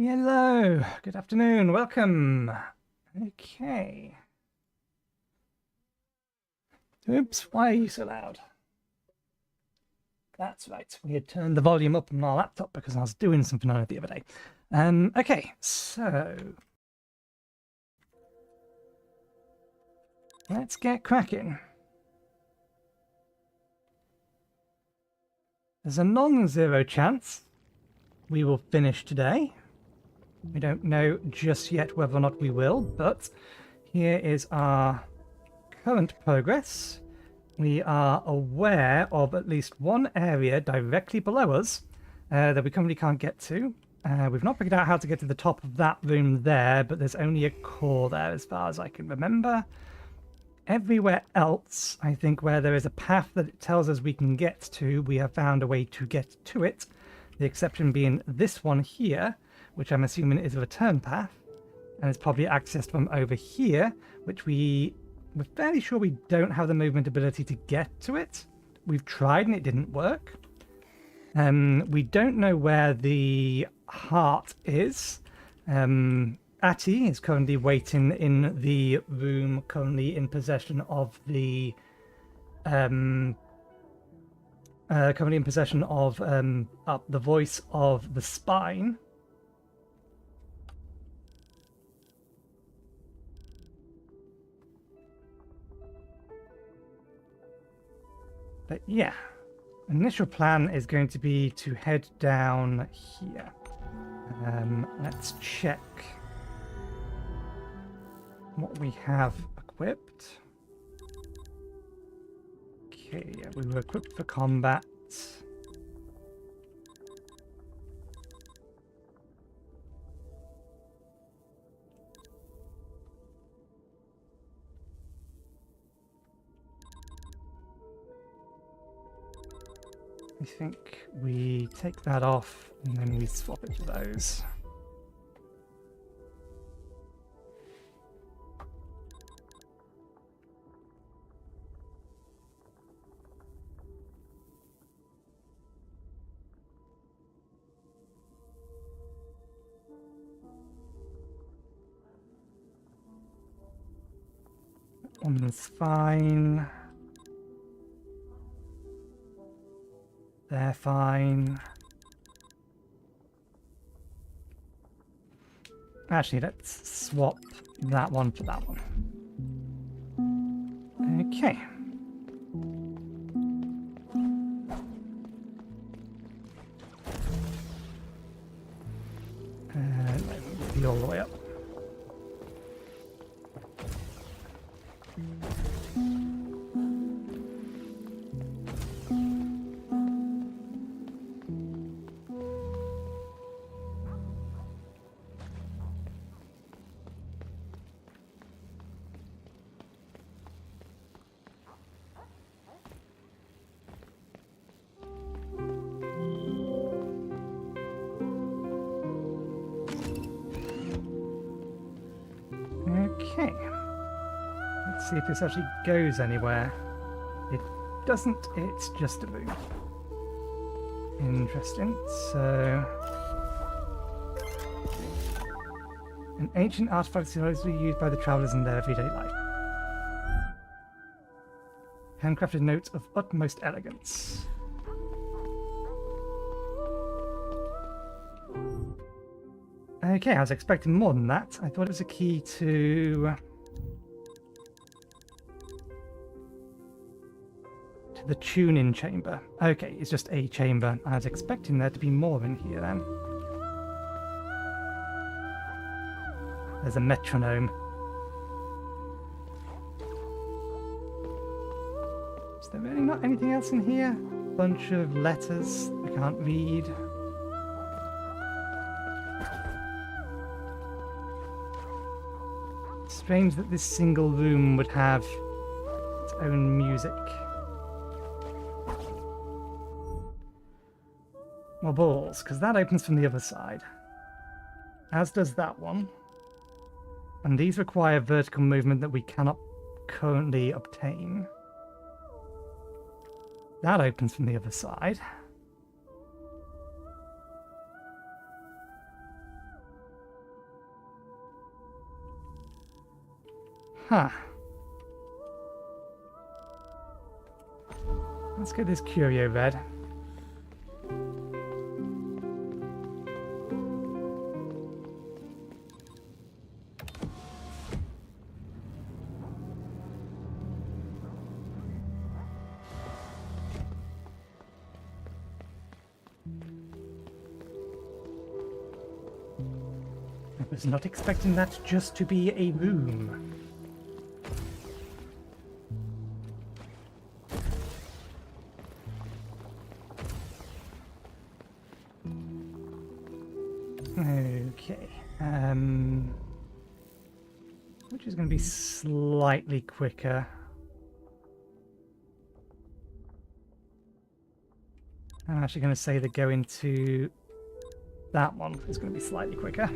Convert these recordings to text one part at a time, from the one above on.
Hello, good afternoon, welcome. Okay. Oops, why are you so loud? That's right, we had turned the volume up on our laptop because I was doing something on it the other day. Okay, so let's get cracking. There's a non-zero chance we will finish today. We don't know just yet whether or not we will, but here is our current progress. We are aware of at least one area directly below us that we currently can't get to. We've not figured out how to get to the top of that room there, but there's only a core there as far as I can remember. Everywhere else, I think, where there is a path that it tells us we can get to, we have found a way to get to it. The exception being this one here, which I'm assuming is a return path, and it's probably accessed from over here, which we're fairly sure we don't have the movement ability to get to it. We've tried and it didn't work. We don't know where the heart is. Atty is currently waiting in the room, currently in possession of the the voice of the spine. But yeah, initial plan is going to be to head down here. Let's check what we have equipped. Okay, yeah, we were equipped for combat. I think we take that off and then we swap it to those. That one's fine. They're fine. Actually, let's swap that one for that one. Okay. Be all the way up. Okay. Let's see if this actually goes anywhere. It doesn't, it's just a room. Interesting. So, an ancient artifact supposedly used by the travelers in their everyday life. Handcrafted notes of utmost elegance. Okay, I was expecting more than that. I thought it was a key to the tune-in chamber. Okay, it's just a chamber. I was expecting there to be more in here then. There's a metronome. Is there really not anything else in here? Bunch of letters I can't read. Strange that this single room would have its own music. More balls, because that opens from the other side. As does that one. And these require vertical movement that we cannot currently obtain. That opens from the other side. Huh. Let's get this curio read. I was not expecting that just to be a room. Okay. Which is going to be slightly quicker. I'm actually going to say that go into that one is going to be slightly quicker.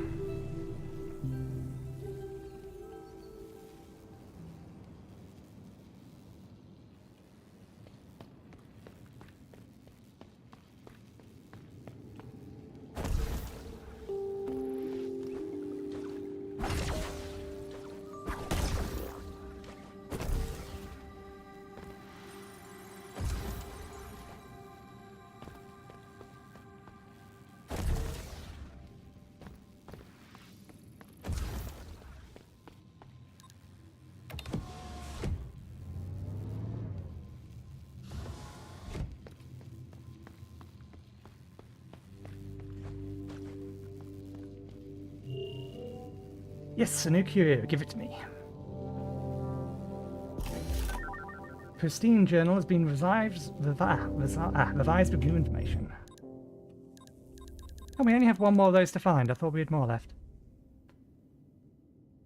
Yes, a new curio. Give it to me. Pristine journal has been revised with new information. Oh, we only have one more of those to find. I thought we had more left.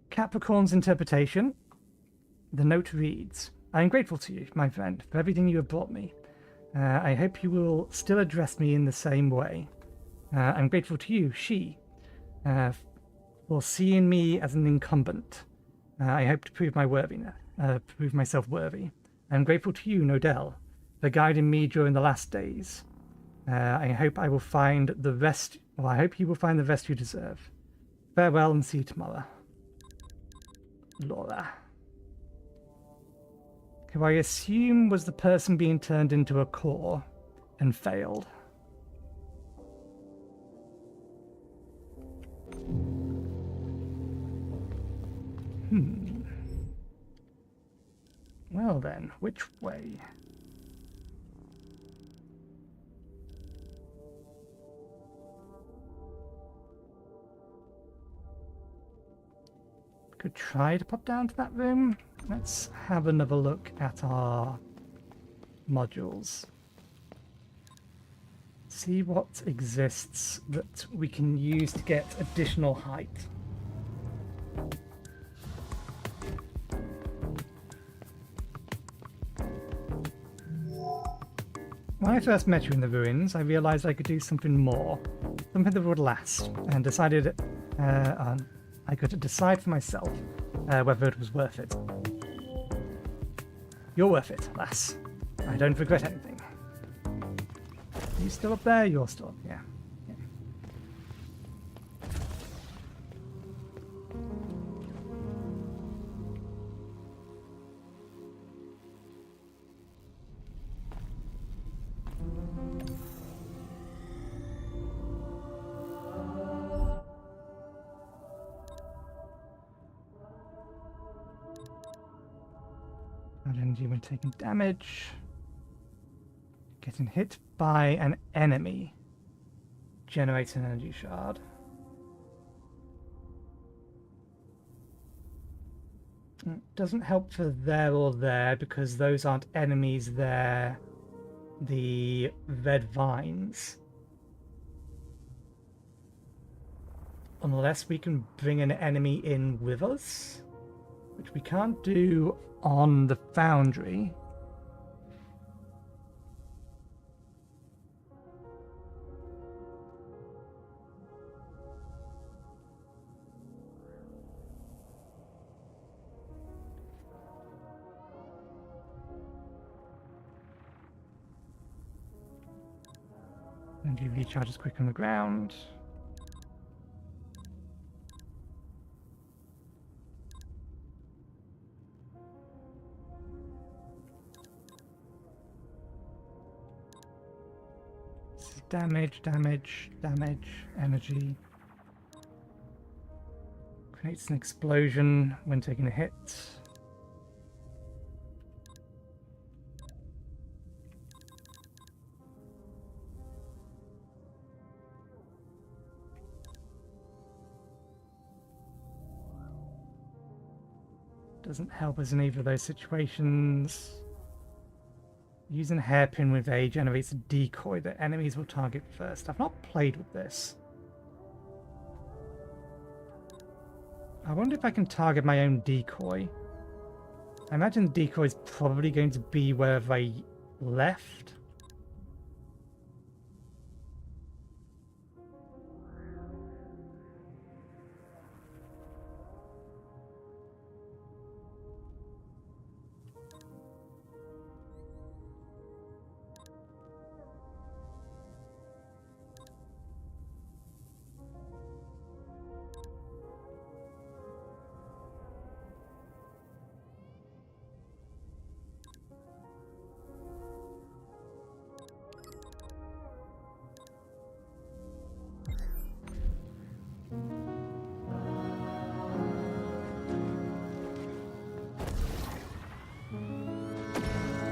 Capricorn's interpretation. The note reads, I am grateful to you, my friend, for everything you have brought me. I hope you will still address me in the same way. I'm grateful to you, she, for seeing me as an incumbent. I hope to prove myself worthy. I'm grateful to you, Nodell, for guiding me during the last days. I hope I will find the rest. Well, I hope you will find the rest you deserve. Farewell and see you tomorrow. Laura. Who I assume was the person being turned into a core and failed. Well then, which way? Could try to pop down to that room. Let's have another look at our modules. See what exists that we can use to get additional height. When I first met you in the ruins, I realized I could do something more, something that would last, and decided I could decide for myself whether it was worth it. You're worth it, lass. I don't regret anything. Are you still up there? You're still up, yeah. Energy when taking damage. Getting hit by an enemy generates an energy shard. It doesn't help for there or there because those aren't enemies, they're the red vines. Unless we can bring an enemy in with us, which we can't do on the foundry. And you recharges quick on the ground. damage, damage, damage, energy. Creates an explosion when taking a hit. Doesn't help us in either of those situations. Using a hairpin with A generates a decoy that enemies will target first. I've not played with this. I wonder if I can target my own decoy. I imagine the decoy is probably going to be wherever I left.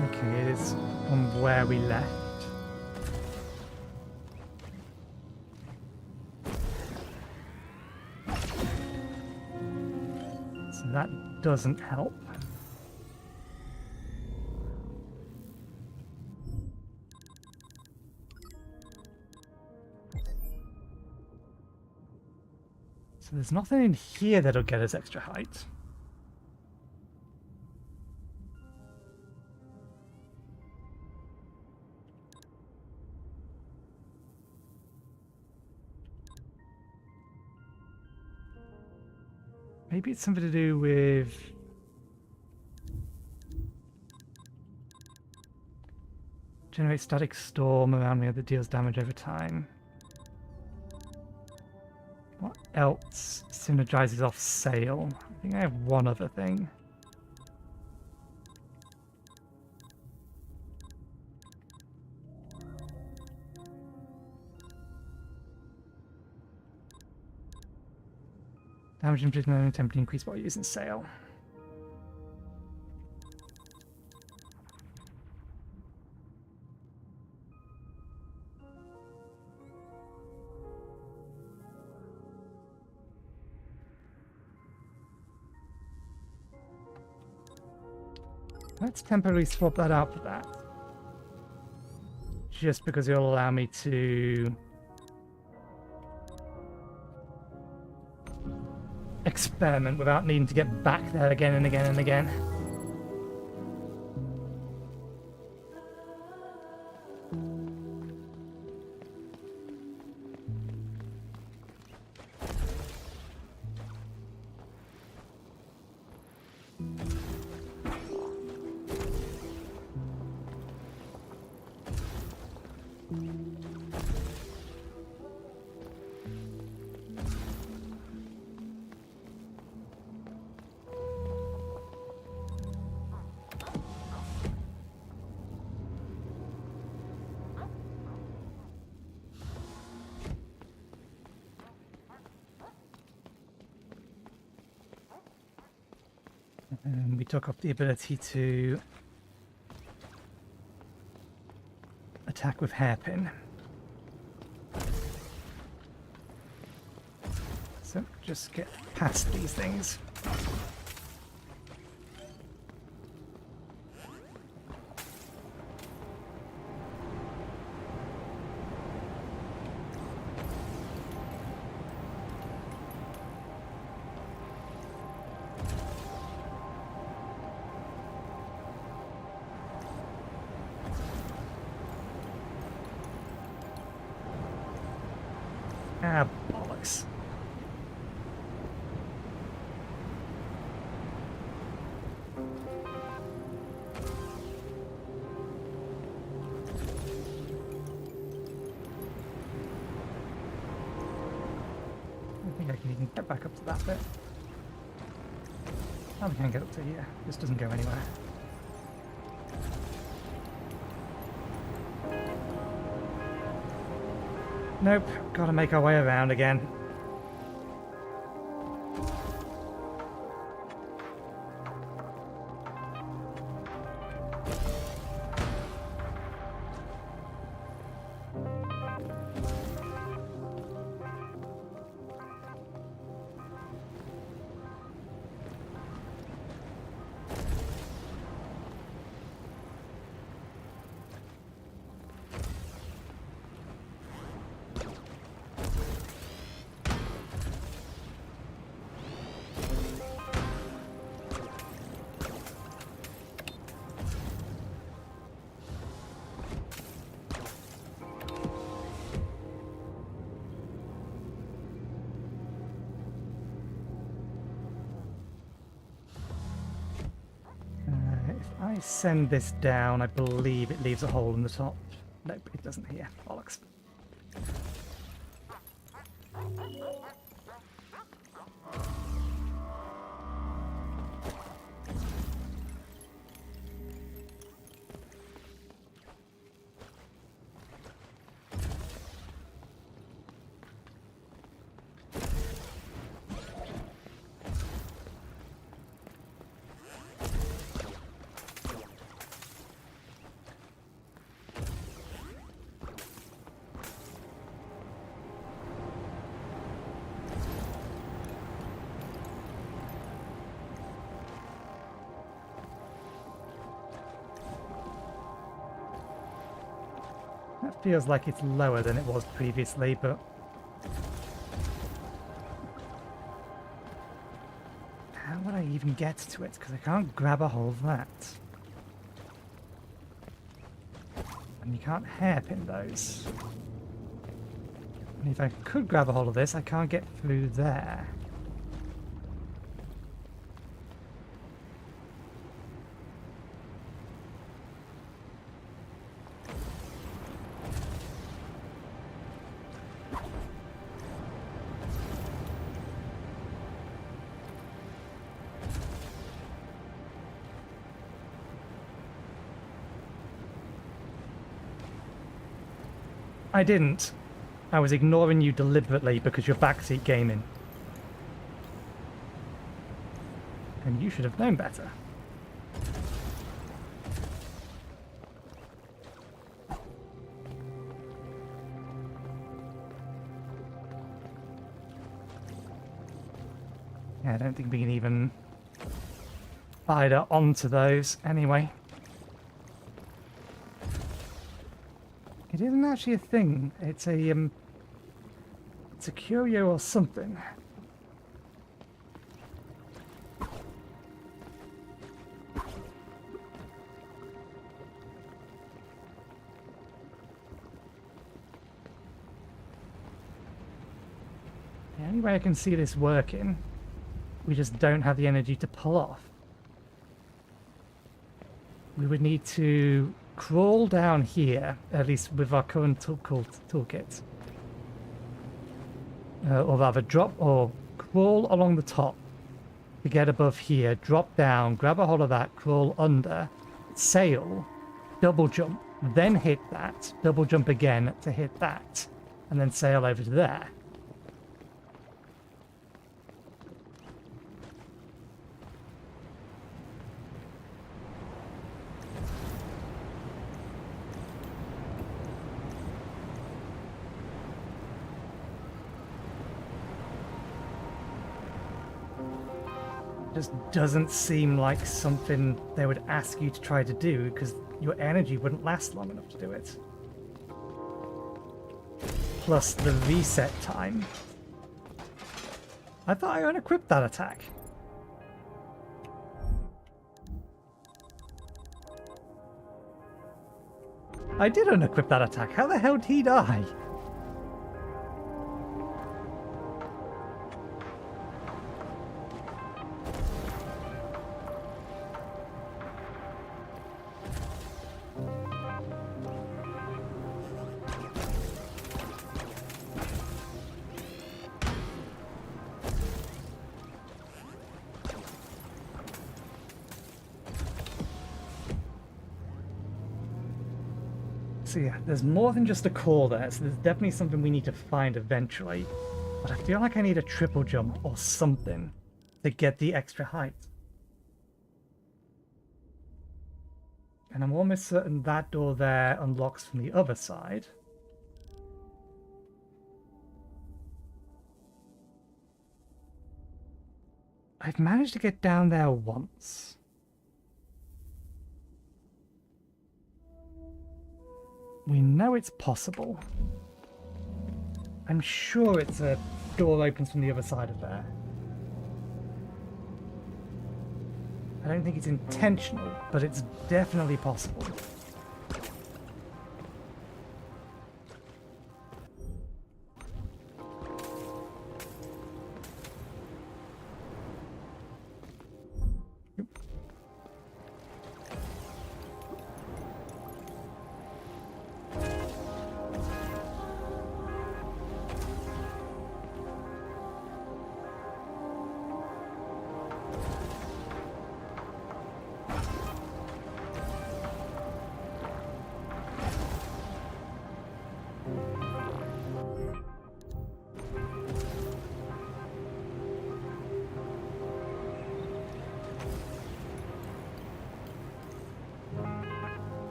Okay, it is on where we left. So that doesn't help. So there's nothing in here that'll get us extra height. Maybe it's something to do with generate static storm around me that deals damage over time. What else synergizes off sail? I think I have one other thing. Damage inflicted when attempting to increase while using sail. Let's temporarily swap that out for that. Just because it'll allow me to experiment without needing to get back there again and again and again. And we took off the ability to attack with hairpin. So just get past these things. Ah, bollocks. I think I can even get back up to that bit. Oh, we can get up to here. This doesn't go anywhere. Nope, gotta make our way around again. If I send this down, I believe it leaves a hole in the top. Nope, it doesn't here. Bollocks. That feels like it's lower than it was previously, but... how would I even get to it? Because I can't grab a hold of that. And you can't hairpin those. And if I could grab a hold of this, I can't get through there. I didn't. I was ignoring you deliberately because you're backseat gaming. And you should have known better. Yeah, I don't think we can even spider onto those anyway. It isn't actually a thing. It's a curio or something. The only way I can see this working, we just don't have the energy to pull off. We would need to crawl down here, at least with our current toolkit. Or rather, drop or crawl along the top to get above here, drop down, grab a hold of that, crawl under, sail, double jump, then hit that, double jump again to hit that, and then sail over to there. Just doesn't seem like something they would ask you to try to do because your energy wouldn't last long enough to do it. Plus the reset time. I thought I unequipped that attack. I did unequip that attack. How the hell did he die? So yeah, there's more than just a core there, so there's definitely something we need to find eventually. But I feel like I need a triple jump or something to get the extra height. And I'm almost certain that door there unlocks from the other side. I've managed to get down there once. We know it's possible. I'm sure it's a door opens from the other side of there. I don't think it's intentional, but it's definitely possible.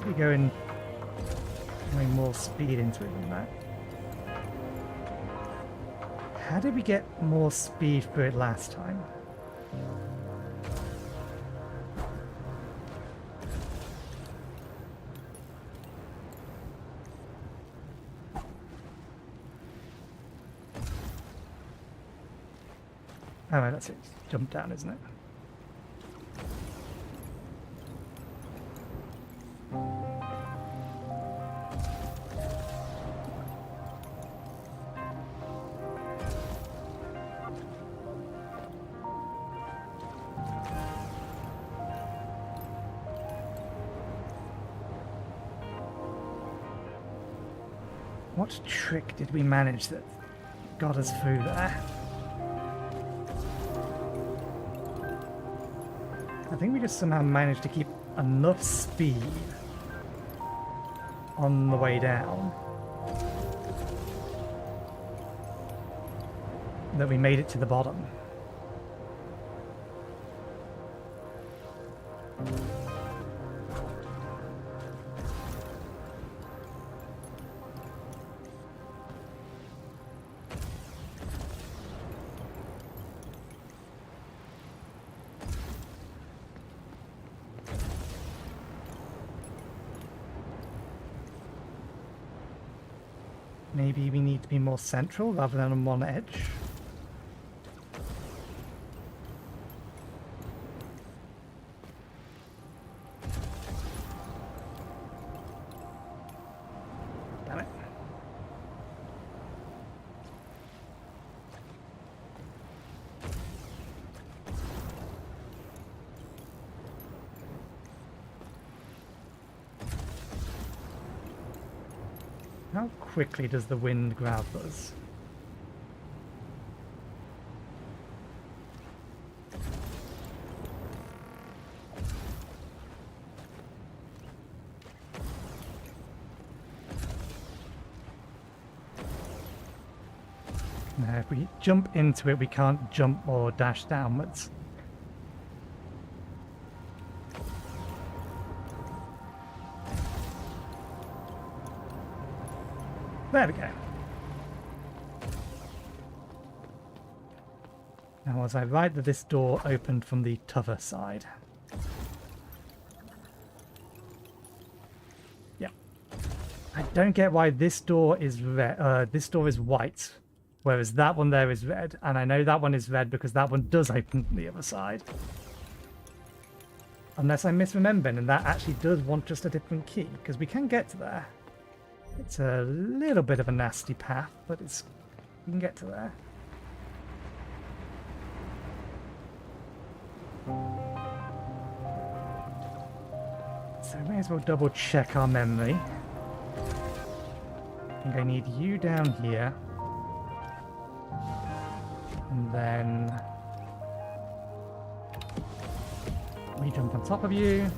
We go in going more speed into it than that. How did we get more speed for it last time? Oh, right, that's it. Jump down, isn't it? What trick did we manage that got us through there? I think we just somehow managed to keep enough speed on the way down that we made it to the bottom. Maybe we need to be more central rather than on one edge. Damn it. How quickly does the wind grab us? No, if we jump into it, we can't jump or dash downwards. There we go. Now, was I right that this door opened from the tougher side? Yeah. I don't get why this door is red. This door is white, whereas that one there is red. And I know that one is red because that one does open from the other side. Unless I'm misremembering, and that actually does want just a different key, because we can get to there. It's a little bit of a nasty path, but we can get to there. So we may as well double check our memory. I think I need you down here. And then we jump on top of you.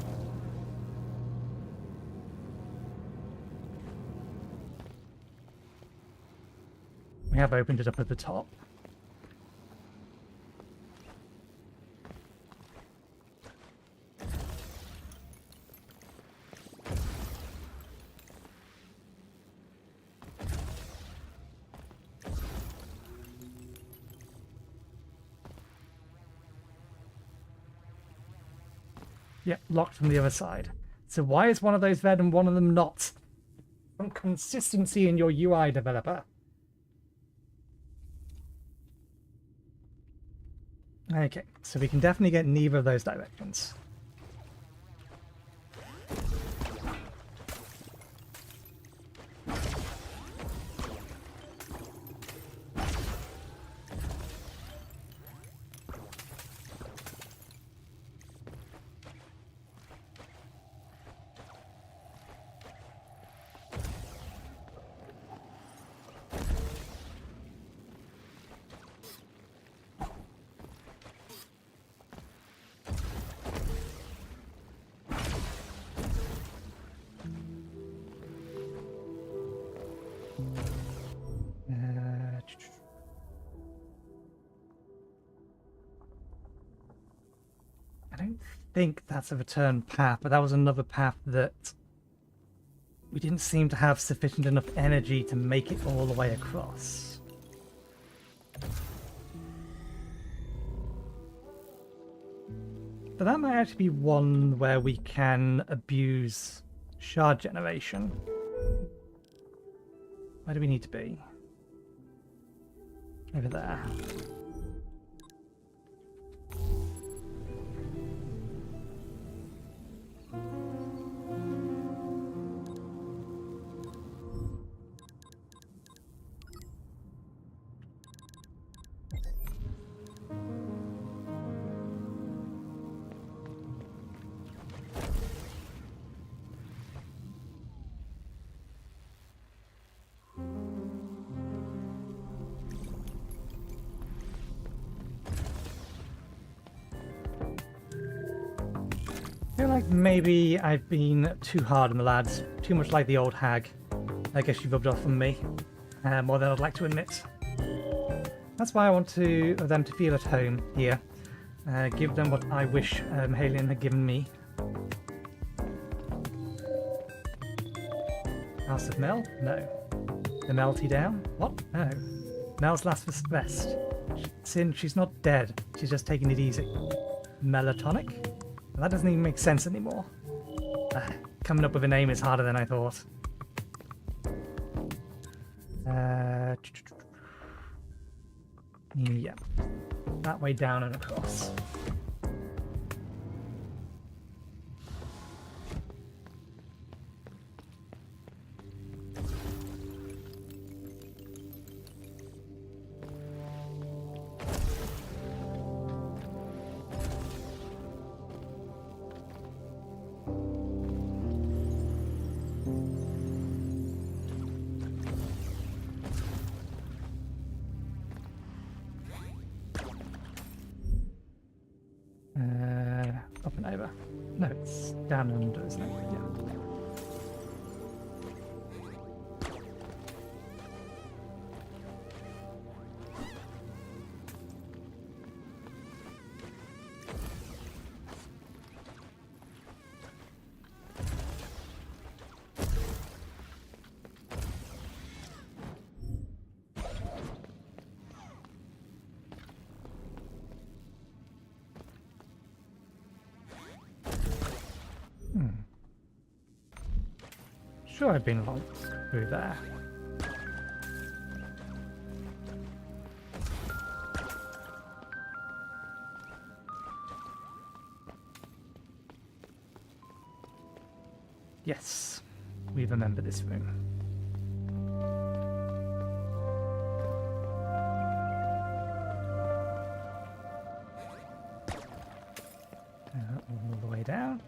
We have opened it up at the top. Yep, locked from the other side. So why is one of those red and one of them not? Some consistency in your UI, developer. Okay, so we can definitely get neither of those directions. I don't think that's a return path, but that was another path that we didn't seem to have sufficient enough energy to make it all the way across. But that might actually be one where we can abuse shard generation. Where do we need to be? Over there. I feel like maybe I've been too hard on the lads, too much like the old hag. I guess you rubbed off on me, more than I'd like to admit. That's why I want them to feel at home here. Give them what I wish Halion had given me. House of Mel? No. The Melty down? What? No. Mel's last rest. Sin, she's not dead. She's just taking it easy. Melatonic? That doesn't even make sense anymore. Coming up with a name is harder than I thought. Yeah. That way down and across. Up and over. No, it's down and under, isn't it? Yeah. Sure, I've been along through there. Yes, we remember this room. down.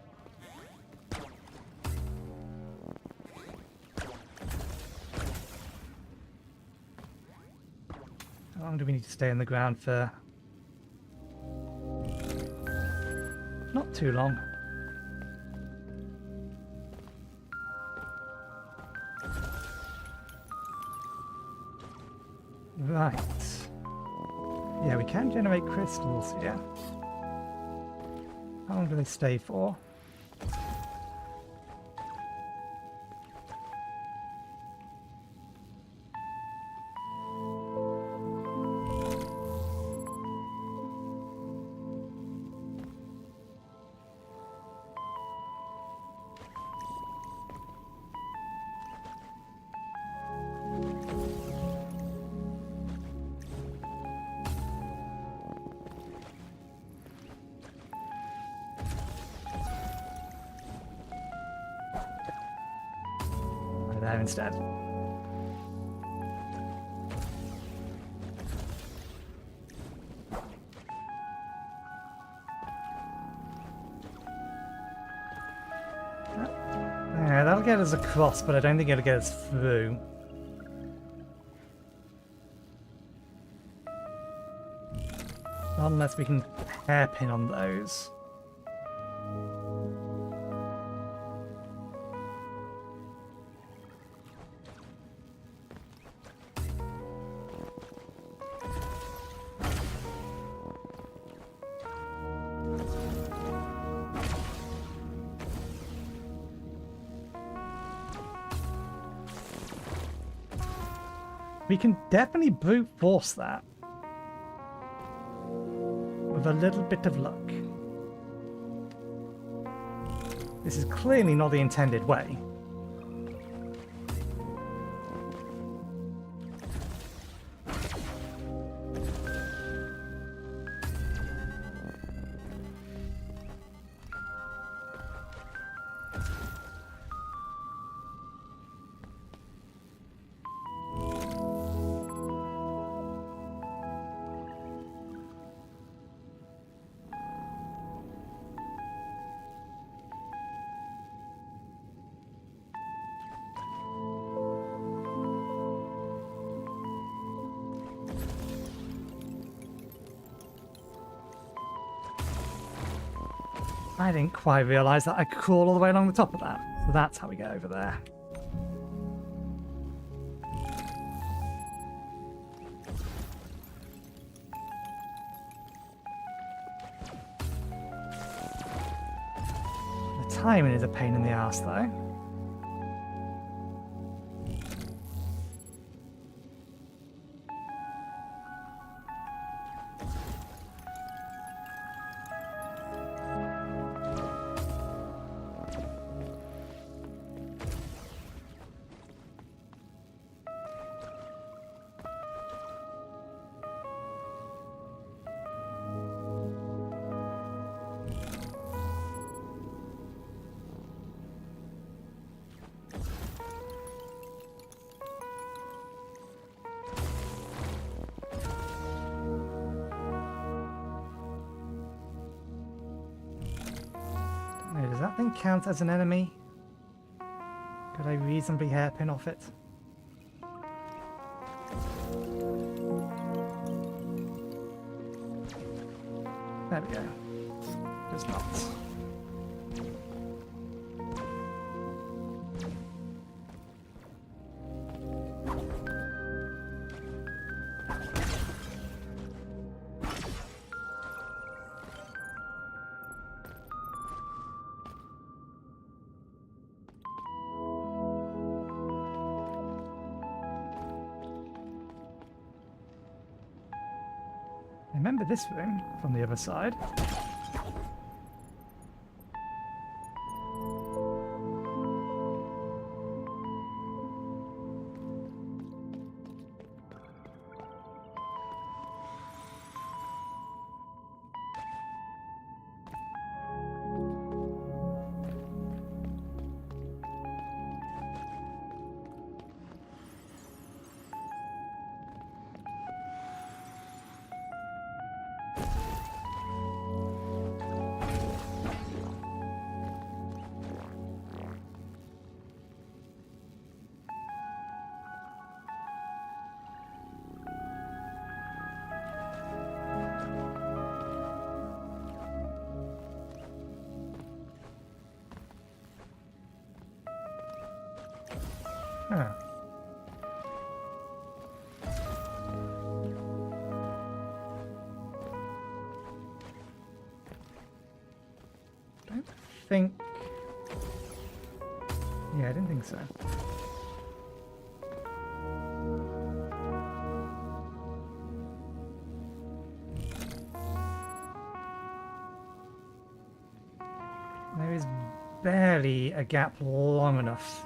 How long do we need to stay on the ground for? Not too long. Right. Yeah, we can generate crystals here. How long do they stay for? There instead. Yeah, that'll get us across, but I don't think it'll get us through. Not unless we can hairpin on those. We can definitely brute force that. With a little bit of luck. This is clearly not the intended way. I didn't quite realise that I could crawl all the way along the top of that. So that's how we get over there. The timing is a pain in the ass though. Does that thing count as an enemy? Could I reasonably hairpin off it? There we go. Does not. Remember this room from the other side. Huh. Don't think... Yeah, I didn't think so. There is barely a gap long enough.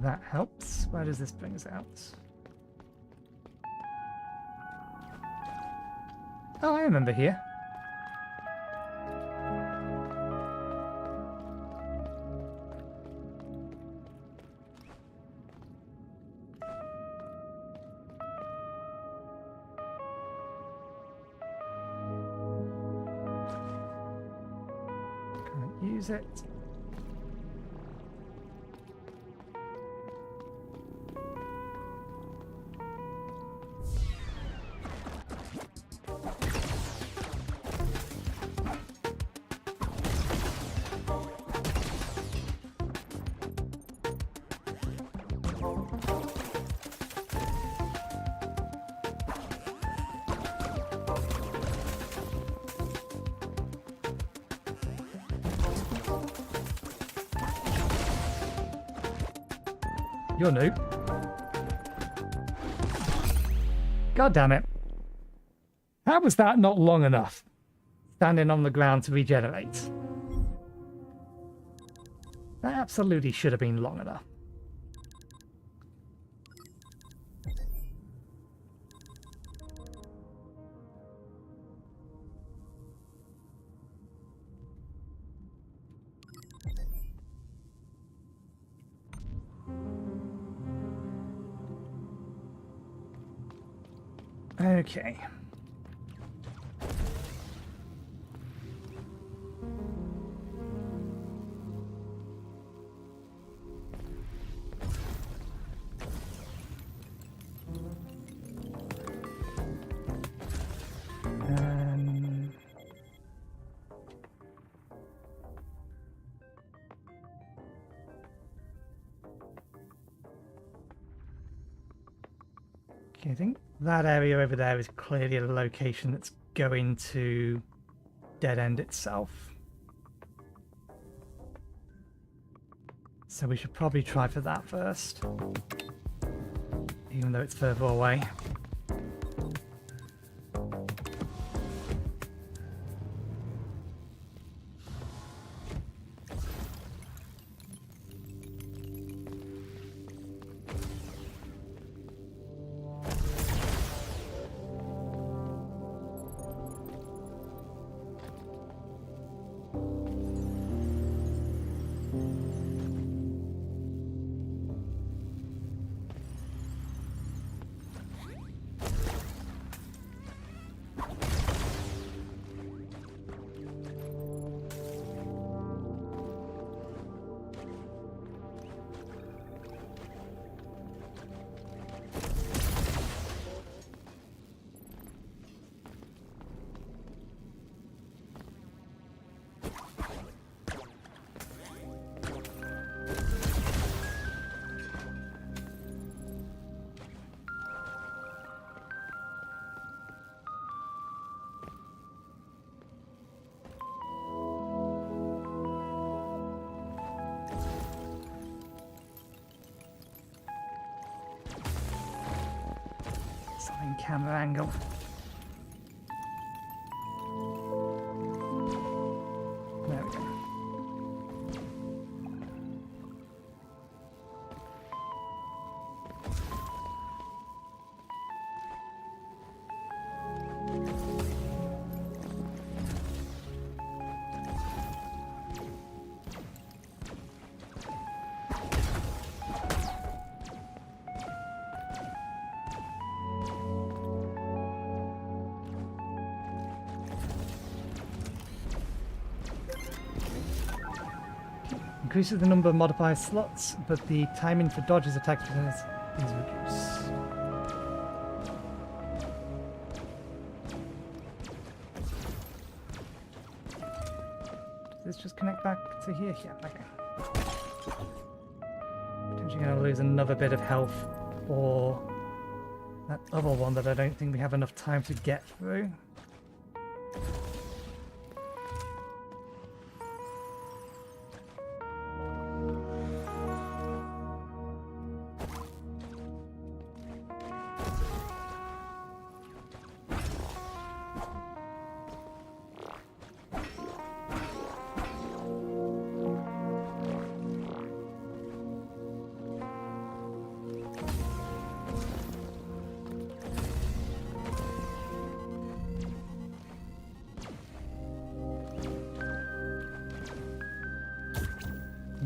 That helps. Where does this bring us out? Oh, I remember here. Can't use it. You're new. God damn it. How was that not long enough? Standing on the ground to regenerate. That absolutely should have been long enough. Okay. Okay, I think that area over there is clearly a location that's going to dead end itself. So we should probably try for that first, even though it's further away. camera angle. There we go. Increases the number of modifier slots, but the timing for dodges attacks is reduced. Does this just connect back to here? Yeah, okay. Potentially going to lose another bit of health for that other one that I don't think we have enough time to get through.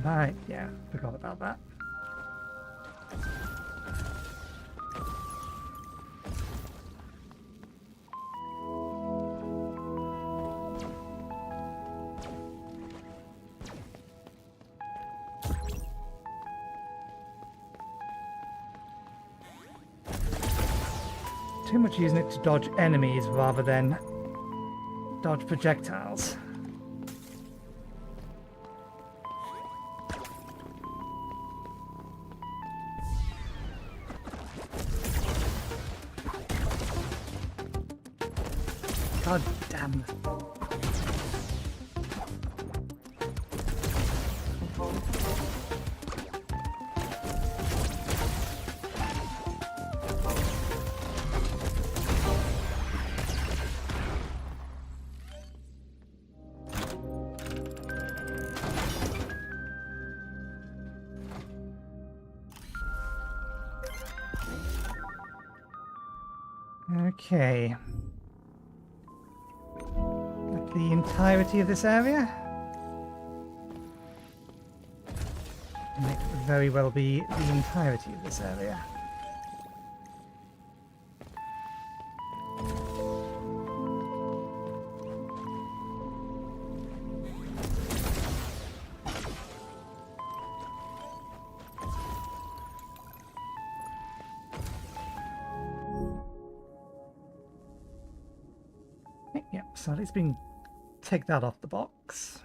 Right, yeah, forgot about that. Too much using it to dodge enemies rather than dodge projectiles. God damn. Okay. The entirety of this area? Might very well be the entirety of this area. Yep, so let's take that off the box.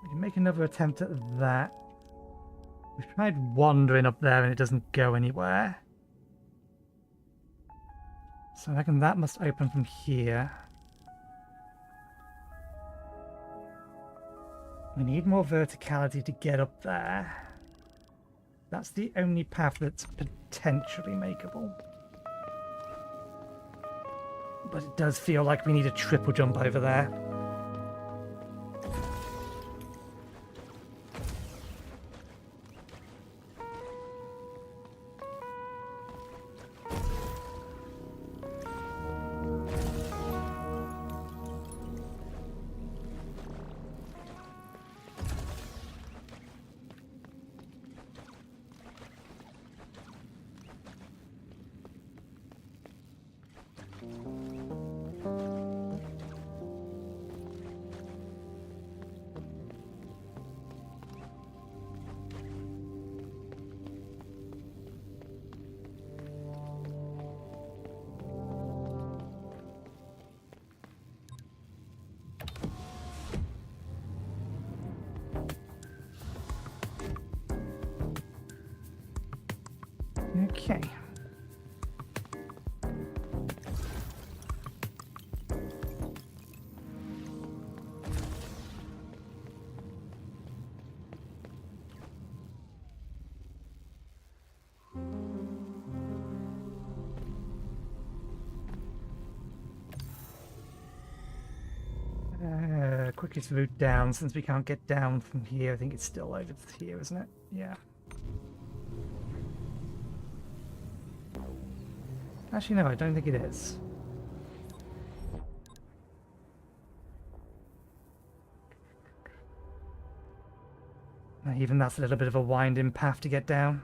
We can make another attempt at that. We've tried wandering up there and it doesn't go anywhere. So I reckon that must open from here. We need more verticality to get up there. That's the only path that's potentially makeable. But it does feel like we need a triple jump over there. quickest route down, since we can't get down from here. I think it's still over here, isn't it? Yeah. Actually, no, I don't think it is. Even that's a little bit of a winding path to get down.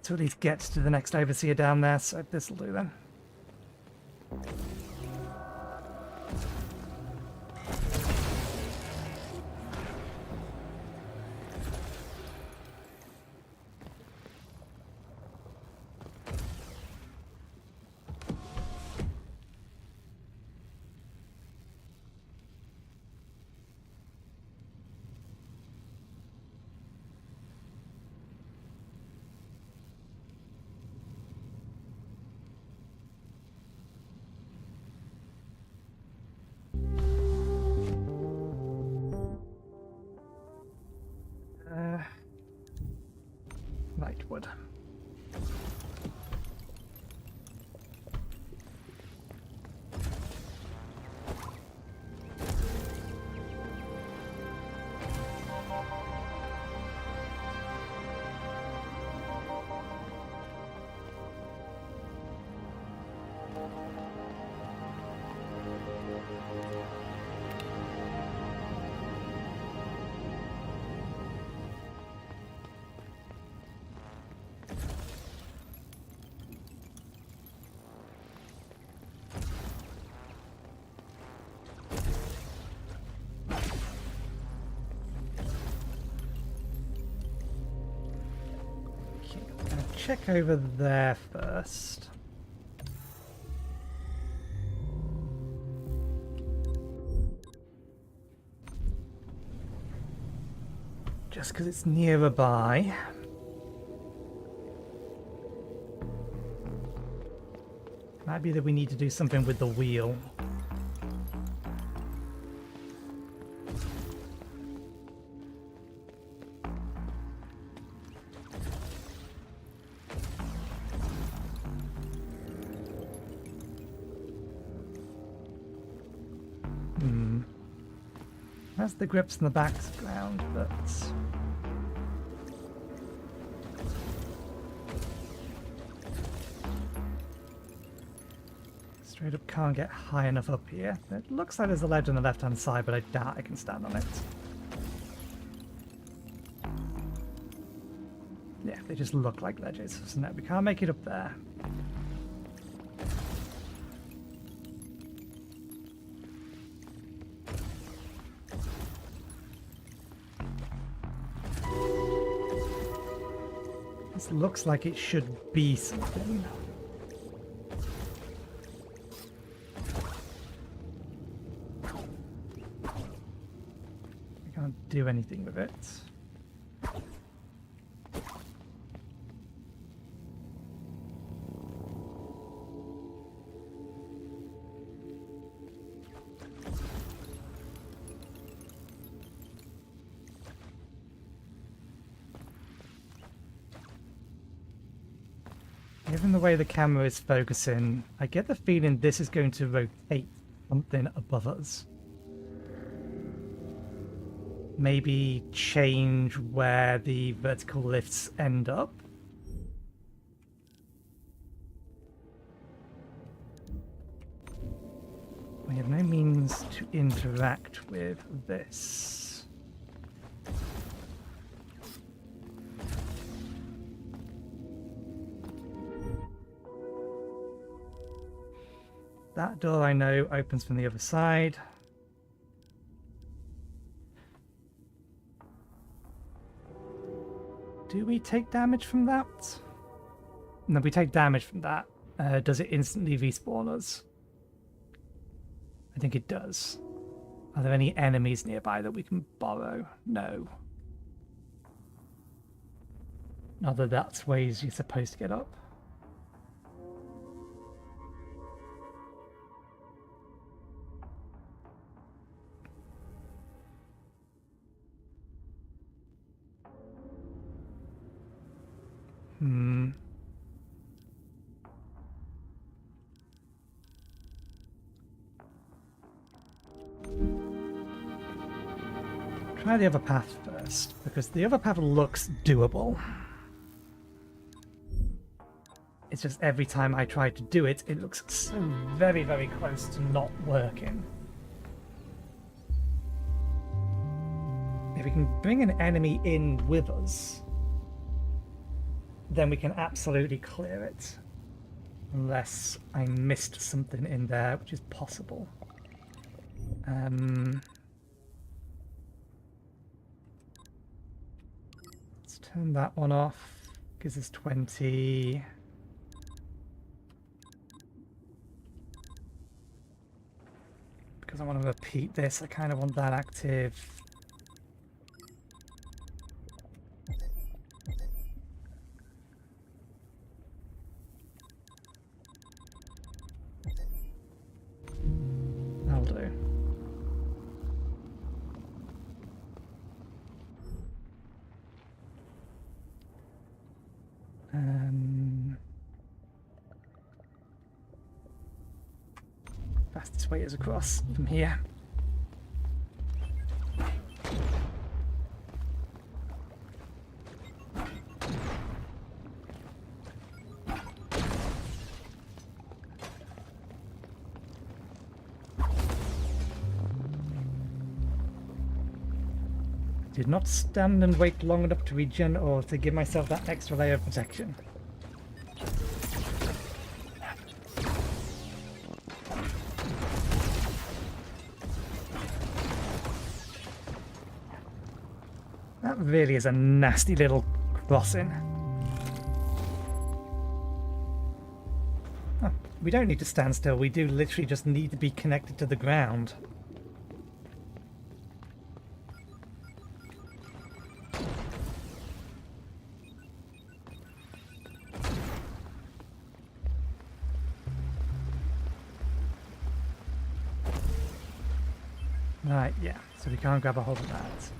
To at least get to the next overseer down there, so this'll do then. Lightwood. Check over there first. Just because it's nearby. Might be that we need to do something with the wheel. Has the grips in the background, but straight up can't get high enough up here. It looks like there's a ledge on the left-hand side, but I doubt I can stand on it. Yeah, they just look like ledges, so no, we can't make it up there. This looks like it should be something. I can't do anything with it. Given the way the camera is focusing, I get the feeling this is going to rotate something above us. Maybe change where the vertical lifts end up. We have no means to interact with this. That door, I know, opens from the other side. Do we take damage from that? No, we take damage from that. Does it instantly respawn us? I think it does. Are there any enemies nearby that we can borrow? No. Other that's ways you're supposed to get up. try the other path first, because the other path looks doable. It's just every time I try to do it, it looks so very, very close to not working. If we can bring an enemy in with us, then we can absolutely clear it. Unless I missed something in there, which is possible. Let's turn that one off. Gives us 20. Because I want to repeat this, I kind of want that active. That'll do. Fastest way is across from here. Did not stand and wait long enough to regen or to give myself that extra layer of protection. That really is a nasty little crossing. Oh, we don't need to stand still, we do literally just need to be connected to the ground. Right, yeah, so we can't grab a hold of that.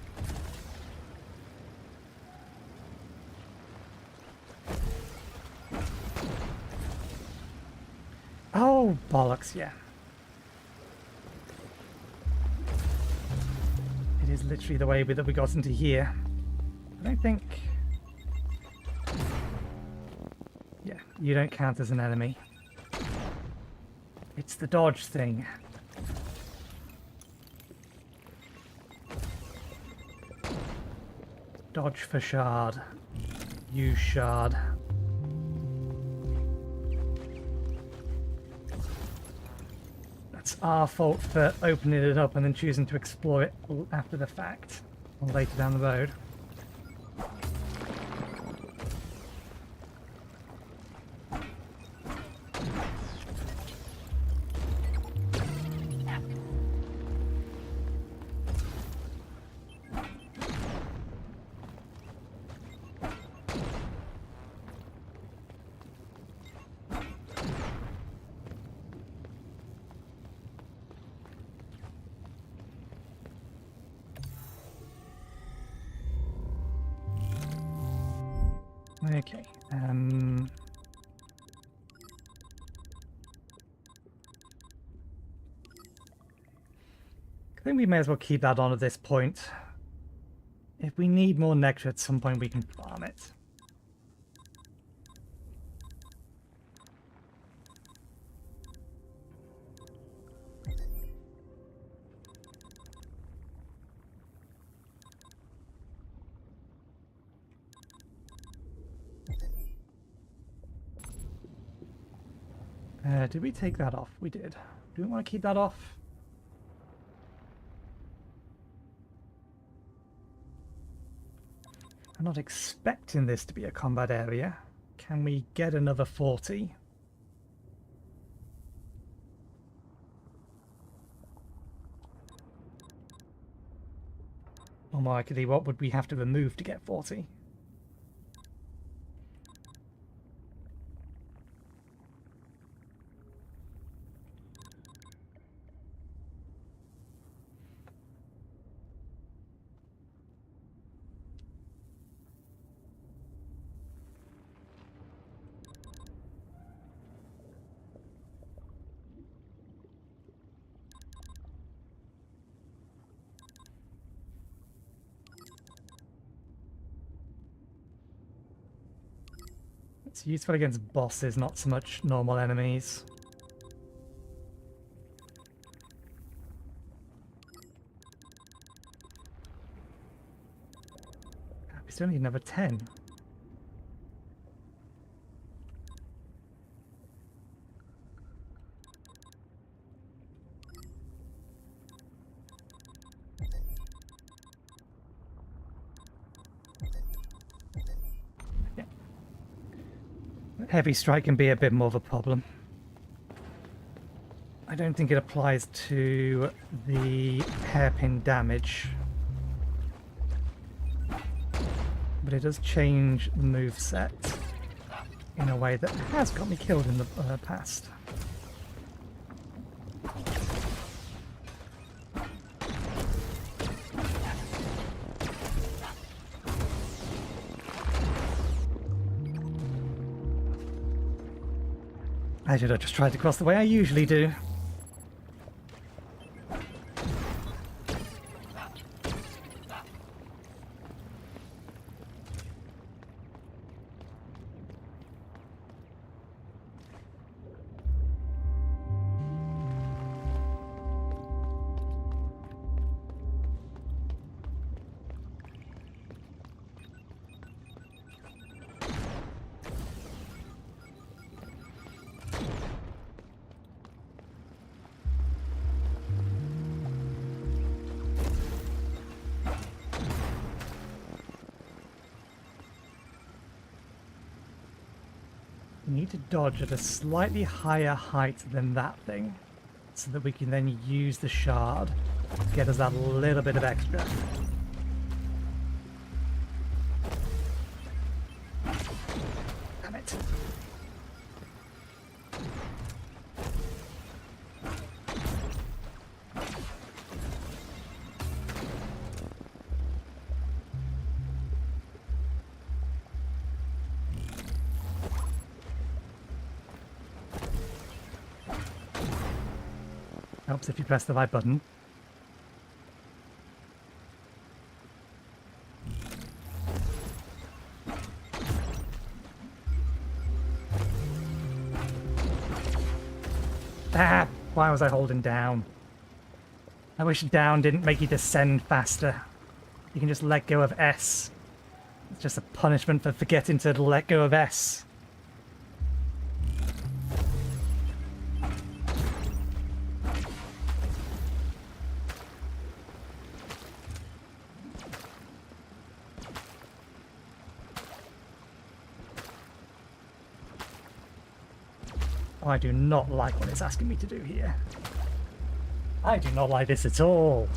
Oh, bollocks, yeah. It is literally the way that we got into here. I don't think... Yeah, you don't count as an enemy. It's the dodge thing. Dodge for shard. Use shard. It's our fault for opening it up and then choosing to explore it after the fact, or later down the road. Okay. I think we may as well keep that on at this point. If we need more nectar at some point, we can farm it. Did we take that off? We did. Do we want to keep that off? I'm not expecting this to be a combat area. Can we get another 40? Or more likely, what would we have to remove to get 40? It's useful against bosses, not so much normal enemies. We still need another 10. Heavy strike can be a bit more of a problem. I don't think it applies to the hairpin damage, but it does change the moveset in a way that has got me killed in the past. I should have just tried to cross the way I usually do. We need to dodge at a slightly higher height than that thing, so that we can then use the shard to get us that little bit of extra. Damn it. Helps if you press the right button. Ah! Why was I holding down? I wish down didn't make you descend faster. You can just let go of S. It's just a punishment for forgetting to let go of S. Oh, I do not like what it's asking me to do here. I do not like this at all.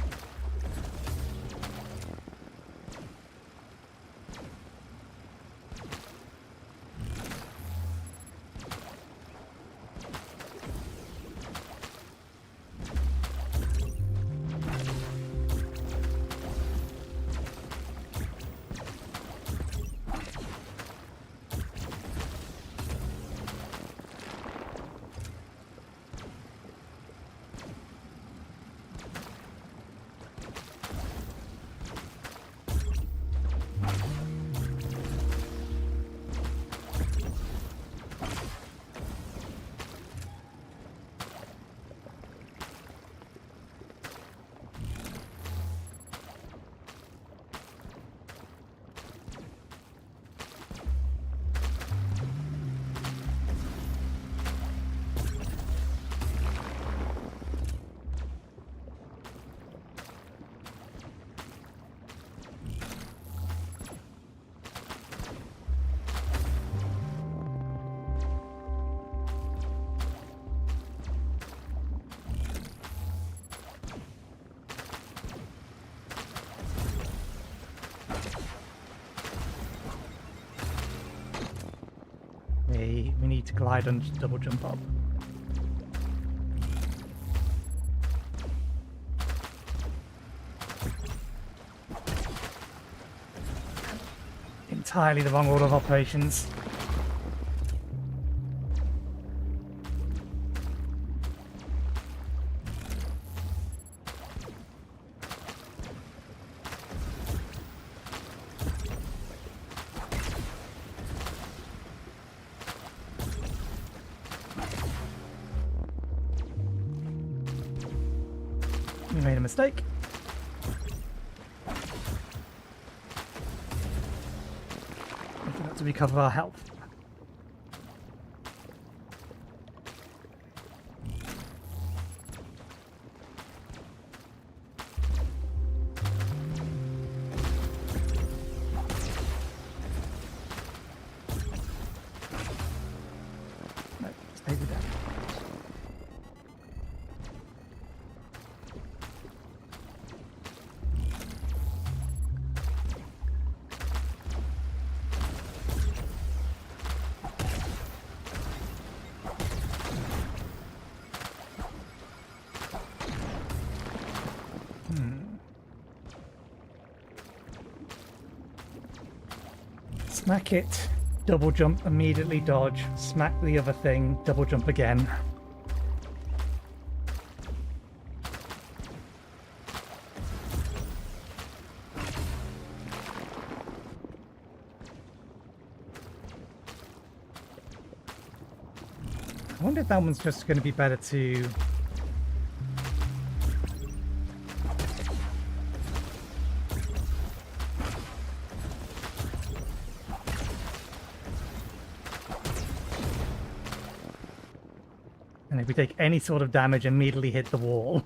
We need to glide and double jump up. Entirely the wrong order of operations. We made a mistake. We forgot to recover our health. No, stay with that. Smack it, double jump, immediately dodge, smack the other thing, double jump again. I wonder if that one's just going to be better to... And if we take any sort of damage, immediately hit the wall.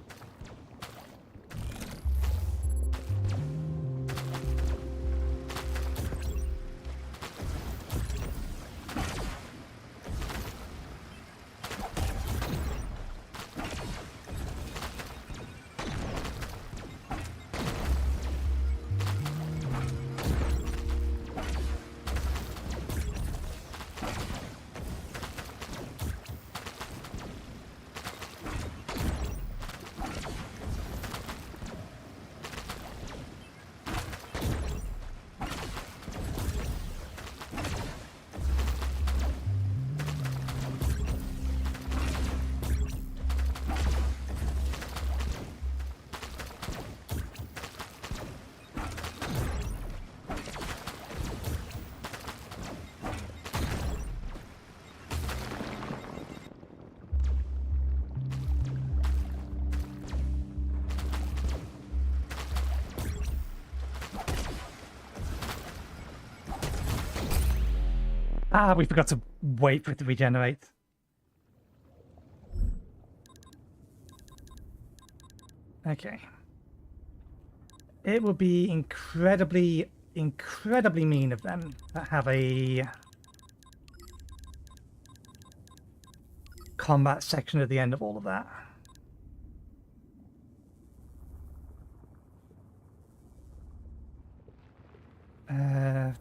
Ah, we forgot to wait for it to regenerate. Okay. It will be incredibly, incredibly mean of them that have a combat section at the end of all of that.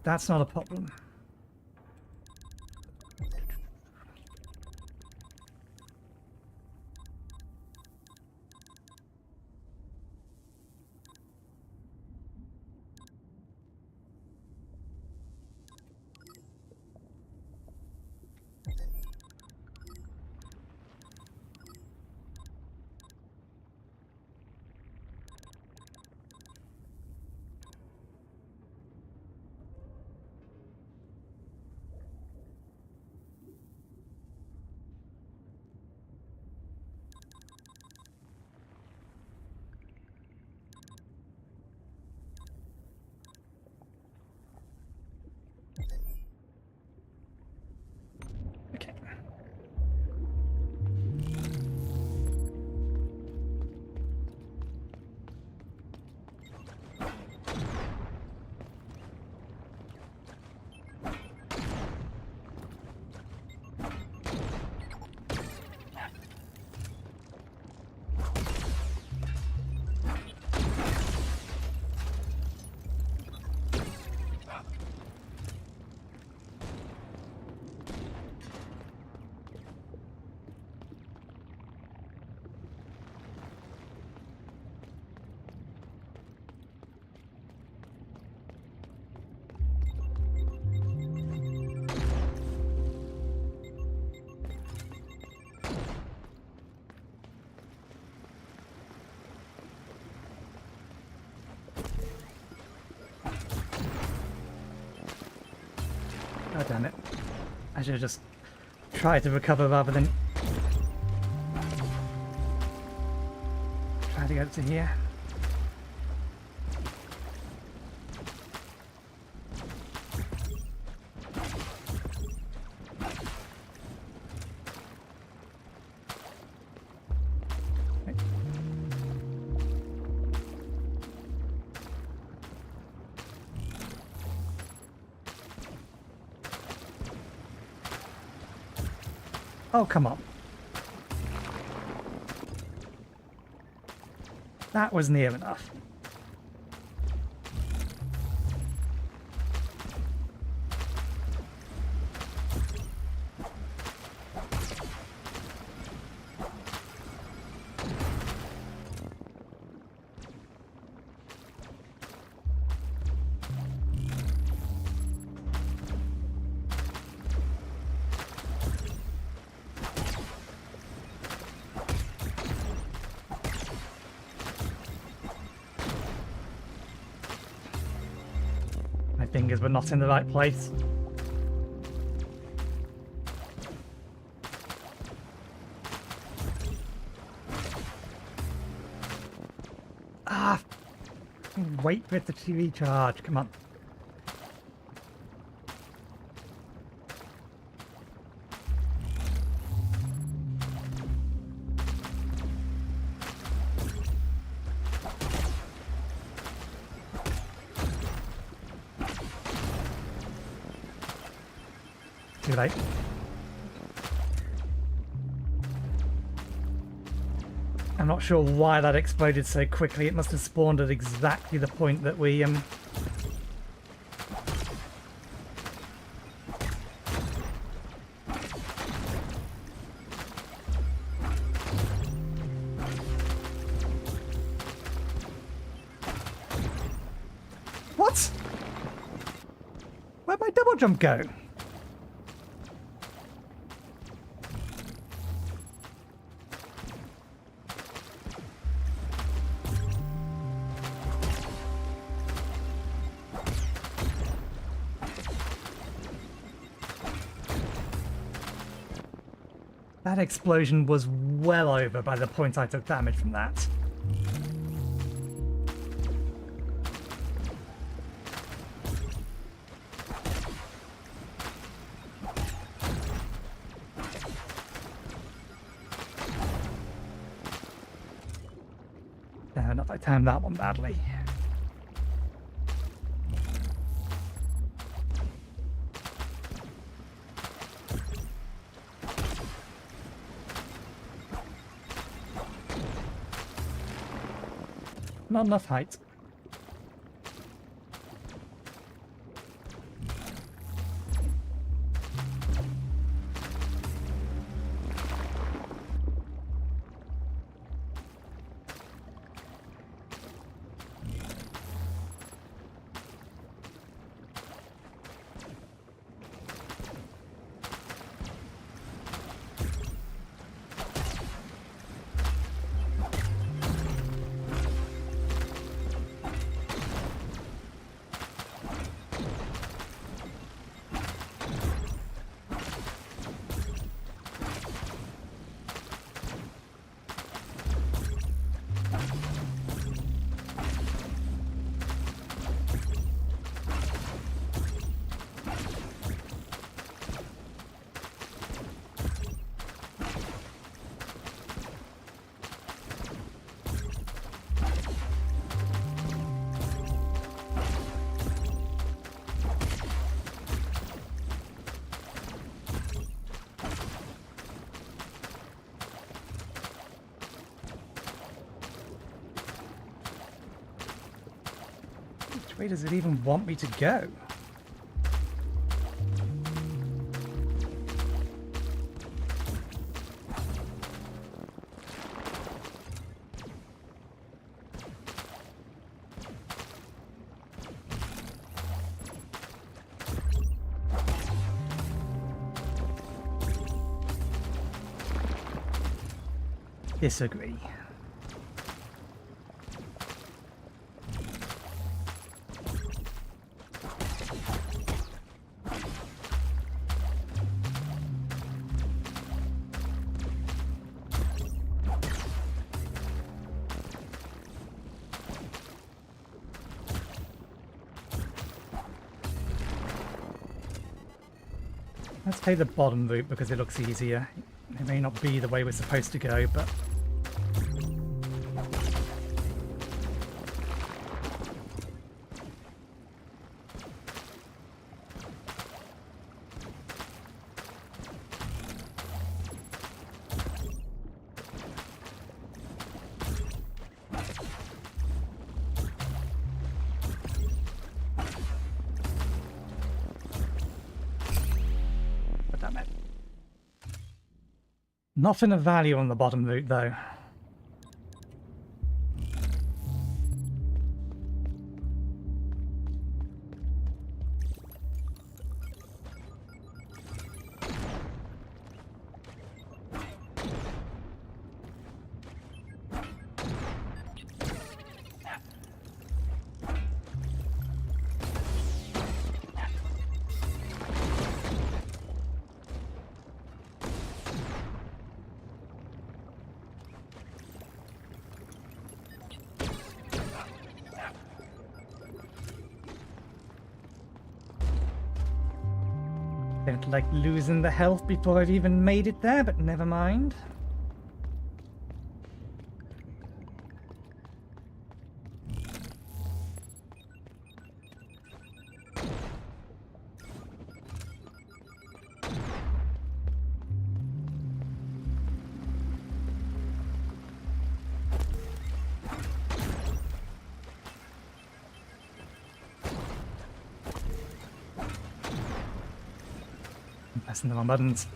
That's not a problem. Okay. Oh, damn it. I should have just tried to recover rather than How do you get to here? Oh, come on. That was near enough. Fingers were not in the right place. Ah! Wait for it to recharge. Come on. Too late. I'm not sure why that exploded so quickly. It must have spawned at exactly the point that we What? Where'd my double jump go? That explosion was well over by the point I took damage from that. No, not if I timed that one badly. Not enough height. Which way does it even want me to go? Disagree. Let's take the bottom route because it looks easier. It may not be the way we're supposed to go, but... damn it. Nothing of value on the bottom route, though. Don't like losing the health before I've even made it there, but never mind. Pressing the wrong buttons.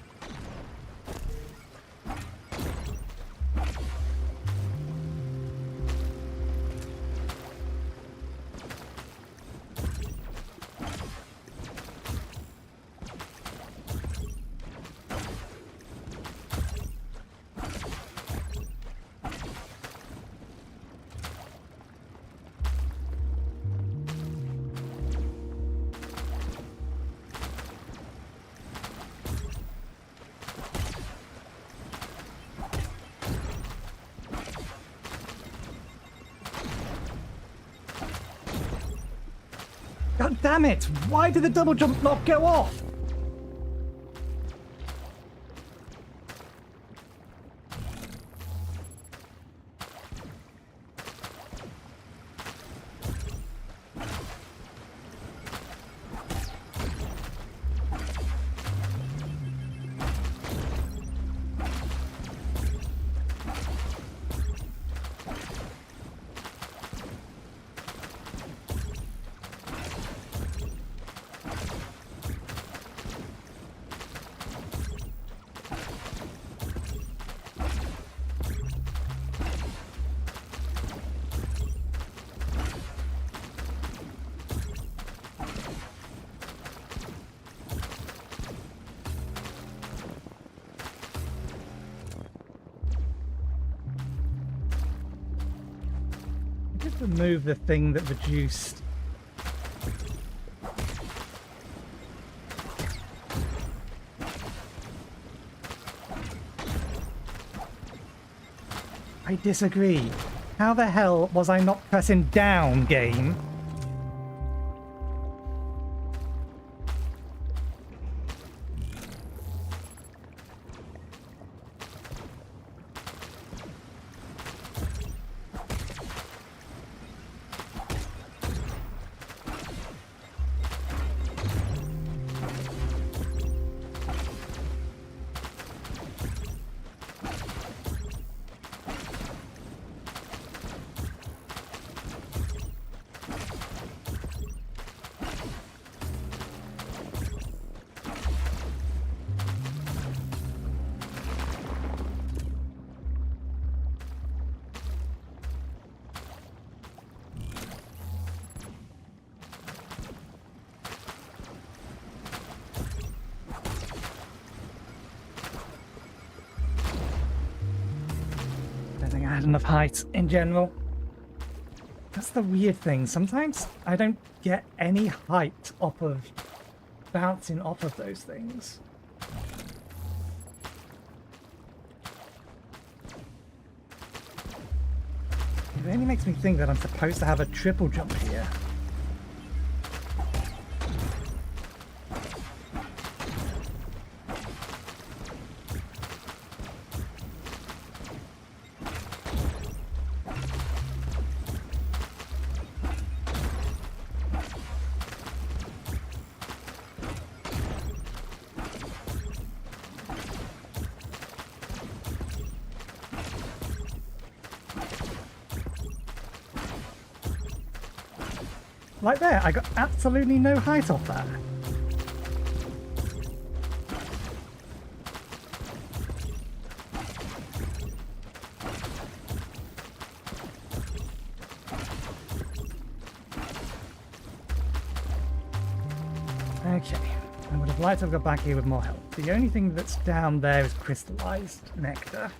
God damn it! Why did the double jump not go off? Just remove the thing that reduced. I disagree. How the hell was I not pressing down, game? I had enough height in general. That's the weird thing. Sometimes I don't get any height off of bouncing off of those things. It only makes me think that I'm supposed to have a triple jump here. Right there, I got absolutely no height off that. Okay, I would have liked to have got back here with more help. The only thing that's down there is crystallized nectar.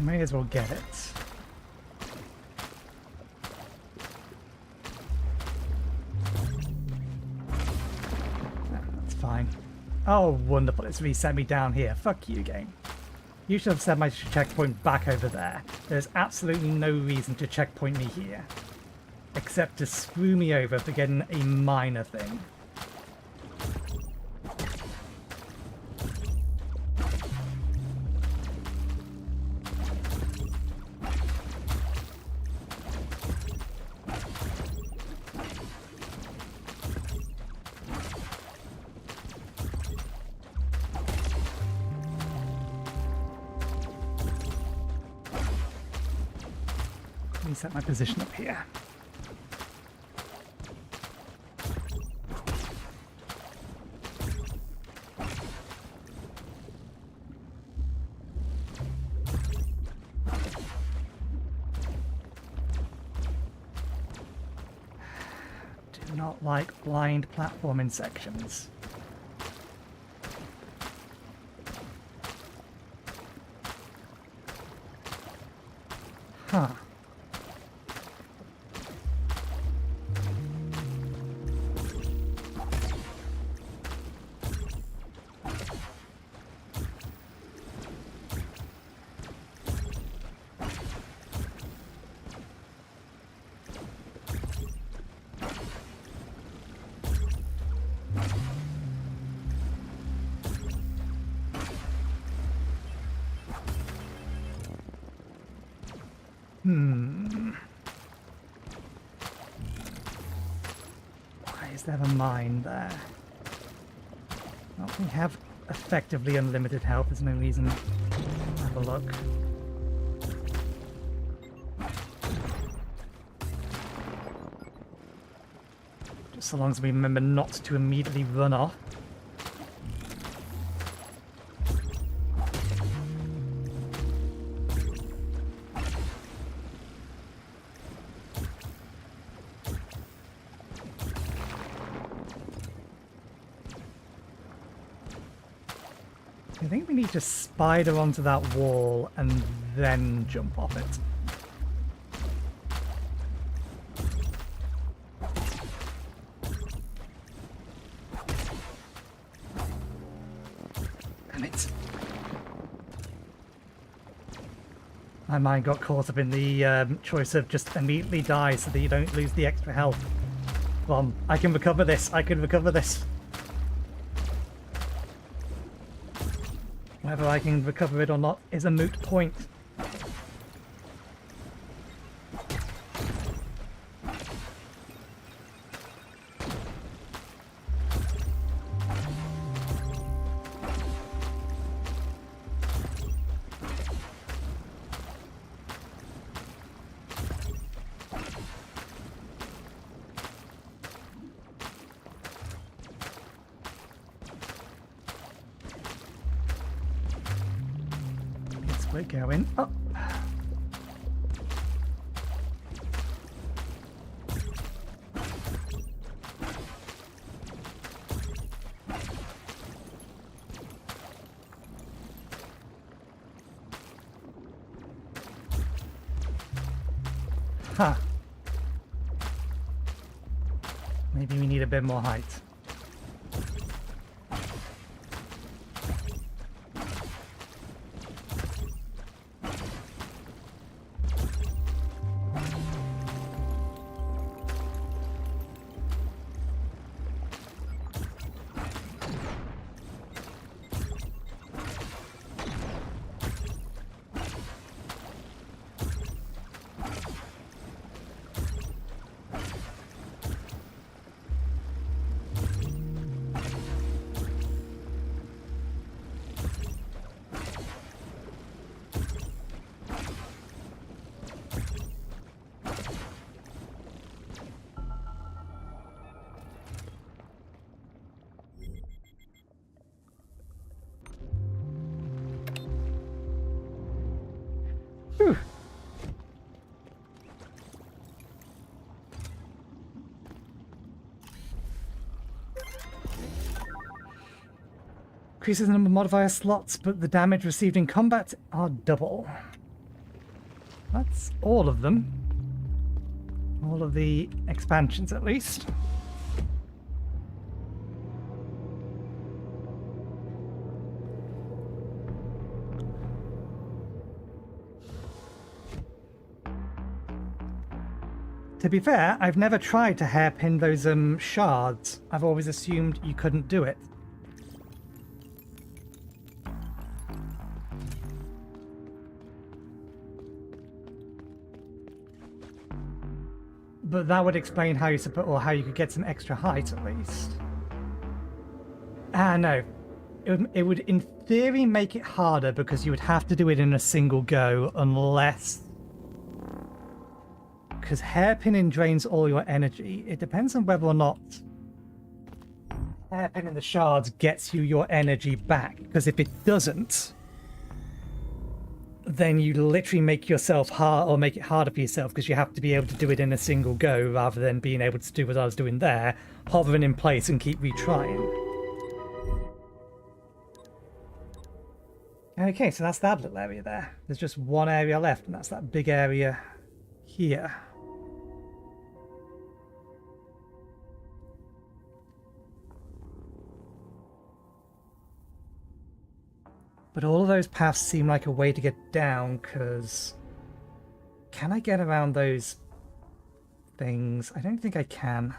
May as well get it. That's fine. Oh, wonderful. It's reset me down here. Fuck you, game. You should have set my checkpoint back over there. There's absolutely no reason to checkpoint me here. Except to screw me over for getting a minor thing. Set my position up here. Do not like blind platforming sections. Huh. Why is there a mine there? Well, we have effectively unlimited health. There's no reason to have a look. Just so long as we remember not to immediately run off. I think we need to spider onto that wall and then jump off it. Damn it. My mind got caught up in the choice of just immediately die so that you don't lose the extra health. Come on, I can recover this. I can recover this. Whether I can recover it or not is a moot point. We're going up. Huh. Maybe we need a bit more height. Increases the number of modifier slots, but the damage received in combat are double. That's all of them. All of the expansions, at least. To be fair, I've never tried to hairpin those shards. I've always assumed you couldn't do it. But that would explain how you or how you could get some extra height at least. No. It would in theory make it harder because you would have to do it in a single go unless... Because hairpinning drains all your energy. It depends on whether or not hairpinning the shards gets you your energy back. Because if it doesn't, then you literally make yourself hard, or make it harder for yourself, because you have to be able to do it in a single go rather than being able to do what I was doing there, hovering in place and keep retrying. Okay, so that's that little area there. There's just one area left, and that's that big area here. But all of those paths seem like a way to get down, because... Can I get around those things? I don't think I can.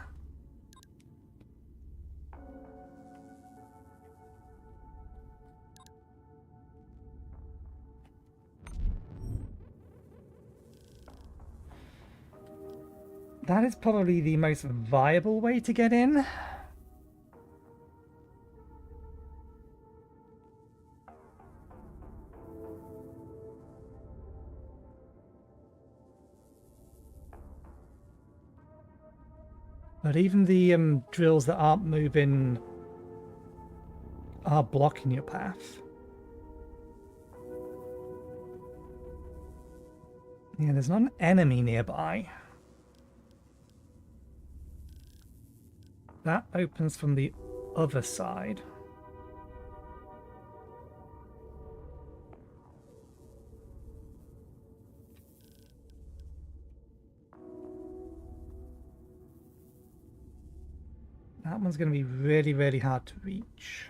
That is probably the most viable way to get in. But even the drills that aren't moving are blocking your path. Yeah, there's not an enemy nearby. That opens from the other side. That one's going to be really, really hard to reach.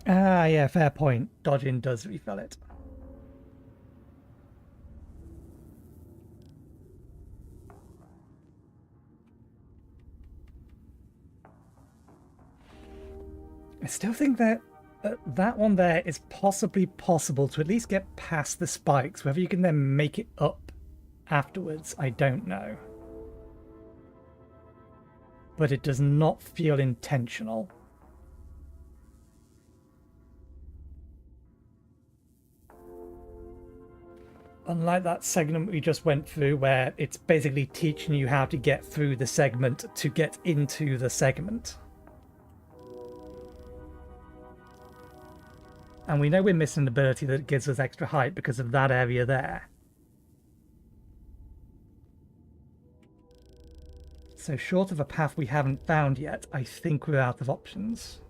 Ah, yeah, fair point. Dodging does refill it. I still think that that one there is possibly possible to at least get past the spikes. Whether you can then make it up afterwards, I don't know. But it does not feel intentional. Unlike that segment we just went through, where it's basically teaching you how to get through the segment to get into the segment. And we know we're missing an ability that gives us extra height because of that area there. So short of a path we haven't found yet, I think we're out of options.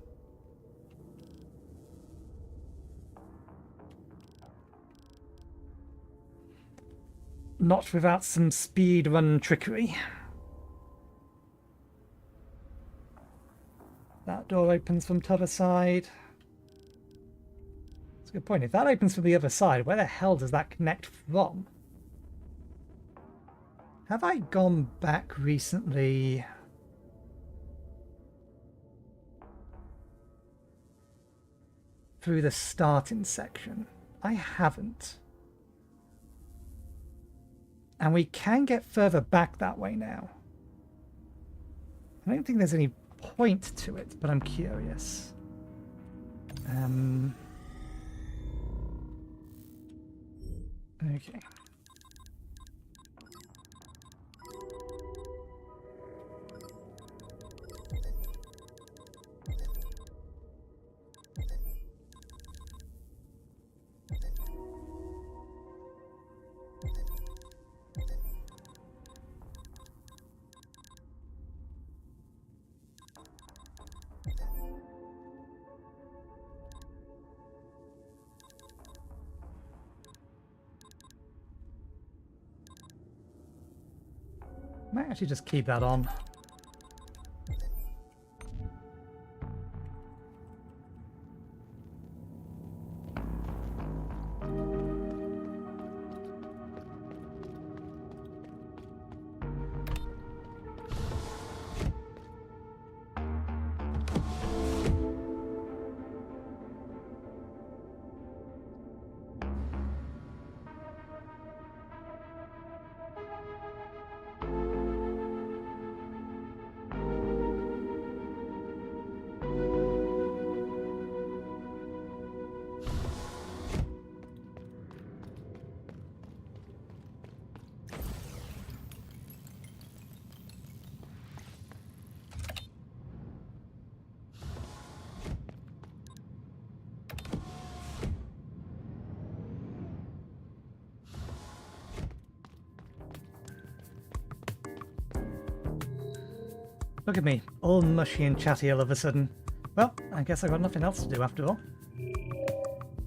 Not without some speed run trickery. That door opens from the other side. That's a good point. If that opens from the other side, where the hell does that connect from? Have I gone back recently? Through the starting section? I haven't. And we can get further back that way now. I don't think there's any point to it, but I'm curious. Okay. Might actually just keep that on. Look at me, all mushy and chatty all of a sudden. Well, I guess I've got nothing else to do after all.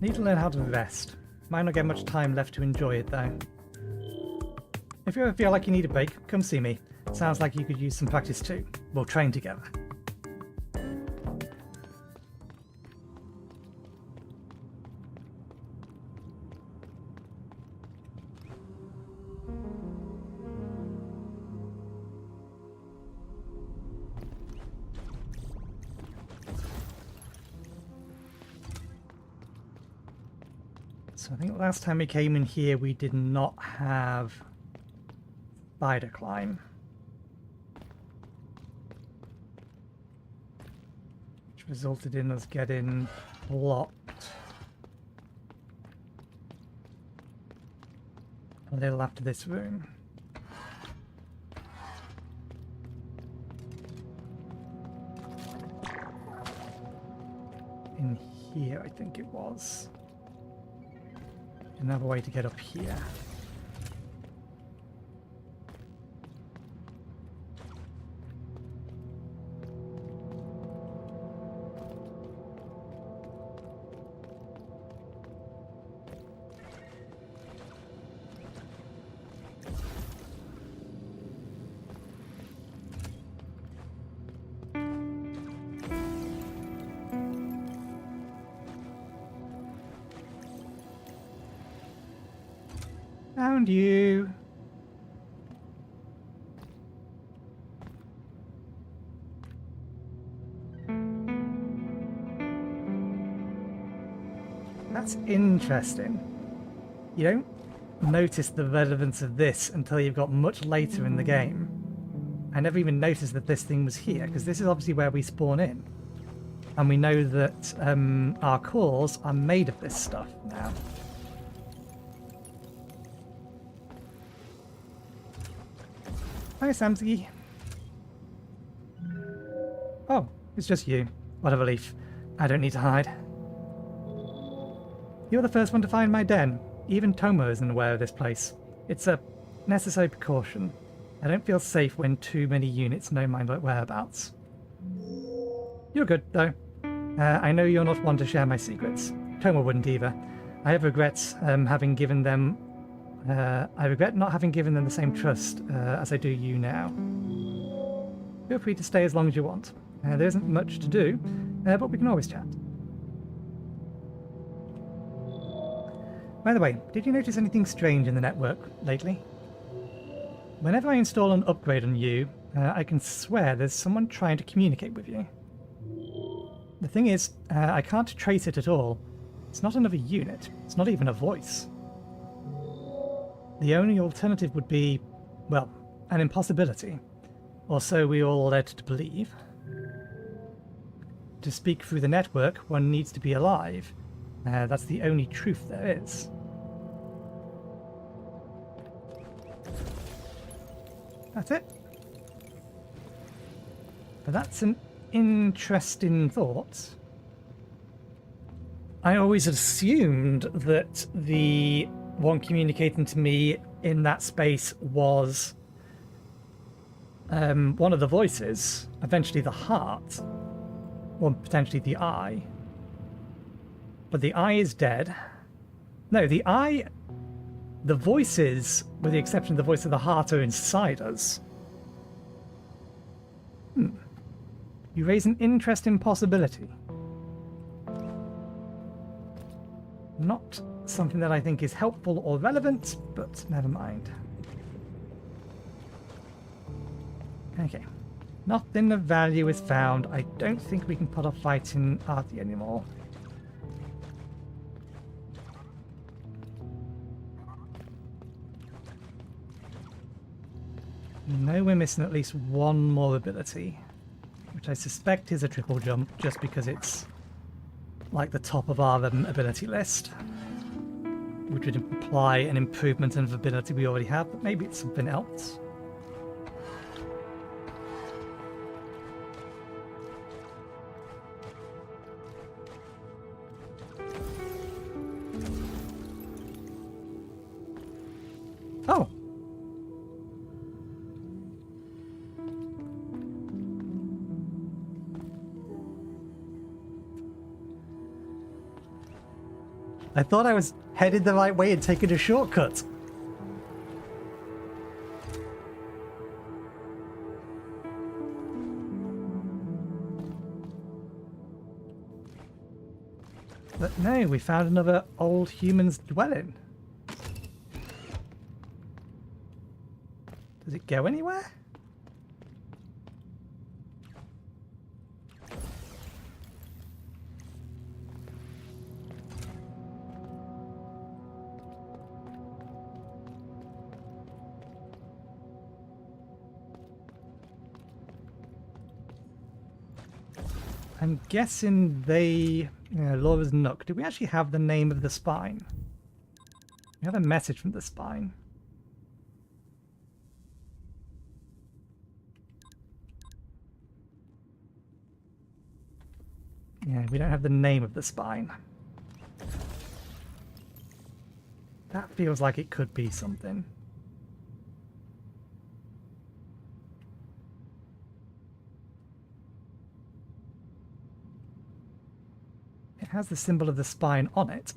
Need to learn how to rest. Might not get much time left to enjoy it though. If you ever feel like you need a break, come see me. Sounds like you could use some practice too. We'll train together. So I think last time we came in here we did not have spider climb. Which resulted in us getting blocked a little after this room. In here I think it was. Another way to get up here. Found you. That's interesting. You don't notice the relevance of this until you've got much later in the game. I never even noticed that this thing was here, because this is obviously where we spawn in. And we know that our cores are made of this stuff now. Hi, Samsky. Oh, it's just you. What a relief. I don't need to hide. You're the first one to find my den. Even Tomo isn't aware of this place. It's a necessary precaution. I don't feel safe when too many units know my whereabouts. You're good, though. I know you're not one to share my secrets. Tomo wouldn't either. I have regrets having given them I regret not having given them the same trust as I do you now. Feel free to stay as long as you want. There isn't much to do, but we can always chat. By the way, did you notice anything strange in the network lately? Whenever I install an upgrade on you, I can swear there's someone trying to communicate with you. The thing is, I can't trace it at all. It's not another unit. It's not even a voice. The only alternative would be, well, an impossibility. Or so we all led to believe. To speak through the network, one needs to be alive. That's the only truth there is. That's it. But that's an interesting thought. I always assumed that the one communicating to me in that space was one of the voices, eventually the heart, or potentially the eye. But the eye is dead. No, the eye, the voices, with the exception of the voice of the heart, are inside us. You raise an interesting possibility. Not something that I think is helpful or relevant, but never mind. Okay. Nothing of value is found. I don't think we can put off fighting Artie anymore. You know we're missing at least one more ability, which I suspect is a triple jump, just because it's like the top of our ability list, which would imply an improvement in the ability we already have, but maybe it's something else. Oh! I thought I was headed the right way and taking a shortcut. But no, we found another old human's dwelling. Does it go anywhere? I'm guessing they... Laura's Nook. Do we actually have the name of the spine? We have a message from the spine. Yeah, we don't have the name of the spine. That feels like it could be something. It has the symbol of the spine on it.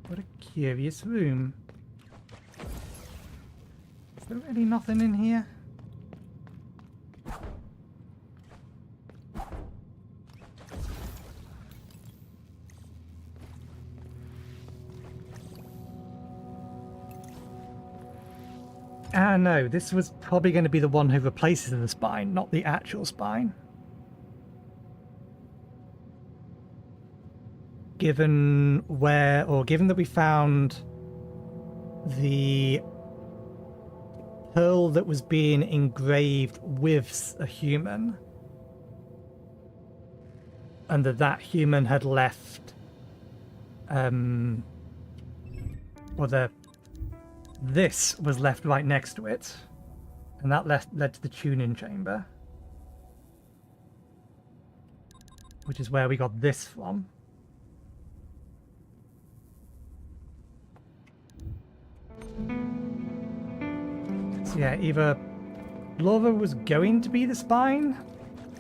What a curious room. Is there really nothing in here? Ah, no, this was probably going to be the one who replaces the spine, not the actual spine. Given that we found the pearl that was being engraved with a human, and that human had left, this was left right next to it, and that led to the tune-in chamber, which is where we got this from. So yeah, either Laura was going to be the spine,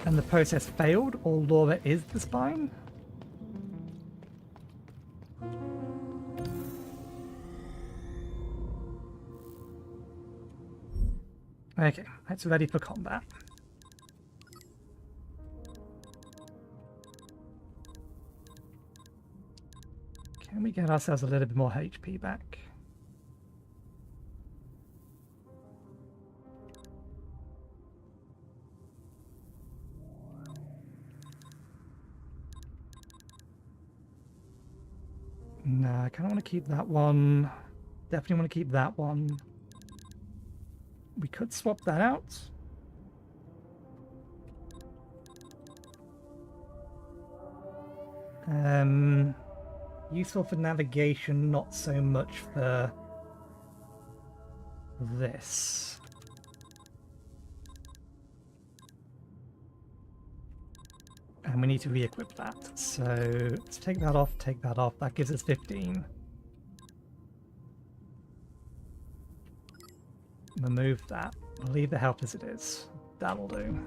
and the process failed, or Laura is the spine. Okay, it's ready for combat. Can we get ourselves a little bit more HP back? No, I kind of want to keep that one. Definitely want to keep that one. We could swap that out. Useful for navigation, not so much for this. And we need to re-equip that. So let's take that off, take that off. That gives us 15. Remove that. We'll leave the health as it is. That'll do.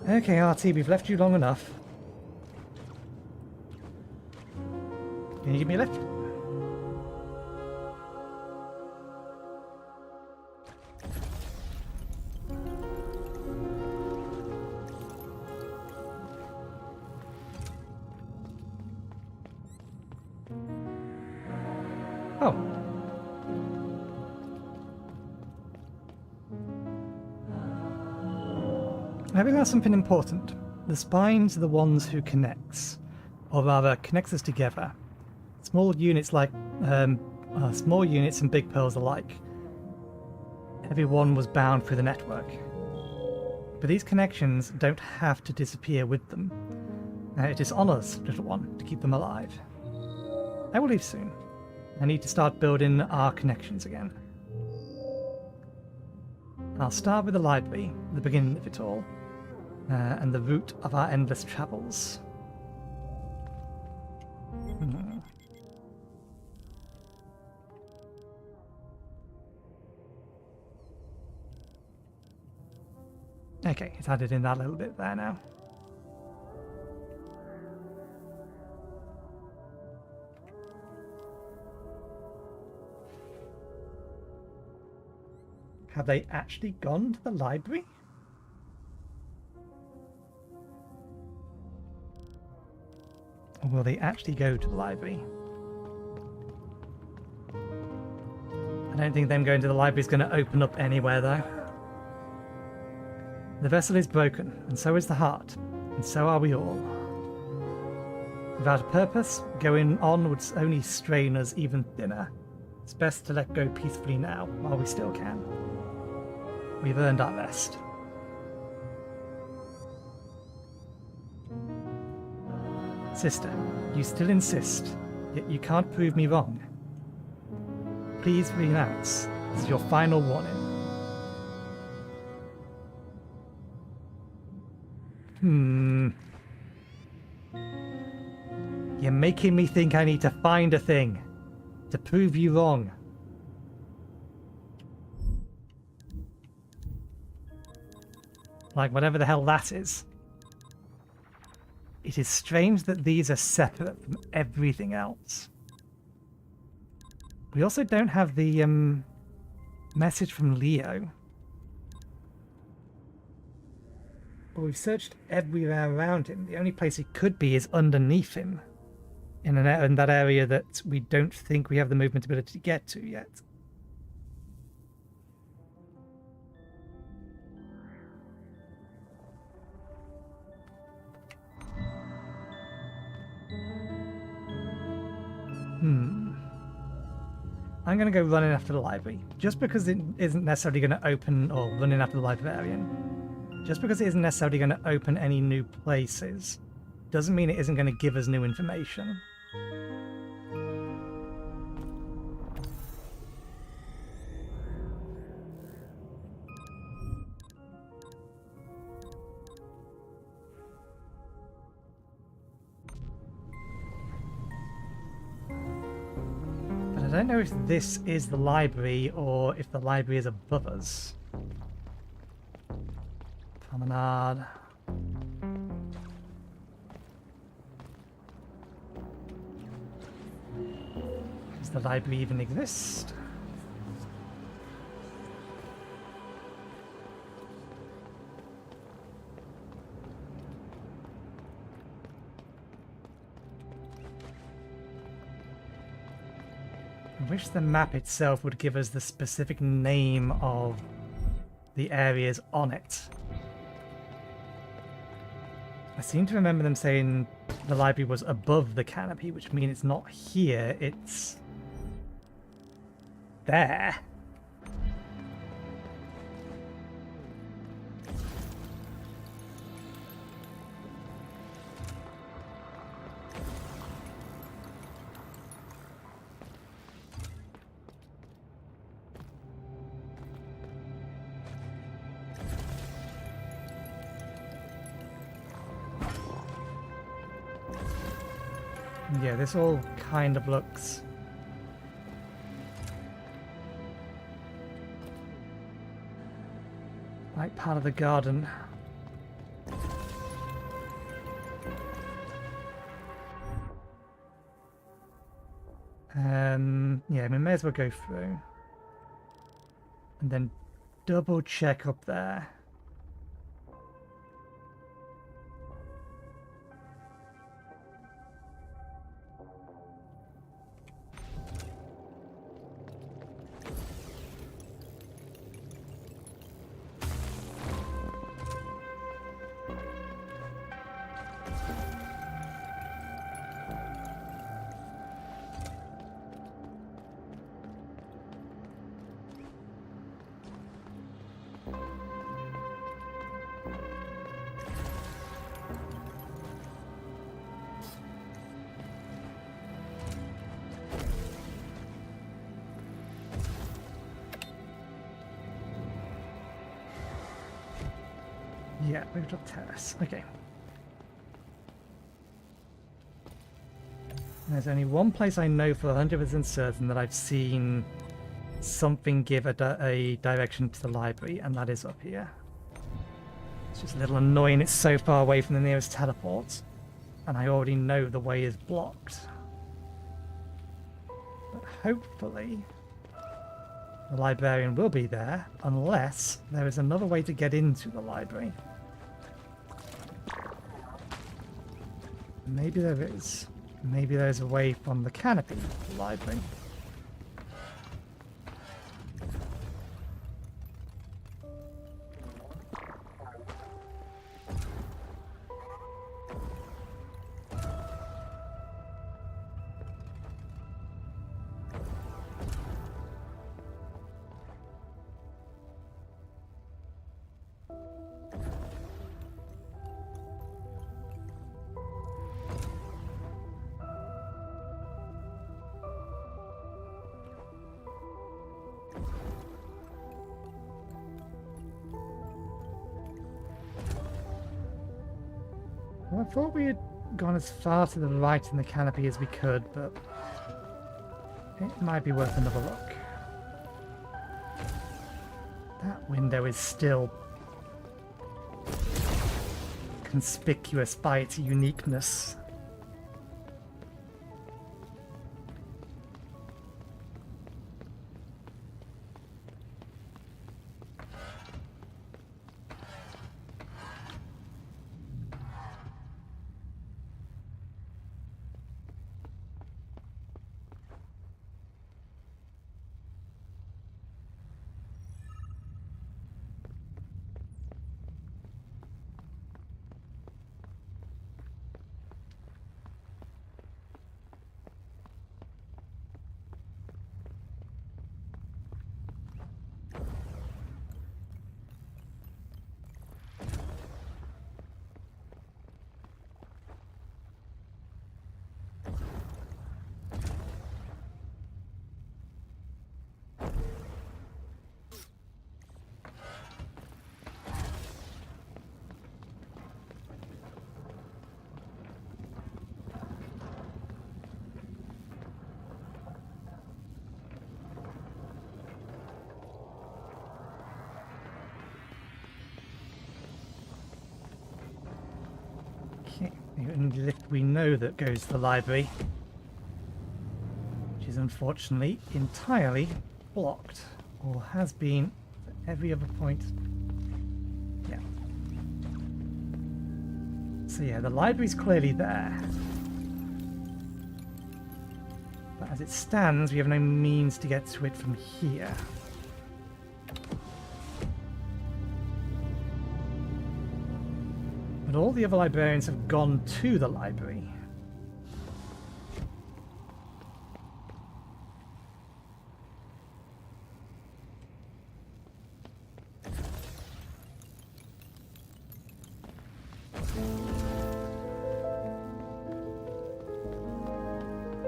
Okay, RT, we've left you long enough. Can you give me a lift? Oh. I realised something important. The spines are the ones who connects, or rather connects us together. Small units small units and big pearls alike. Everyone was bound through the network. But these connections don't have to disappear with them. It is on us, little one, to keep them alive. I will leave soon. I need to start building our connections again. I'll start with the library, the beginning of it all, and the root of our endless travels. Okay, it's added in that little bit there now. Have they actually gone to the library? Or will they actually go to the library? I don't think them going to the library is going to open up anywhere though. The vessel is broken, and so is the heart, and so are we all. Without a purpose, going on would only strain us even thinner. It's best to let go peacefully now, while we still can. We've earned our rest. Sister, you still insist, yet you can't prove me wrong. Please renounce. This is your final warning. You're making me think I need to find a thing to prove you wrong. Like whatever the hell that is. It is strange that these are separate from everything else. We also don't have the message from Leo. But we've searched everywhere around him. The only place he could be is underneath him. In that area that we don't think we have the movement ability to get to yet. I'm going to go running after the library. Just because it isn't necessarily going to open, or running after the librarian. Just because it isn't necessarily going to open any new places, doesn't mean it isn't going to give us new information. I don't know if this is the library or if the library is above us. Promenade. Does the library even exist? I wish the map itself would give us the specific name of the areas on it. I seem to remember them saying the library was above the canopy, which means it's not here, it's there. Yeah, this all kind of looks like part of the garden. Yeah, we may as well go through and then double check up there. Yeah, rooftop terrace. Okay. There's only one place I know for 100% certain that I've seen something give a direction to the library, and that is up here. It's just a little annoying. It's so far away from the nearest teleport, and I already know the way is blocked. But hopefully the librarian will be there, unless there is another way to get into the library. Maybe there is. Maybe there's a way from the canopy to the library. Well, I thought we had gone as far to the right in the canopy as we could, but it might be worth another look. That window is still conspicuous by its uniqueness. The only lift we know that goes to the library, which is unfortunately entirely blocked, or has been at every other point. Yeah. So yeah, the library's clearly there. But as it stands, we have no means to get to it from here. But all the other librarians have gone to the library.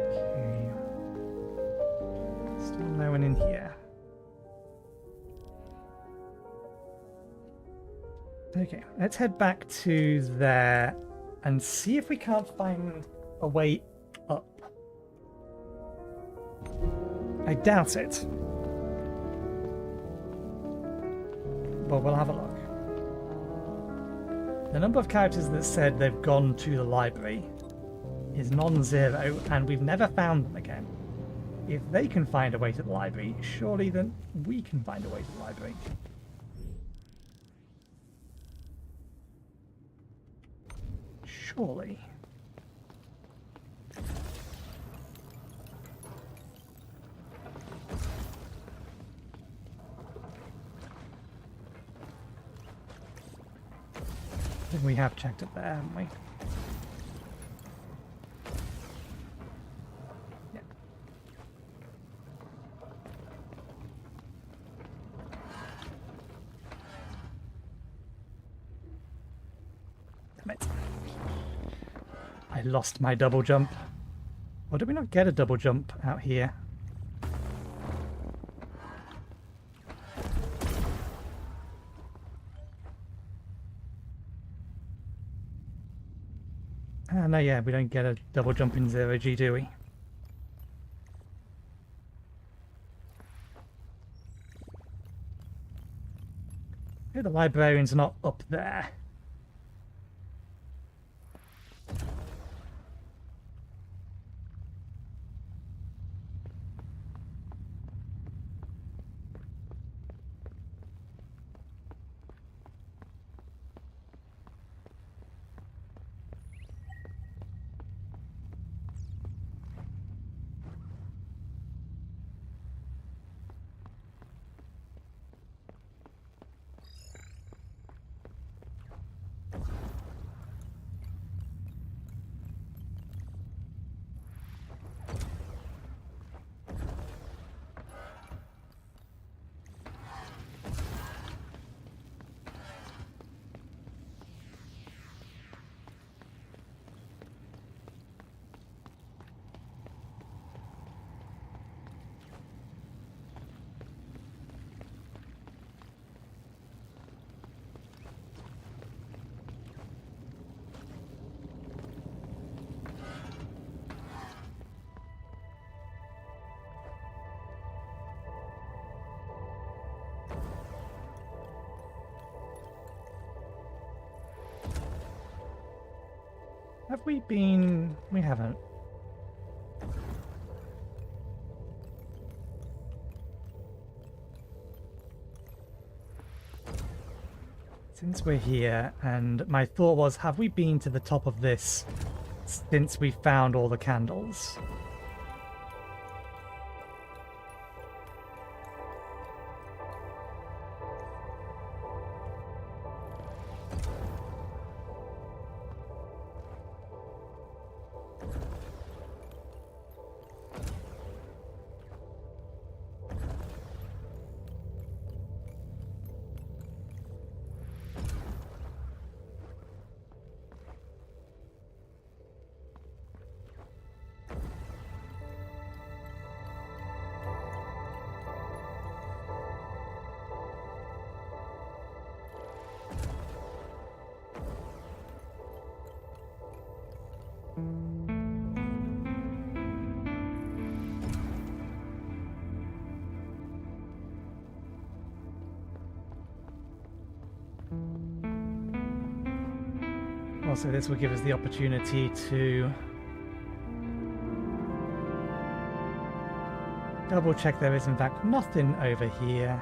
Okay. Still no one in here. Okay, let's head back to there and see if we can't find a way up. I doubt it. But we'll have a look. The number of characters that said they've gone to the library is non-zero, and we've never found them again. If they can find a way to the library, surely then we can find a way to the library. Surely. I think we have checked it there, haven't we? Yeah. Damn it. I lost my double jump. Or did we not get a double jump out here? No, yeah, we don't get a double jump in 0G, do we? Oh, the librarian's not up there. Have we been... We haven't. Since we're here, and my thought was, have we been to the top of this since we found all the candles? Also, this will give us the opportunity to double check there is in fact nothing over here.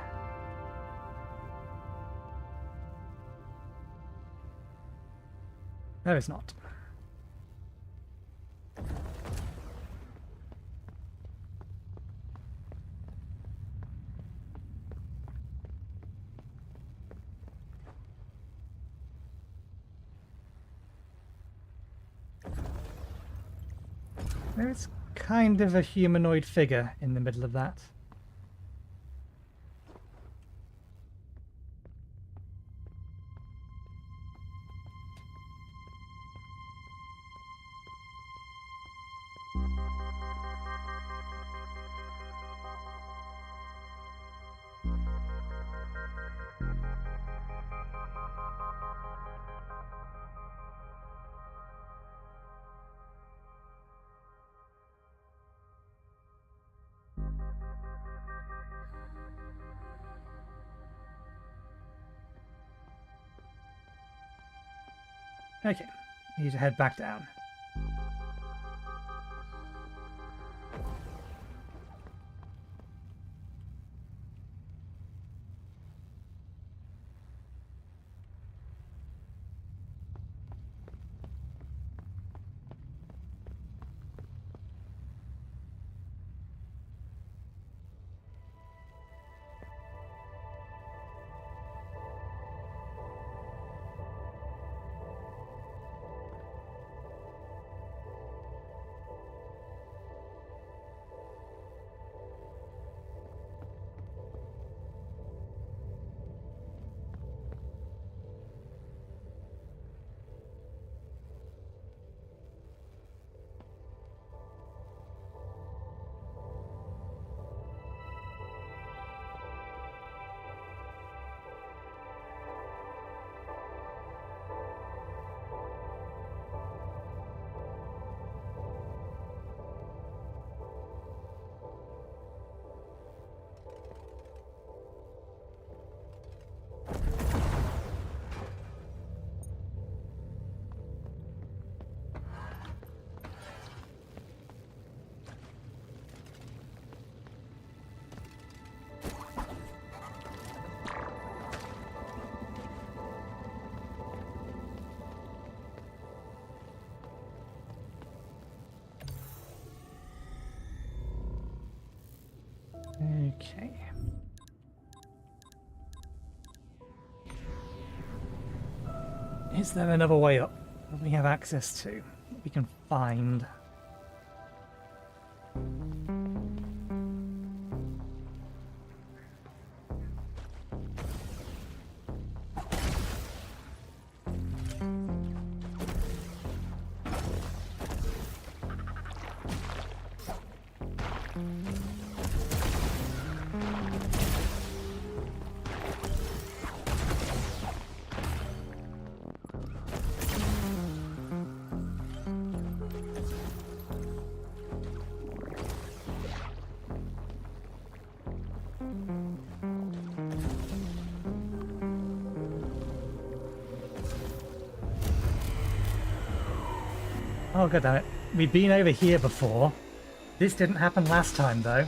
There is not. There is kind of a humanoid figure in the middle of that. Okay, need to head back down. Okay. Is there another way up that we have access to, that we can find? Oh god damn it. We've been over here before. This didn't happen last time though.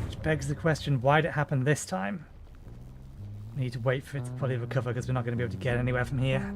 Which begs the question, why did it happen this time? We need to wait for it to fully recover because we're not going to be able to get anywhere from here.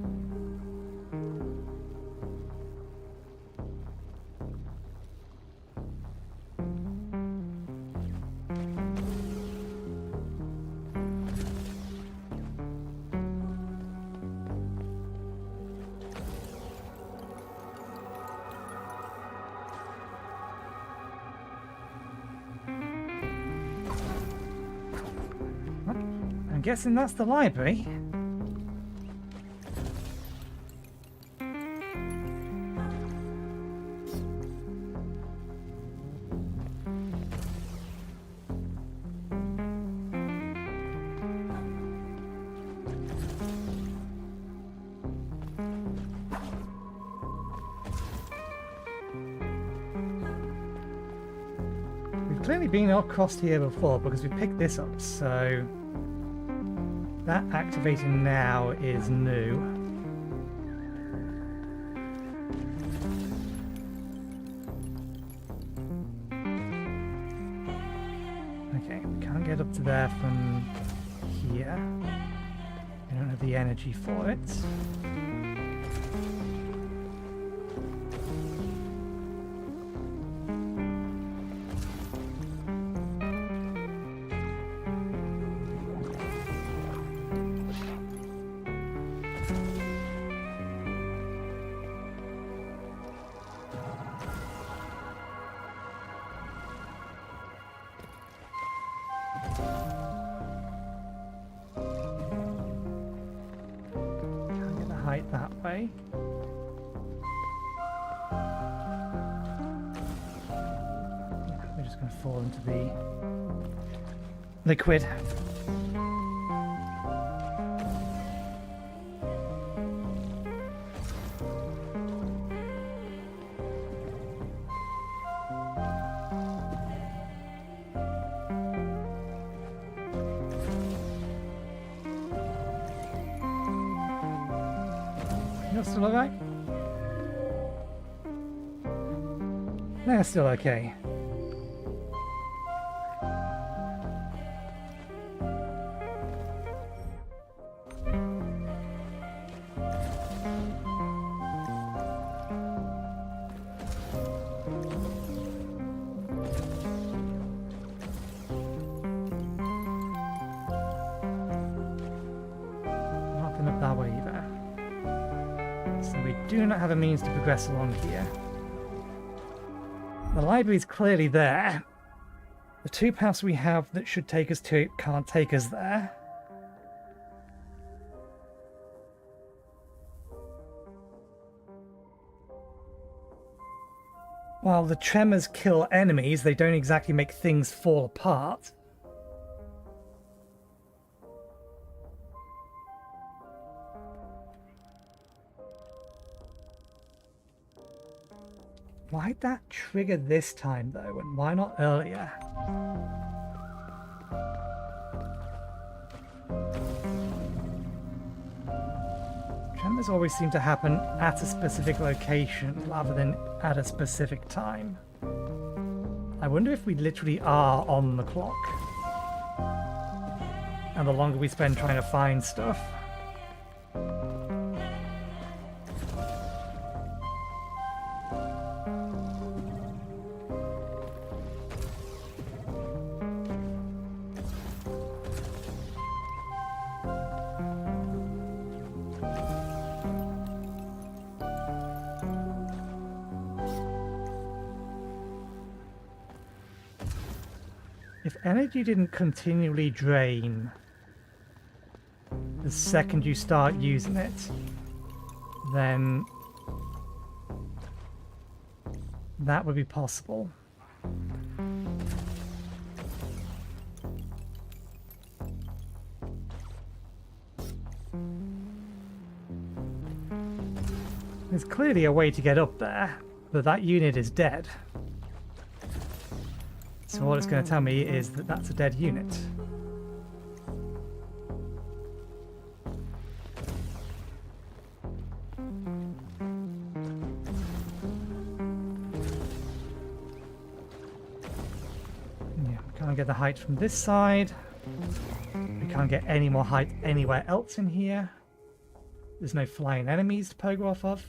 I'm guessing that's the library. We've clearly been across here before because we picked this up, so that activating now is new. Okay, we can't get up to there from here. We don't have the energy for it. That way. Yeah, we're just going to fall into the liquid. You're still alright? They're still okay. Nothing up that way either. So we do not have a means to progress along here. The library is clearly there. The two paths we have that should take us to it can't take us there. While the tremors kill enemies, they don't exactly make things fall apart. Why'd that trigger this time, though, and why not earlier? I'm trying Members always seem to happen at a specific location rather than at a specific time. I wonder if we literally are on the clock. And the longer we spend trying to find stuff, if energy didn't continually drain the second you start using it, then that would be possible. There's clearly a way to get up there, but that unit is dead. So all it's going to tell me is that that's a dead unit. Yeah, we can't get the height from this side. We can't get any more height anywhere else in here. There's no flying enemies to pogo off of.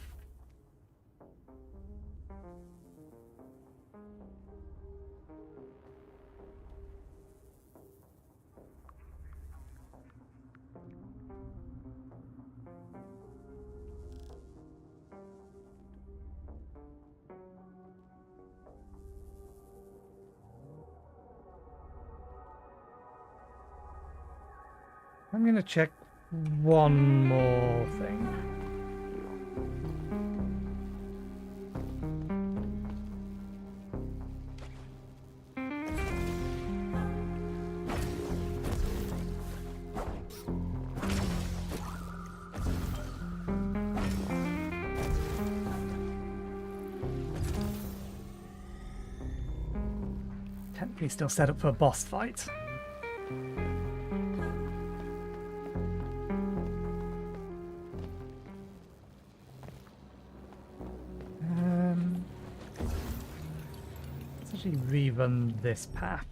I'm going to check one more thing. Technically still set up for a boss fight. Rerun this path.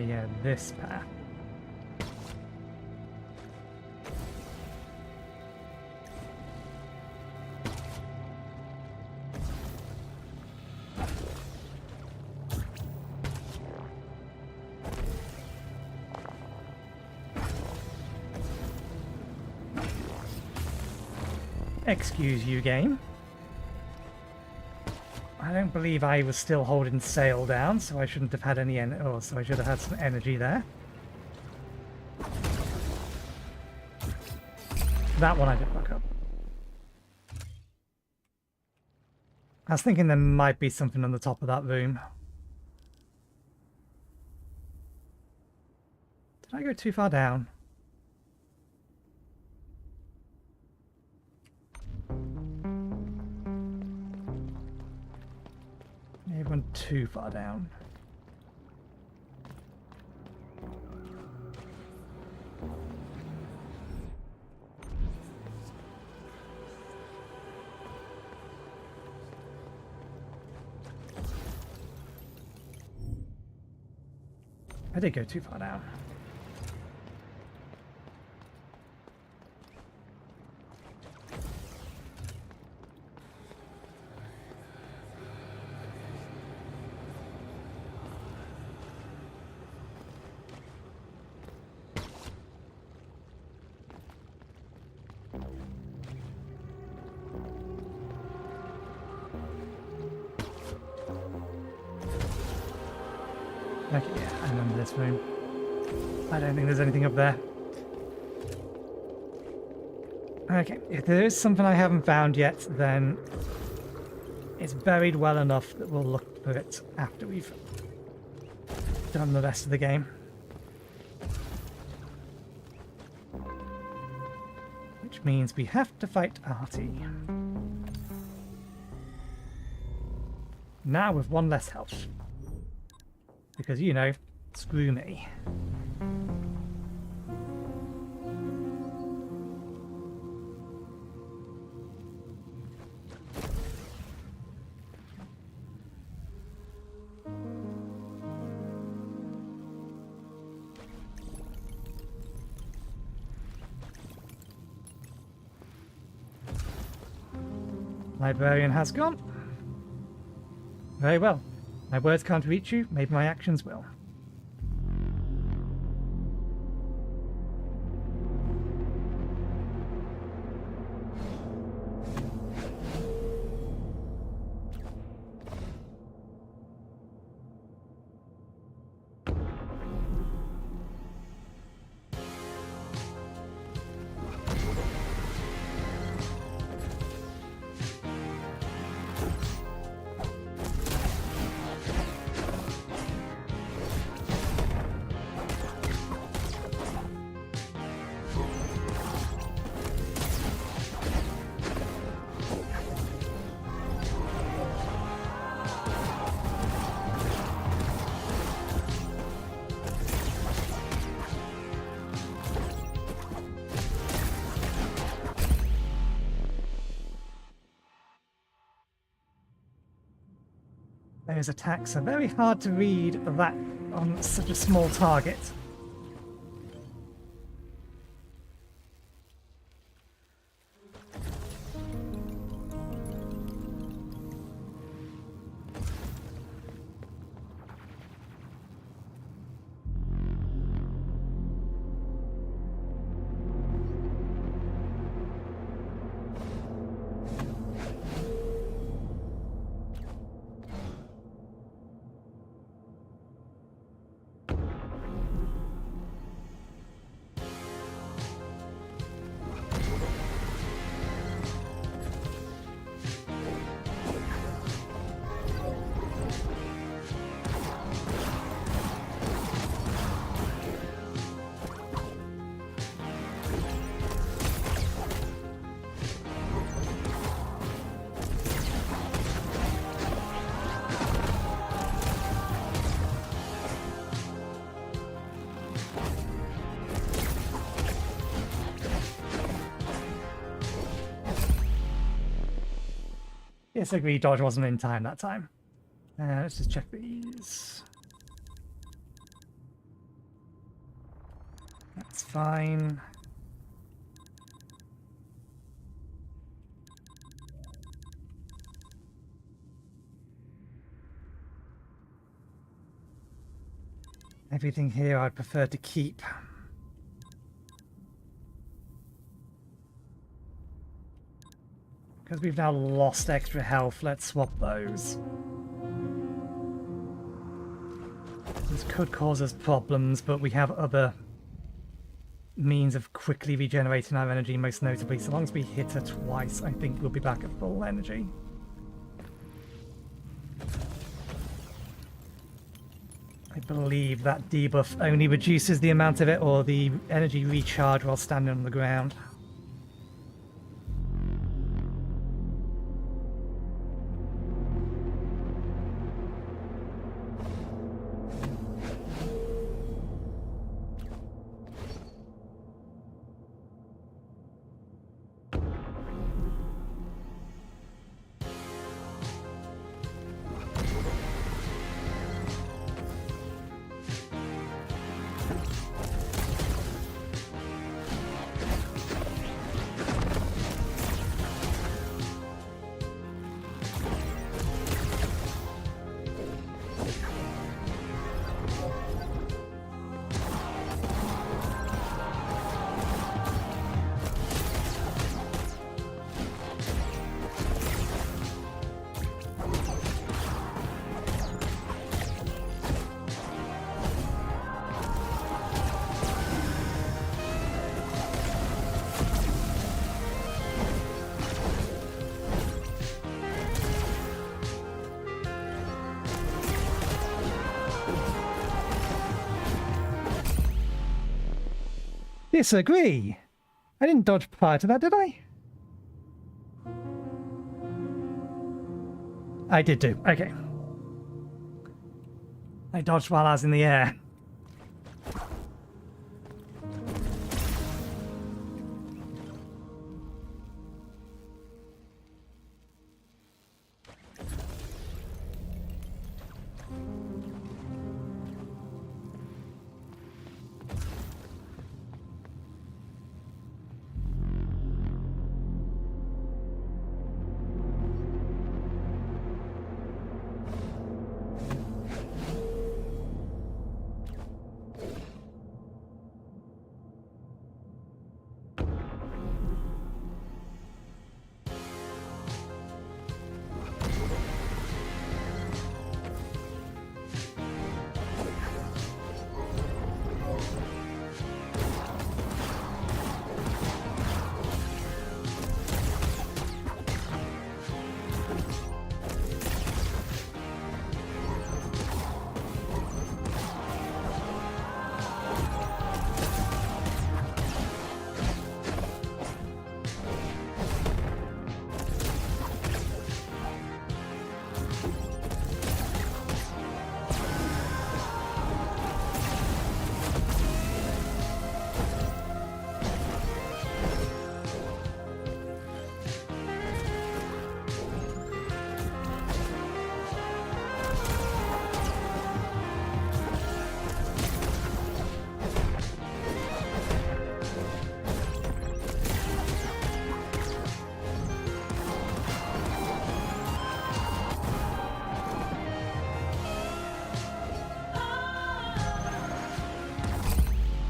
Yeah, this path. Excuse you, game. I don't believe I was still holding sail down, so I shouldn't have had any so I should have had some energy there. That one I did fuck up. I was thinking there might be something on the top of that room. Did I go too far down? Maybe went too far down. I did go too far down. Okay, yeah, I remember this room. I don't think there's anything up there. Okay, if there is something I haven't found yet, then it's buried well enough that we'll look for it after we've done the rest of the game. Which means we have to fight Artie. Now with one less health. Because, you know, screw me. Librarian has gone. Very well. My words can't reach you, maybe my actions will. Those attacks are very hard to read that on such a small target. Yes, I agree, dodge wasn't in time that time. Let's just check these. That's fine. Everything here I'd prefer to keep. Because we've now lost extra health, let's swap those. This could cause us problems, but we have other means of quickly regenerating our energy, most notably. So long as we hit her twice, I think we'll be back at full energy. I believe that debuff only reduces the amount of it or the energy recharge while standing on the ground. disagree. I didn't dodge prior to that, did I? I did do. Okay. I dodged while I was in the air.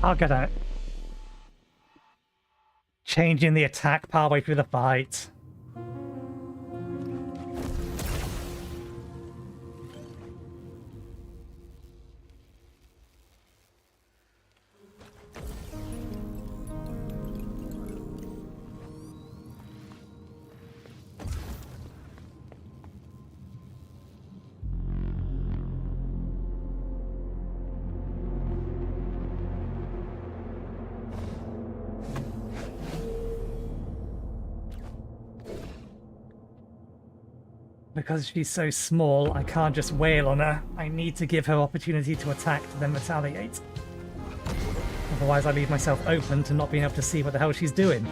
I'll get it. Changing the attack partway through the fight. Because she's so small, I can't just wail on her. I need to give her opportunity to attack to then retaliate. Otherwise I leave myself open to not being able to see what the hell she's doing.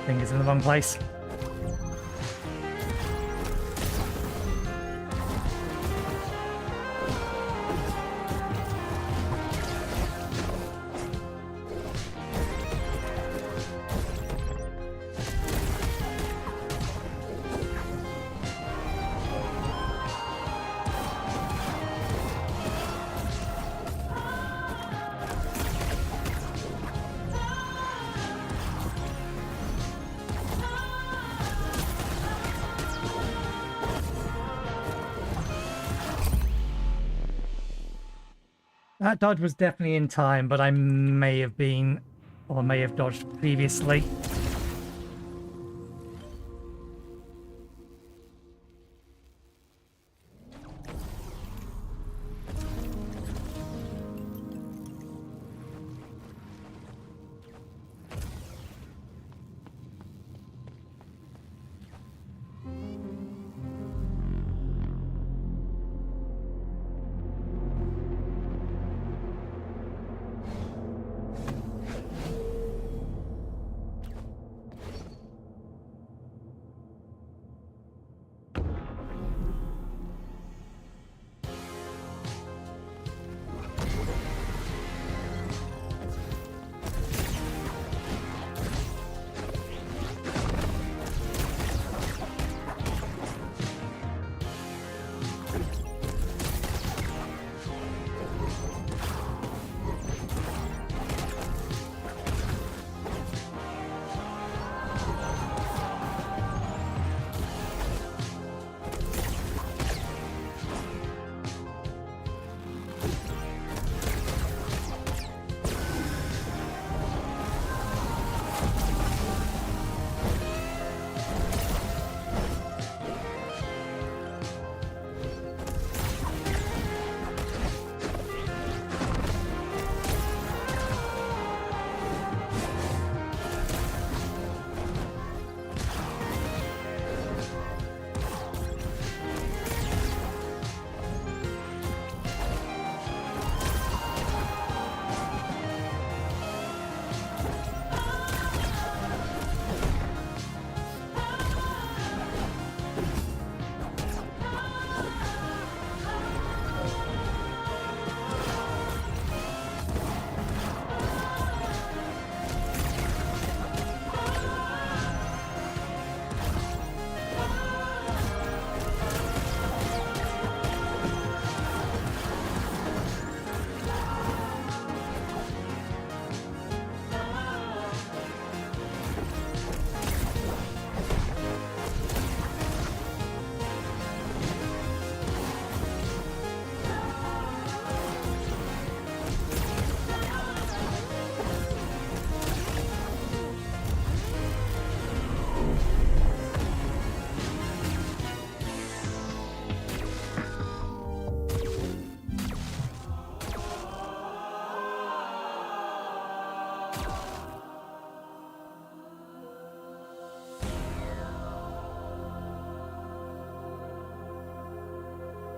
Fingers in the wrong place. That dodge was definitely in time, but I may have been, or may have dodged previously.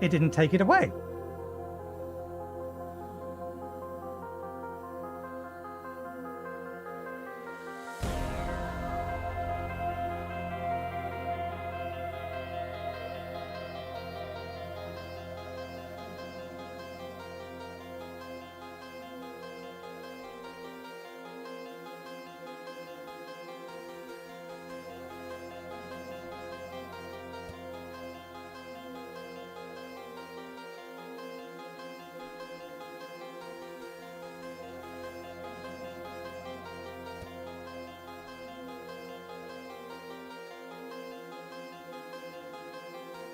it didn't take it away.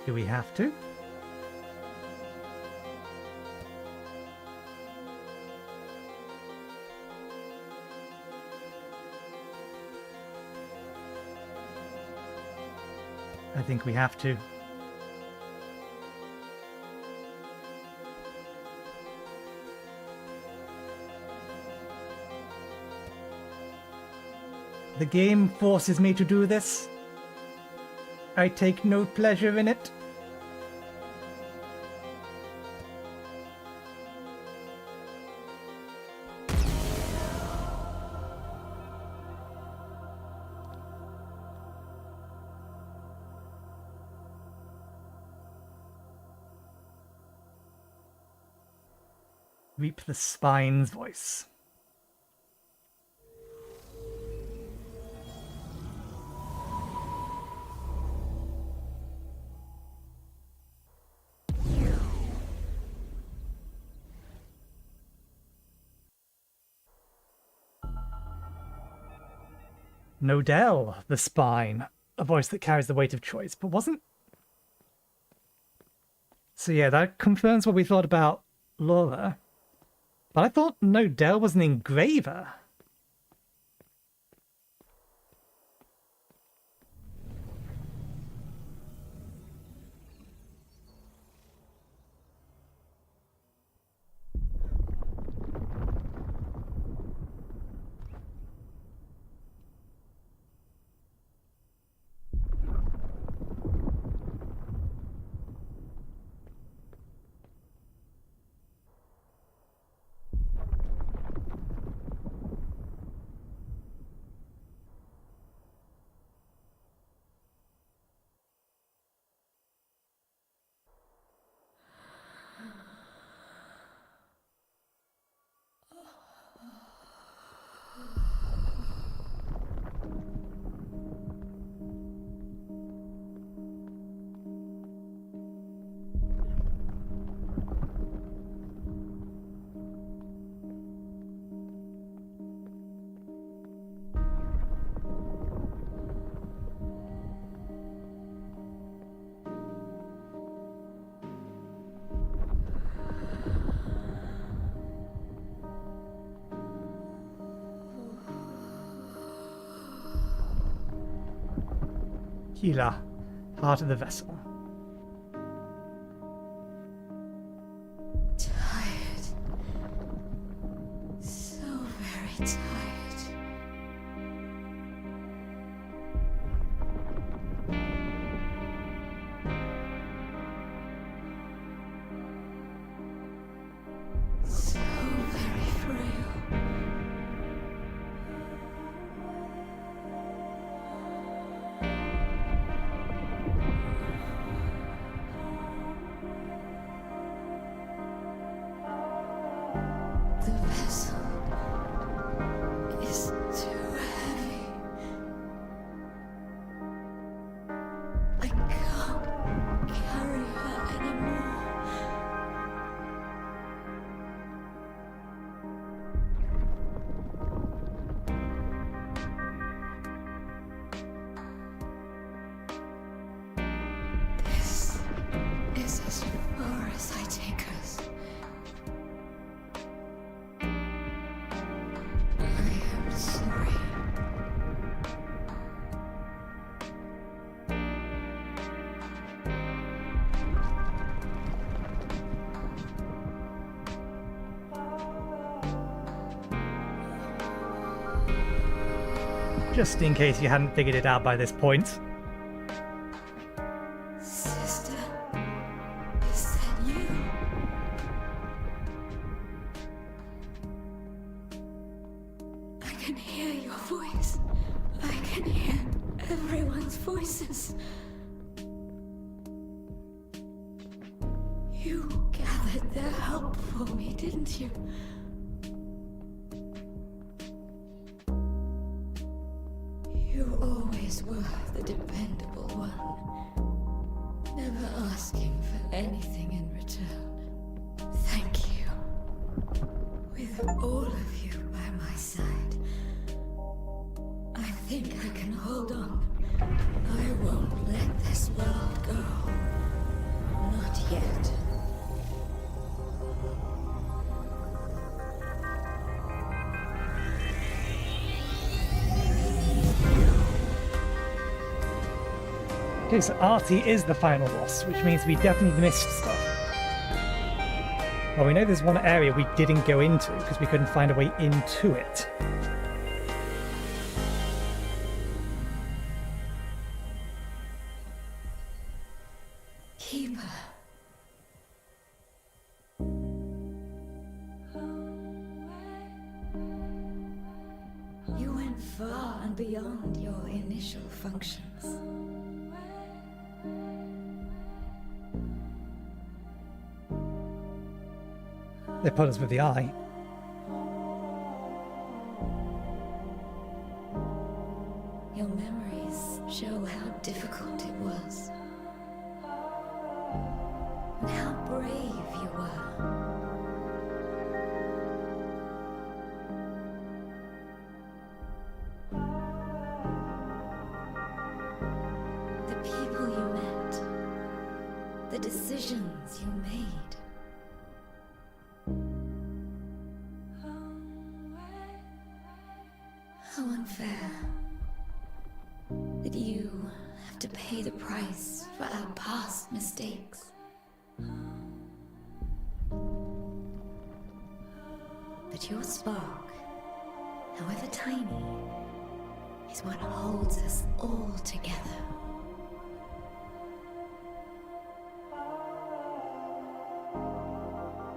Do we have to? I think we have to. The game forces me to do this. I take no pleasure in it. Reap the Spine's voice. Nodell, the Spine. A voice that carries the weight of choice, but wasn't... So yeah, that confirms what we thought about Laura. But I thought Nodell was an engraver. Healer, heart of the vessel. Tired. So very tired. So very frail. The vessel is too heavy. I can't carry her anymore. This is as far as I take us. I am sorry. Just in case you hadn't figured it out by this point. Sister, is can hear your voice. I can hear everyone's voices. You gathered their help for me, didn't you? You always were the dependable one, never asking for anything in return. Thank you. With all of you by my side, I think I can hold on. I won't let this world go. Not yet. Okay, so Artie is the final boss, which means we definitely missed stuff. Well, we know there's one area we didn't go into because we couldn't find a way into it. Keeper. You went far and beyond your initial functions. They put us with the eye. Your memories show how difficult it was. And how brave you were. The people you met. The decisions you made. How unfair that you have to pay the price for our past mistakes. But your spark, however tiny, is what holds us all together.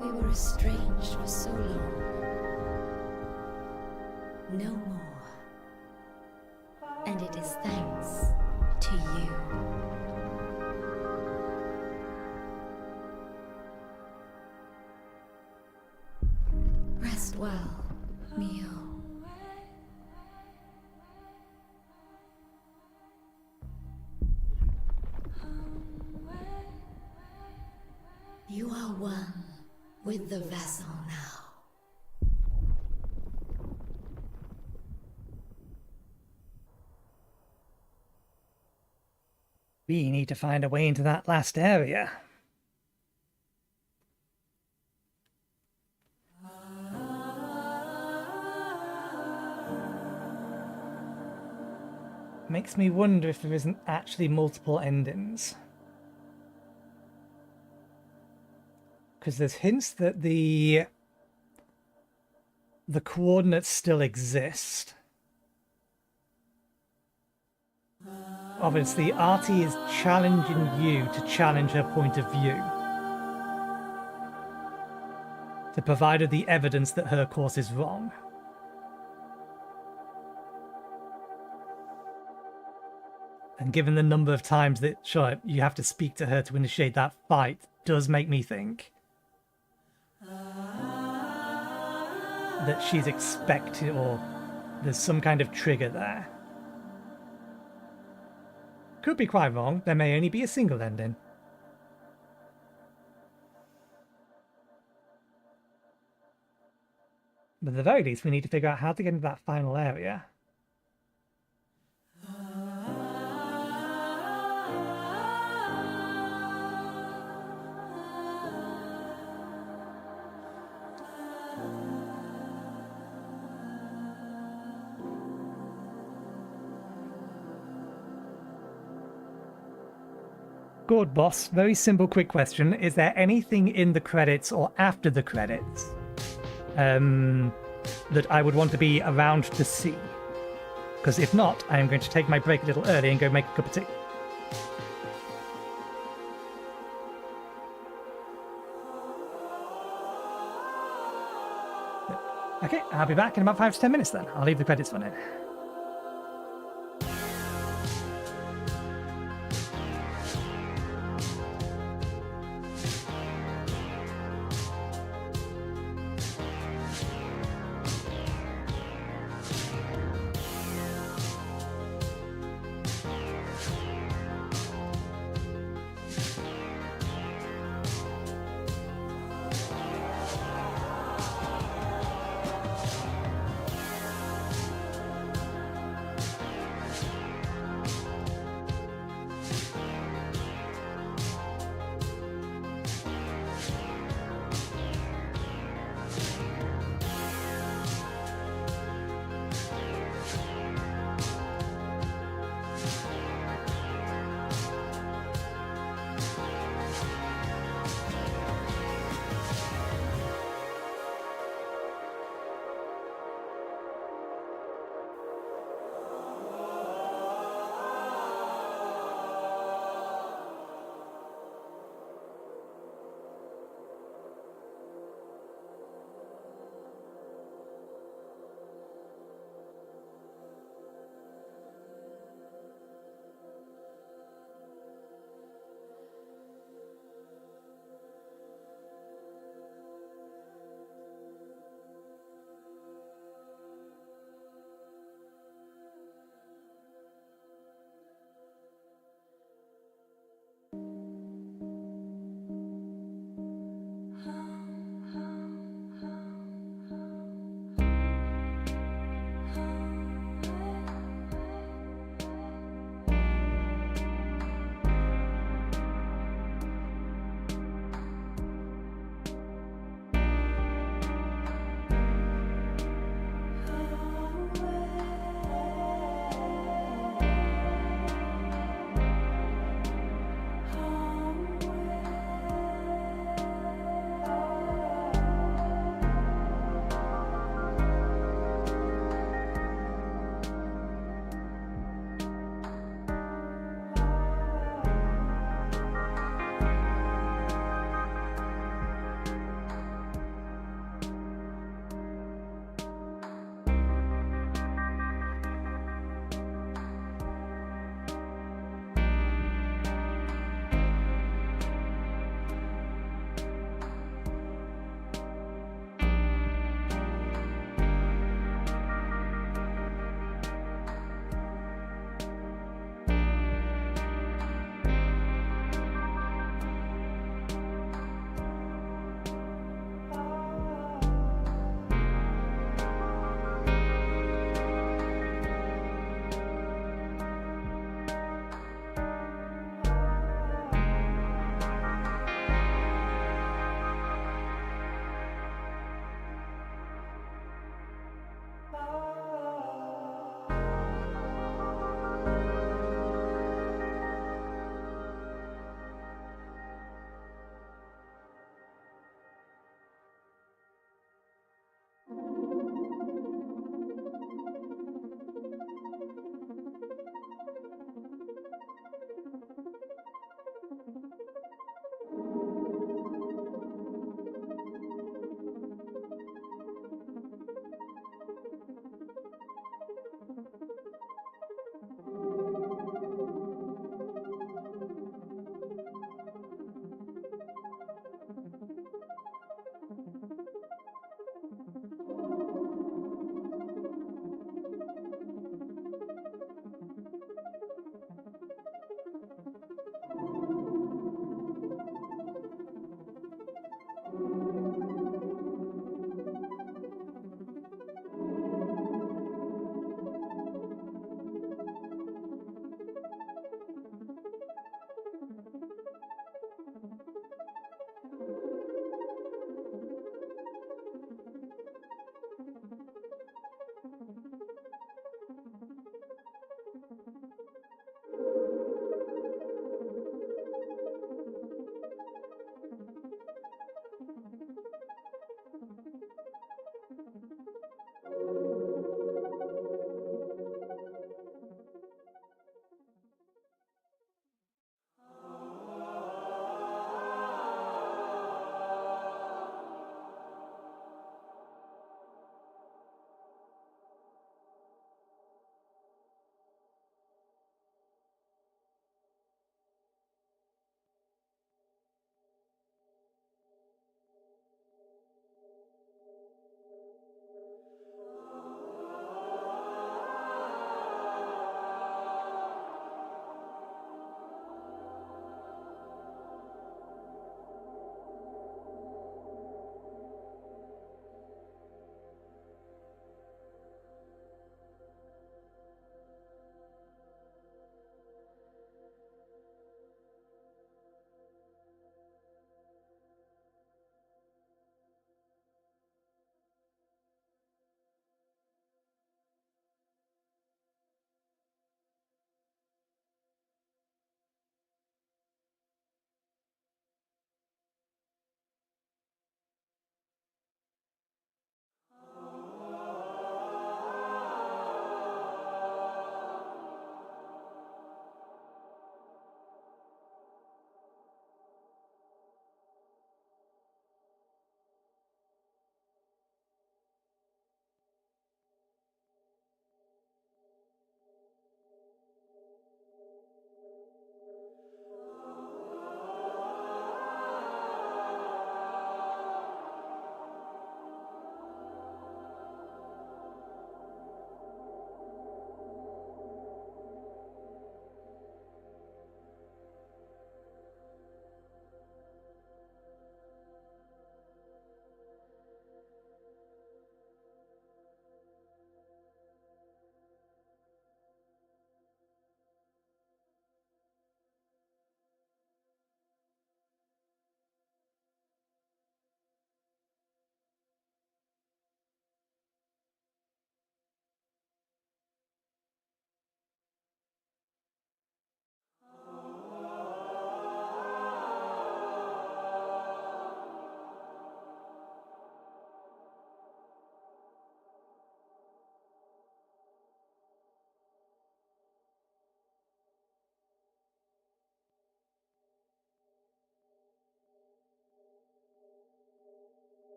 We were estranged for so long. No more. And it is thanks to you. Rest well, MIO. You are one with the vessel now. We need to find a way into that last area. Makes me wonder if there isn't actually multiple endings. Because there's hints that the coordinates still exist. Obviously, Artie is challenging you to challenge her point of view. To provide her the evidence that her course is wrong. And given the number of times that, sure, you have to speak to her to initiate that fight, does make me think that she's expected, or there's some kind of trigger there. Could be quite wrong. There may only be a single ending. But at the very least, we need to figure out how to get into that final area. Good boss, very simple quick question. Is there anything in the credits or after the credits that I would want to be around to see? Because if not, I am going to take my break a little early and go make a cup of tea. Okay, I'll be back in about 5 to 10 minutes then. I'll leave the credits running.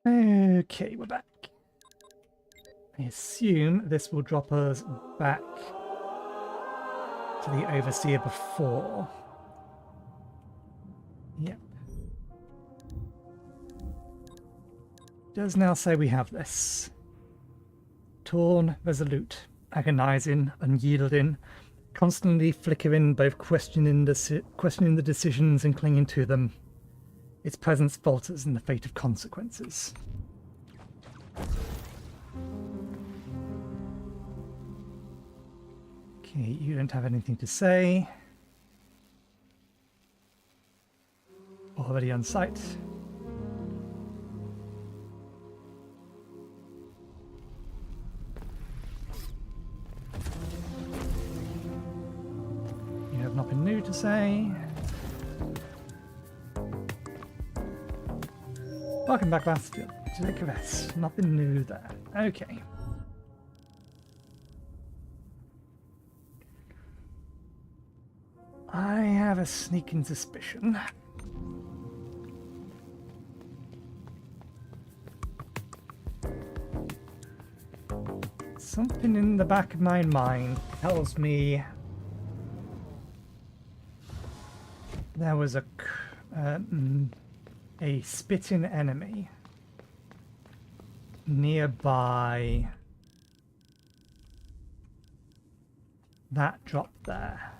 Okay, we're back. I assume this will drop us back to the Overseer before. Yep. Does now say we have this. Torn, resolute, agonizing, unyielding, constantly flickering, both questioning the decisions and clinging to them. Its presence falters in the fate of consequences. Okay, you don't have anything to say. Already on site. You have nothing new to say. Welcome back, Master. Take a rest. Nothing new there. Okay. I have a sneaking suspicion. Something in the back of my mind tells me there was a spitting enemy nearby that drop there.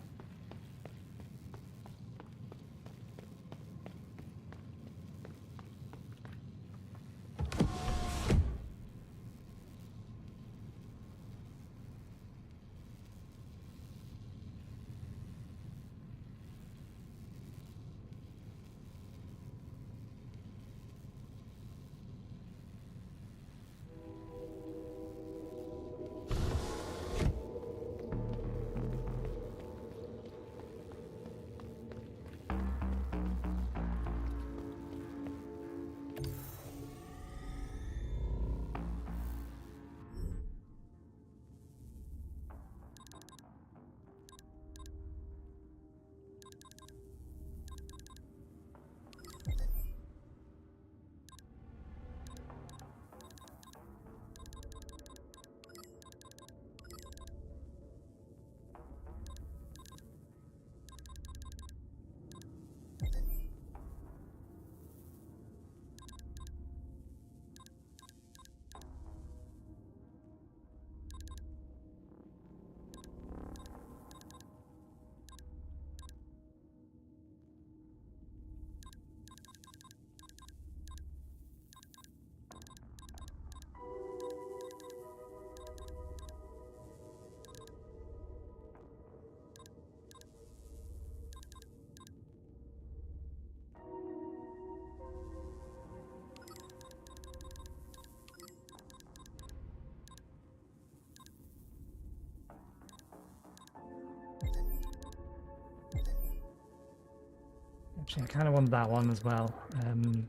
Actually, I kind of want that one as well. 10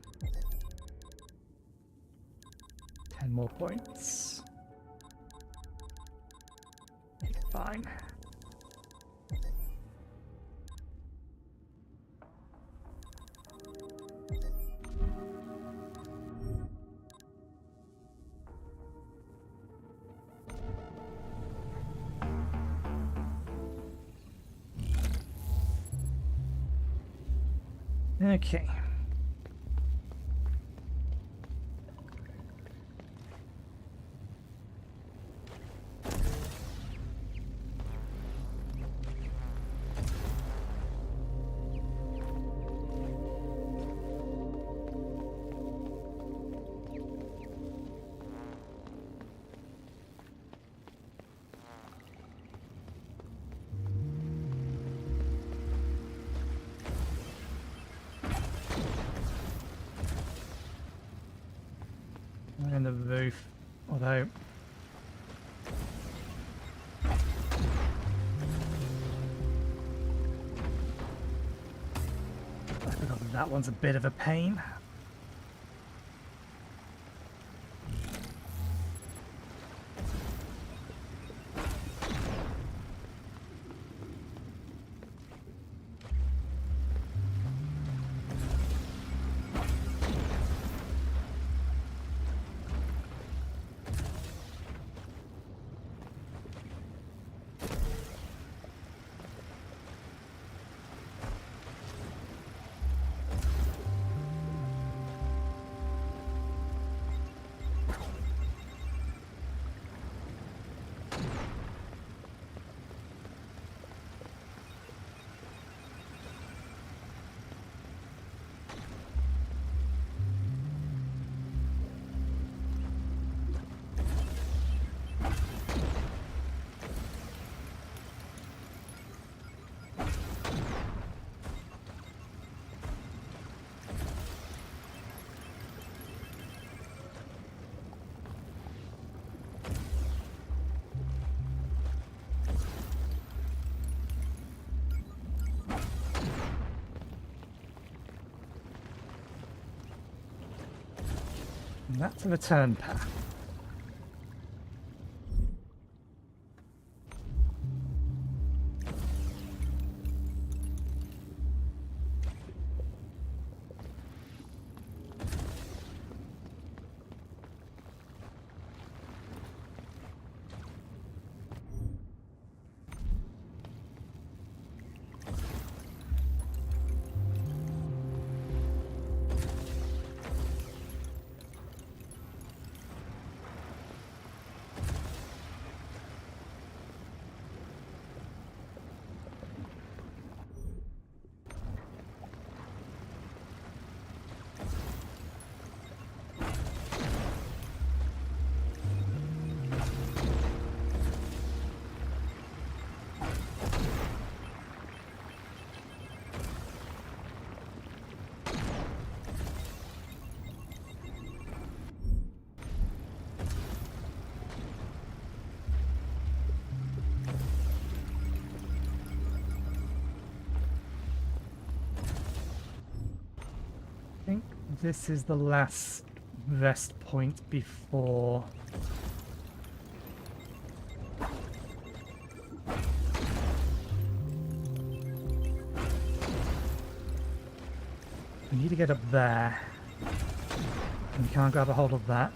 more points. Fine. Okay. And the roof, although I forgot that one's a bit of a pain. And that's a return path. I think this is the last rest point before... We need to get up there. And we can't grab a hold of that.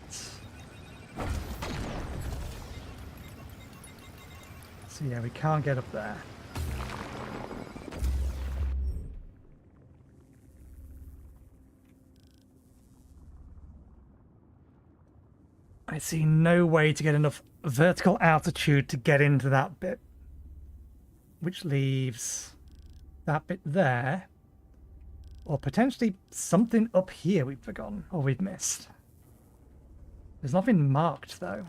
So yeah, we can't get up there. I see no way to get enough vertical altitude to get into that bit. Which leaves that bit there. Or potentially something up here we've forgotten, or we've missed. There's nothing marked, though.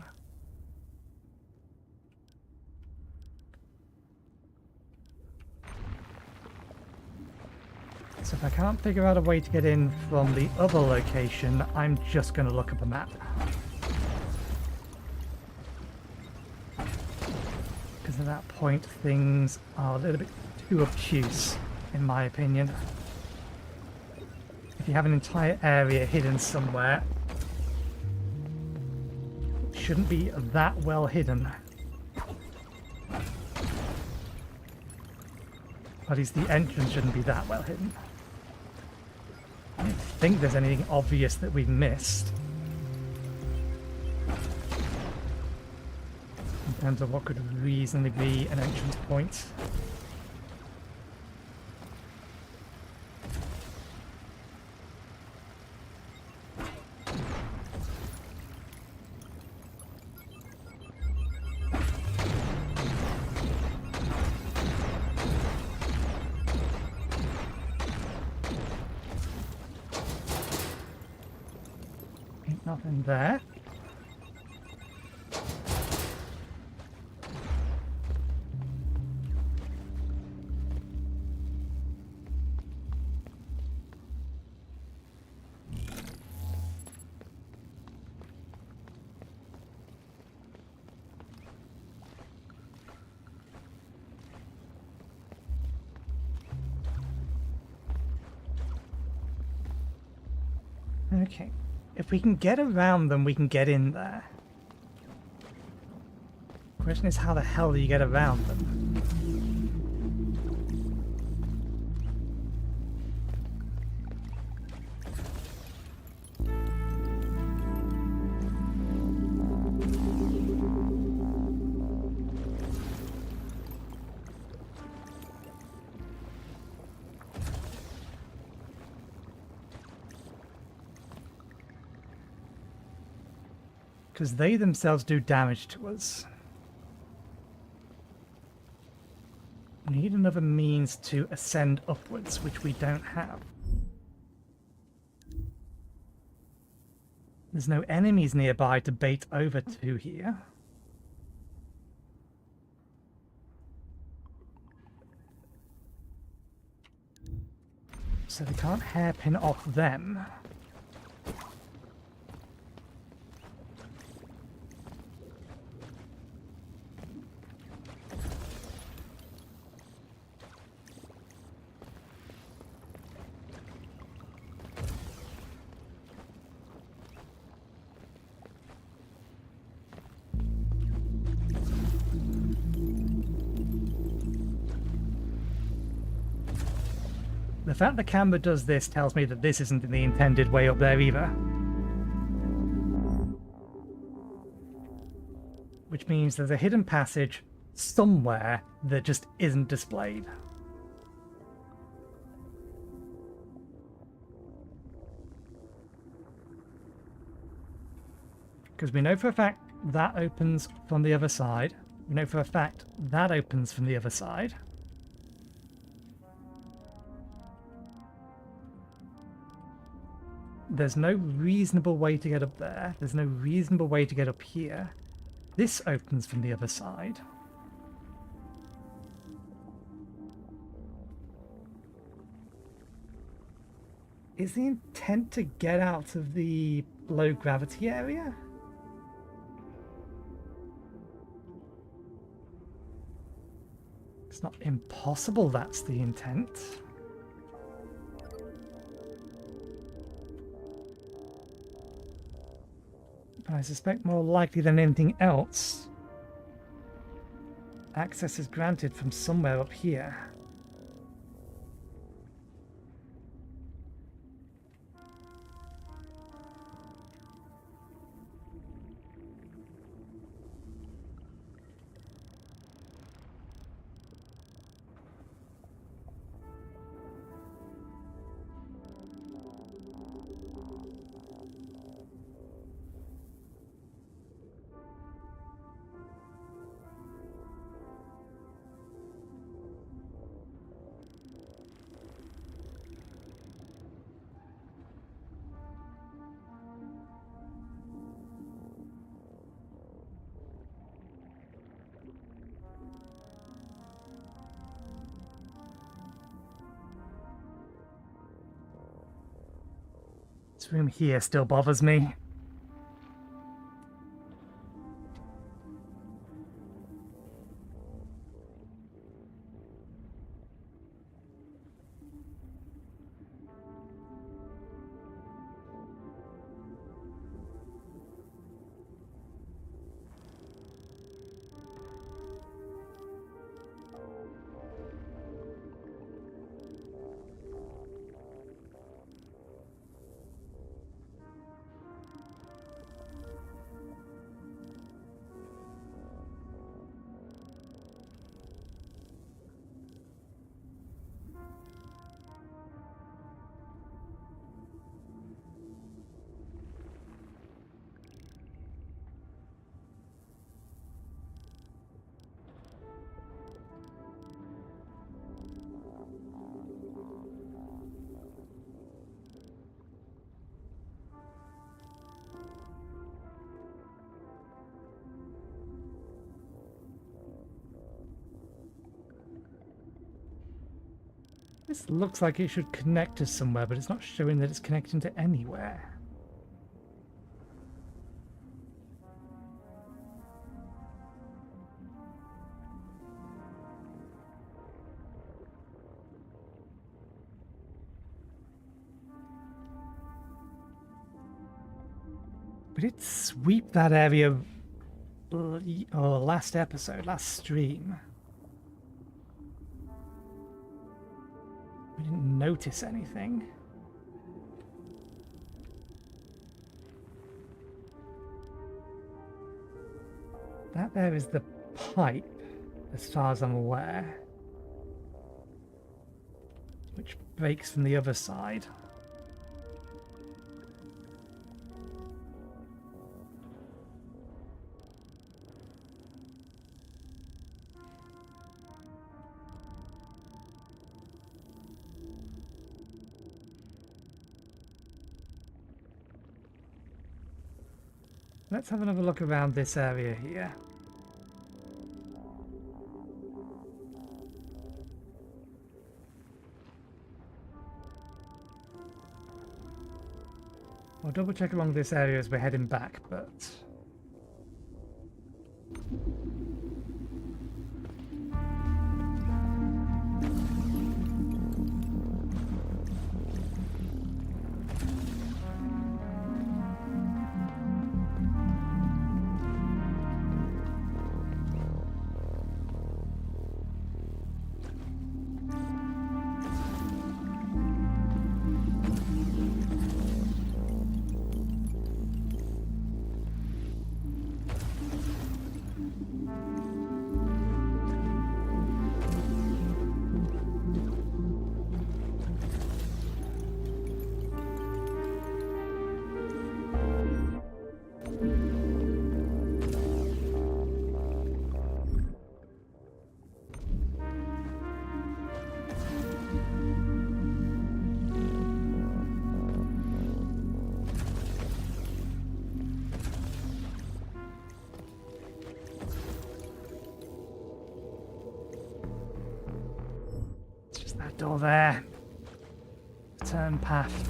So if I can't figure out a way to get in from the other location, I'm just going to look up a map. Because at that point, things are a little bit too obtuse, in my opinion. If you have an entire area hidden somewhere, it shouldn't be that well hidden. At least the entrance shouldn't be that well hidden. I don't think there's anything obvious that we've missed. In terms of what could reasonably be an entrance point. Nothing there. Okay. If we can get around them, we can get in there. The question is, how the hell do you get around them? Because they themselves do damage to us. We need another means to ascend upwards, which we don't have. There's no enemies nearby to bait over to here. So we can't hairpin off them. The fact the camera does this tells me that this isn't the intended way up there either. Which means there's a hidden passage somewhere that just isn't displayed. Because we know for a fact that opens from the other side. We know for a fact that opens from the other side. There's no reasonable way to get up there. There's no reasonable way to get up here. This opens from the other side. Is the intent to get out of the low gravity area? It's not impossible that's the intent. But I suspect more likely than anything else, access is granted from somewhere up here. This room here still bothers me. This looks like it should connect to somewhere, but it's not showing that it's connecting to anywhere. But it sweep that area last episode, last stream. We didn't notice anything. That there is the pipe, as far as I'm aware, which breaks from the other side. Let's have another look around this area here. I'll double check along this area as we're heading back, but... Door there. Turn path.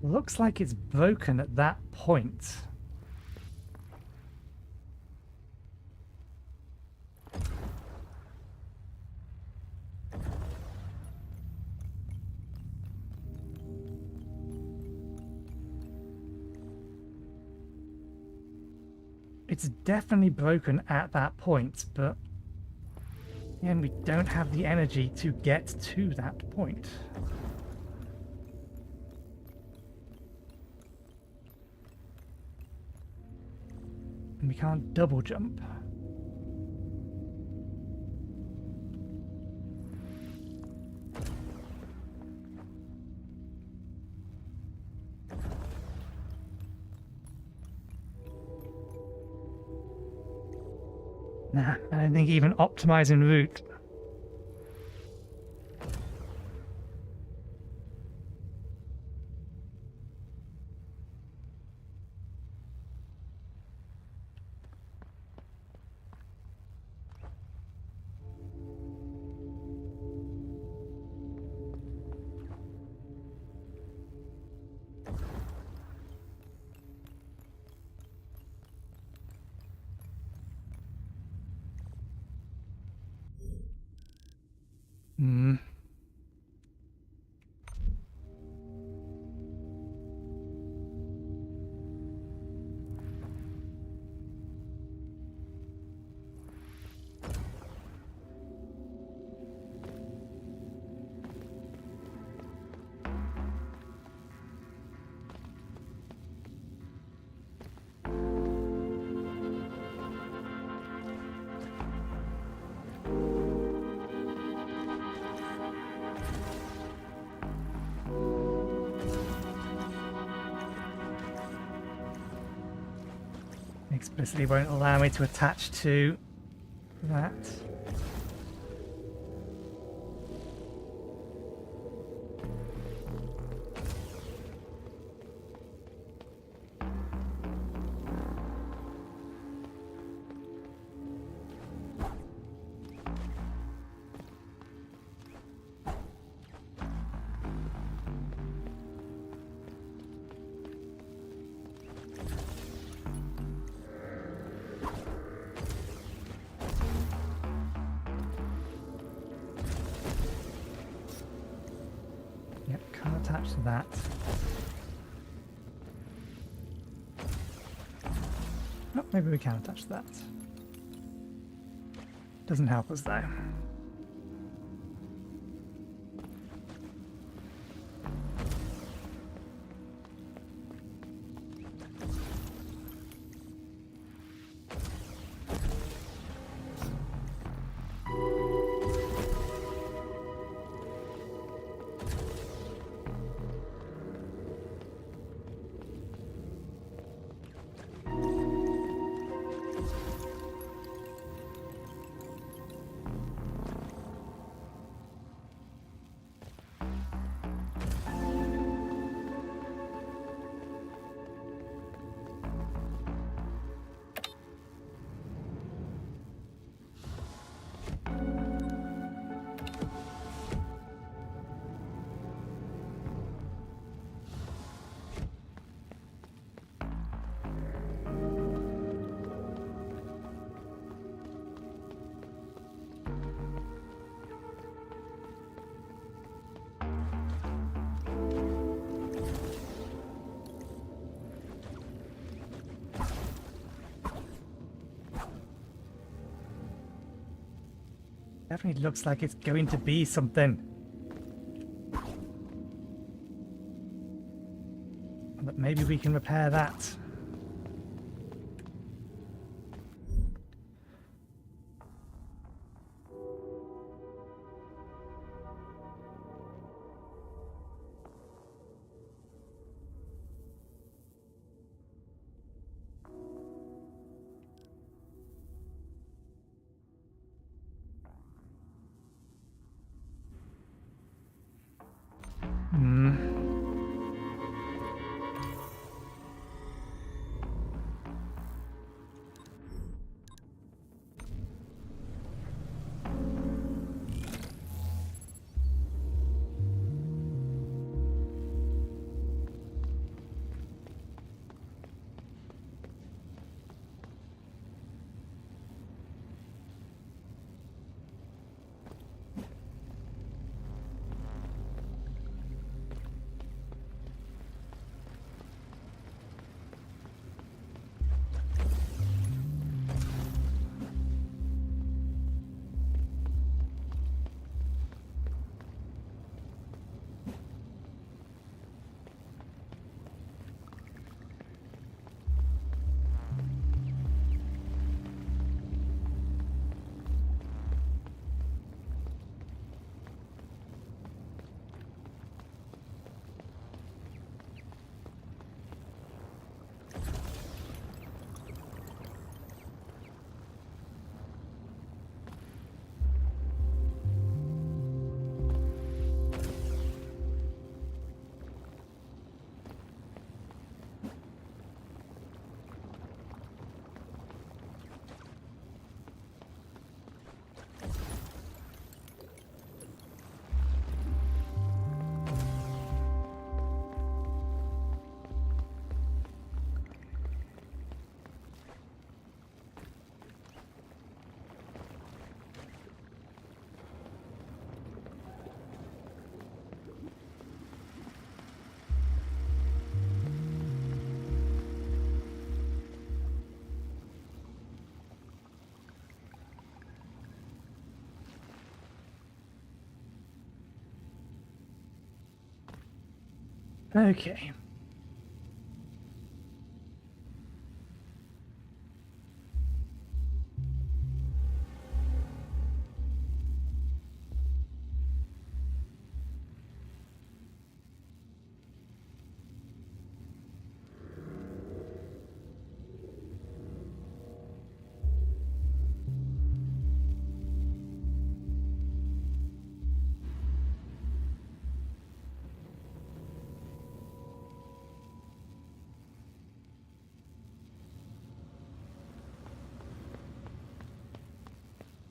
Looks like it's broken at that point. It's definitely broken at that point, but again, we don't have the energy to get to that point. And we can't double jump. Nah, I don't think even optimizing route. Hmm. Explicitly won't allow me to attach to that. Yep, can't attach to that. Oh, maybe we can attach to that. Doesn't help us though. Definitely looks like it's going to be something. But maybe we can repair that. Okay.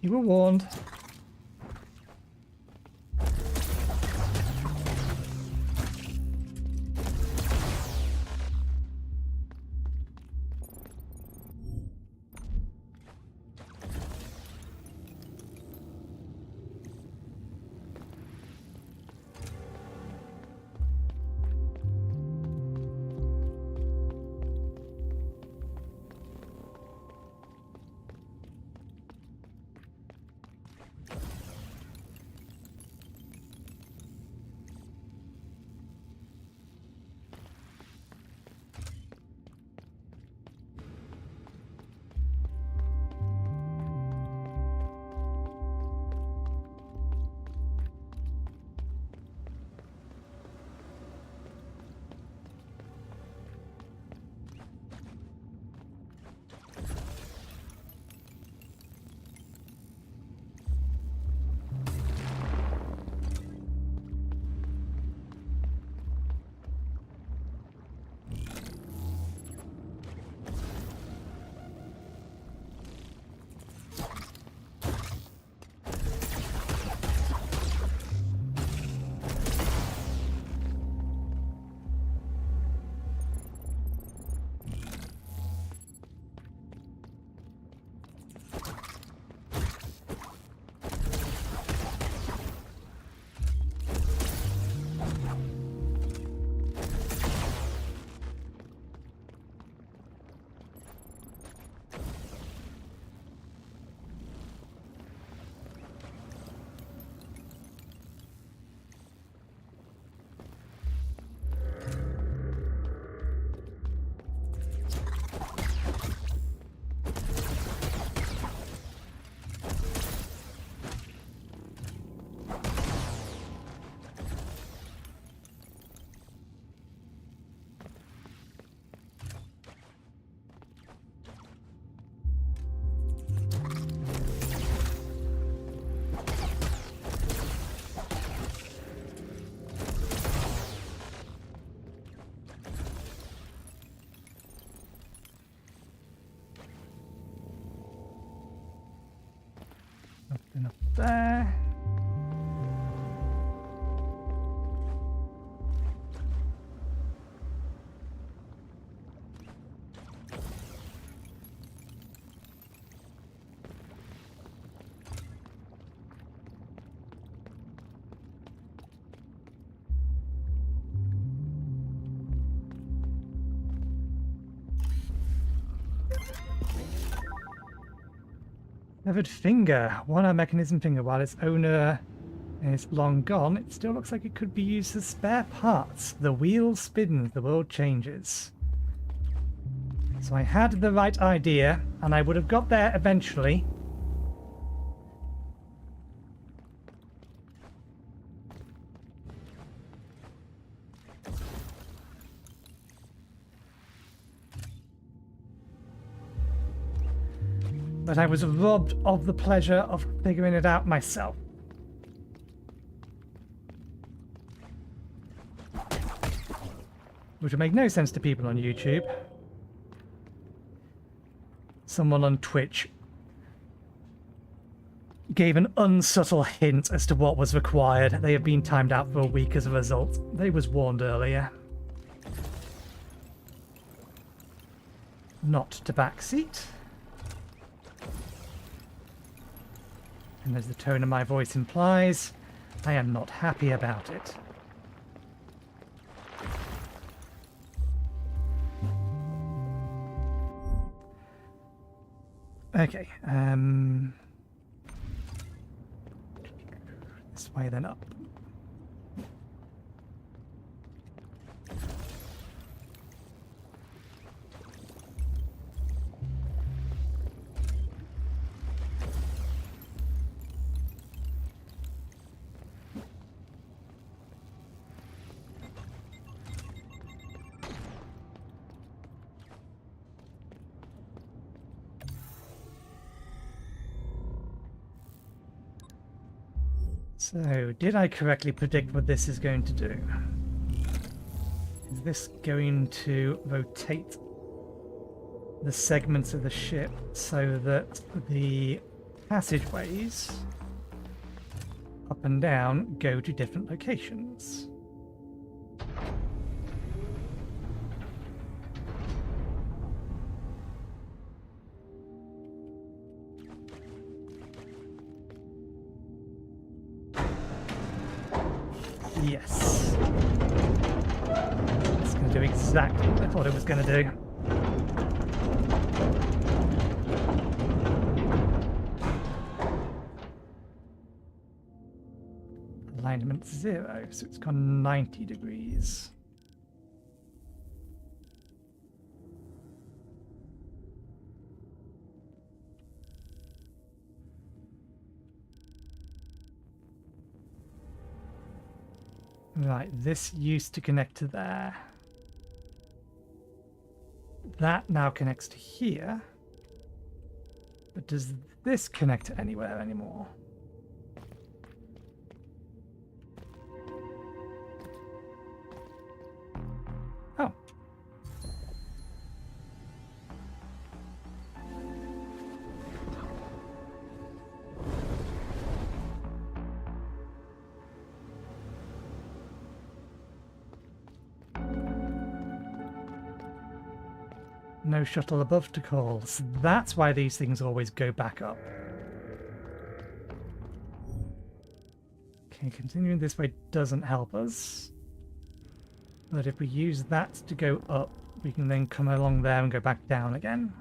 You were warned. Enough there. Severed finger. One-eye mechanism finger. While its owner is long gone, it still looks like it could be used as spare parts. The wheel spins, the world changes. So I had the right idea, and I would have got there eventually. But I was robbed of the pleasure of figuring it out myself. Which would make no sense to people on YouTube. Someone on Twitch gave an unsubtle hint as to what was required. They have been timed out for a week as a result. They was warned earlier. Not to backseat. And as the tone of my voice implies, I am not happy about it. Okay, this way then up. So, did I correctly predict what this is going to do? Is this going to rotate the segments of the ship so that the passageways up and down go to different locations? Yes. It's going to do exactly what I thought it was going to do. Alignment 0, so it's gone 90 degrees. Right, this used to connect to there. That now connects to here. But does this connect to anywhere anymore? Oh. No shuttle above to call. So that's why these things always go back up. Okay, continuing this way doesn't help us. But if we use that to go up, we can then come along there and go back down again.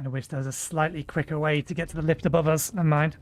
I wish there was a slightly quicker way to get to the lift above us. Never mind.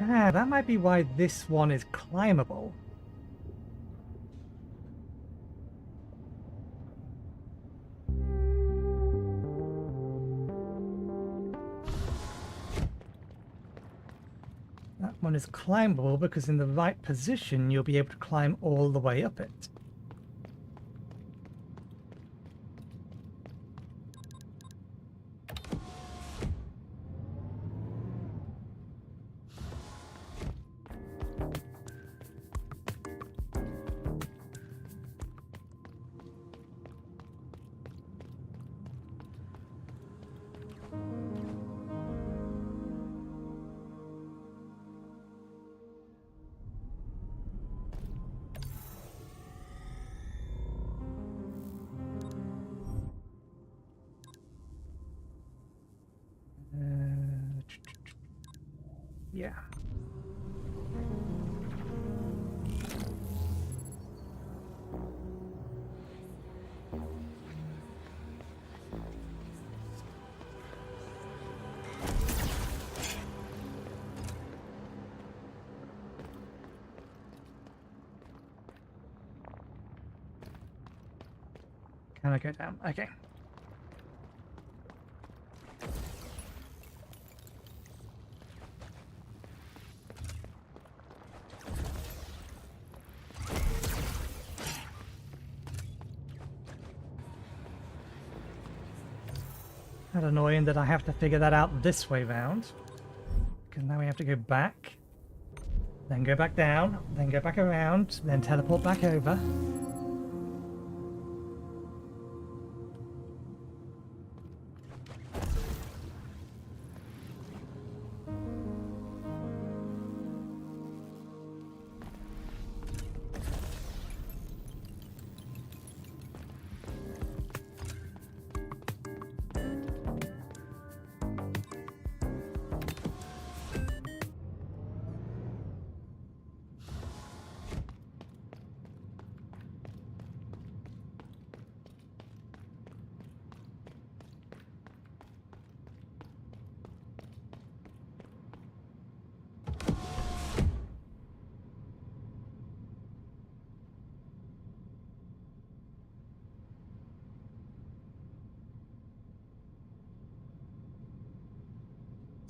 Ah, that might be why this one is climbable. That one is climbable because in the right position you'll be able to climb all the way up it. Yeah. Can I go down? Okay. That's annoying that I have to figure that out this way round. Because now we have to go back, then go back down, then go back around, then teleport back over.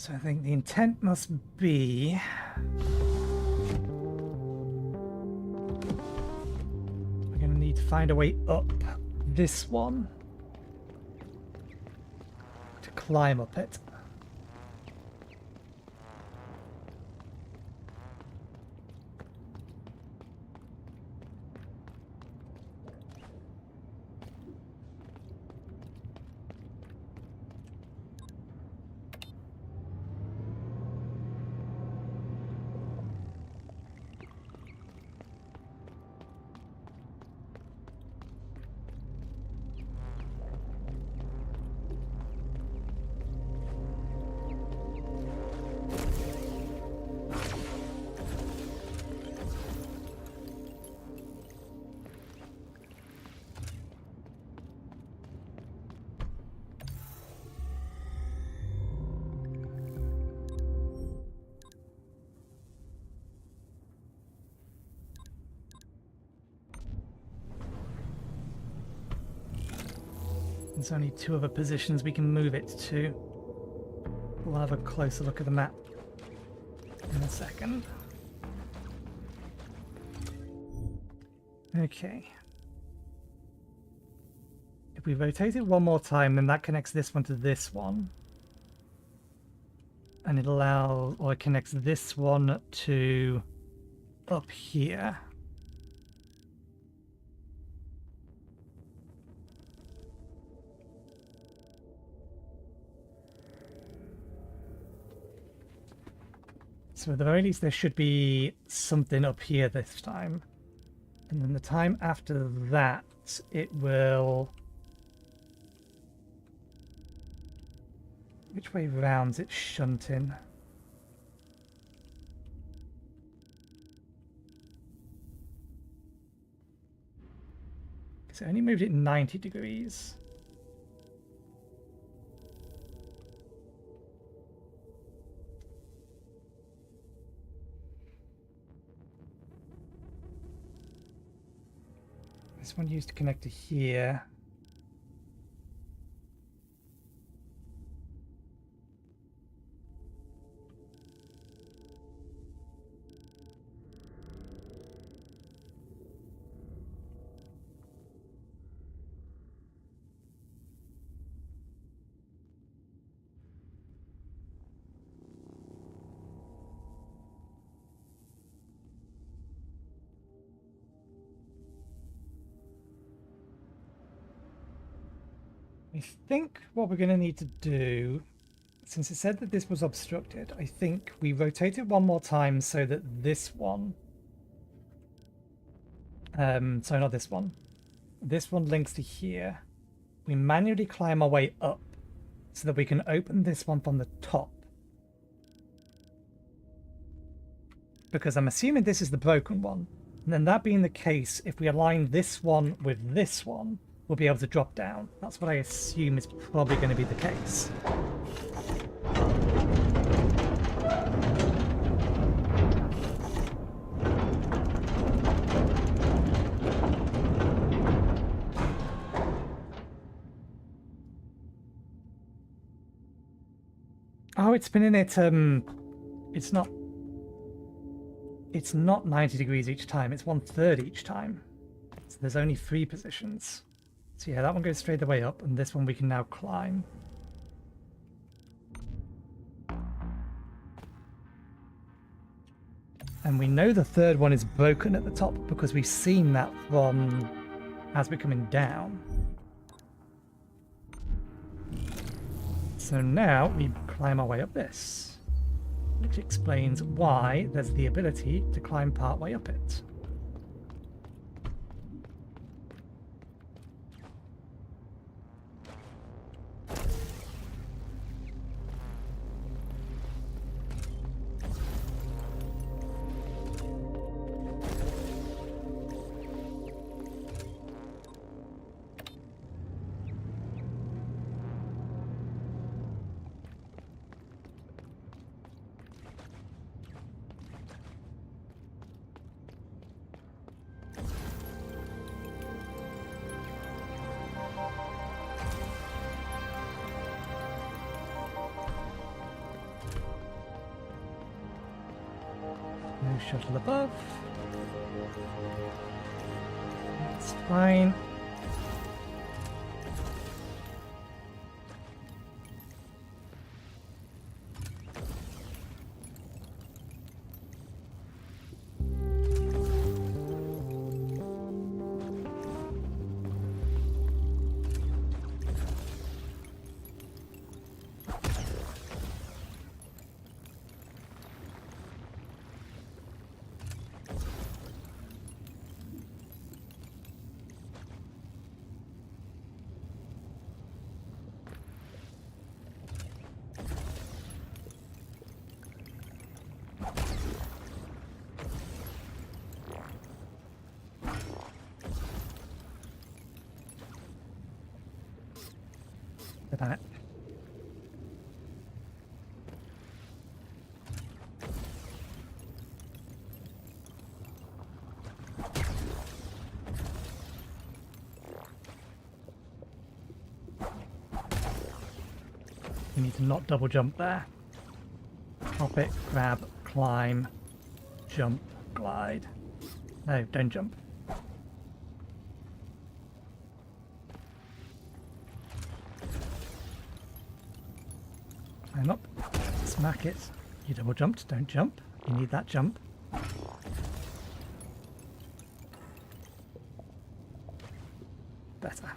So I think the intent must be... we're going to need to find a way up this one to climb up it. There's only two other positions we can move it to. We'll have a closer look at the map in a second. Okay. If we rotate it one more time, then that connects this one to this one. And it allows, or it connects this one to up here. So at the very least there should be something up here this time. And then the time after that it will... which way round's it shunting? So it only moved it 90 degrees. This one used to connect to here. I think what we're going to need to do, since it said that this was obstructed, I think we rotate it one more time so that this one, sorry, not this one links to here. We manually climb our way up so that we can open this one from the top. Because I'm assuming this is the broken one. And then that being the case, if we align this one with this one, we'll be able to drop down. That's what I assume is probably going to be the case. Oh, it's spinning it, it's not 90 degrees each time, it's 1/3 each time. So there's only 3 positions. So yeah, that one goes straight the way up, and this one we can now climb. And we know the third one is broken at the top because we've seen that from as we're coming down. So now we climb our way up this, which explains why there's the ability to climb part way up it. No shuttle above. That's fine. That. You need to not double jump there. Hop it, grab, climb, jump, glide. No, don't jump. Climb up, smack it. You double jumped, don't jump. You need that jump. Better.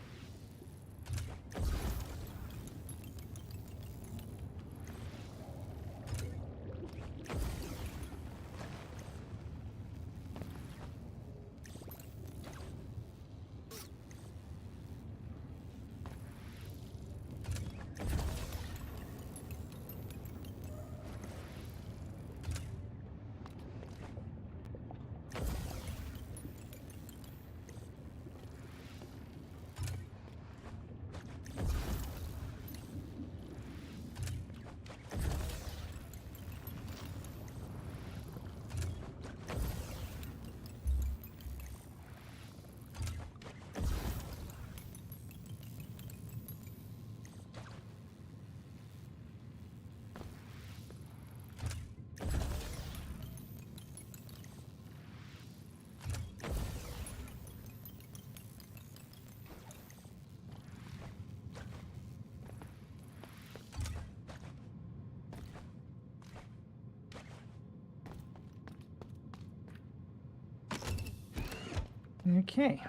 Okay.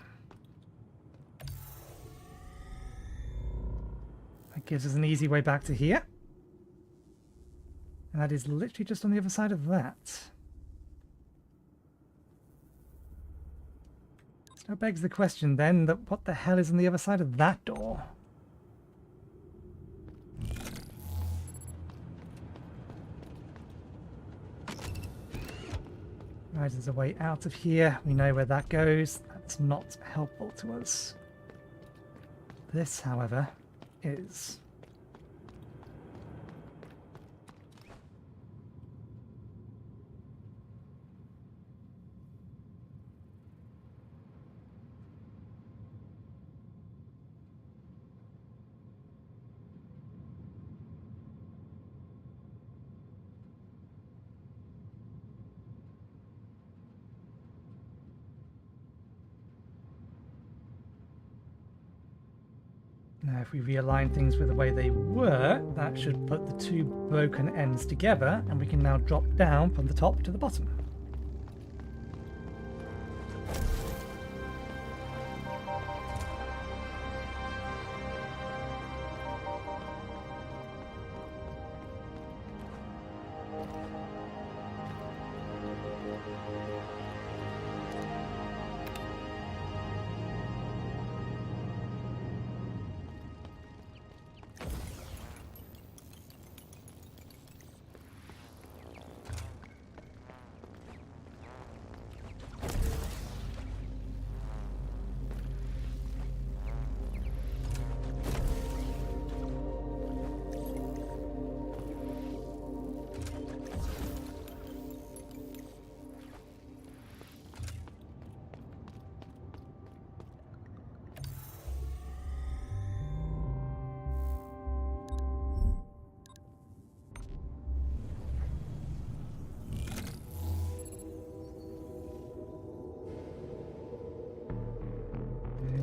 That gives us an easy way back to here. And that is literally just on the other side of that. So that begs the question then, that what the hell is on the other side of that door? Right, there's a way out of here. We know where that goes. That's not helpful to us. This, however, is. Now, if we realign things with the way they were, that should put the two broken ends together, and we can now drop down from the top to the bottom.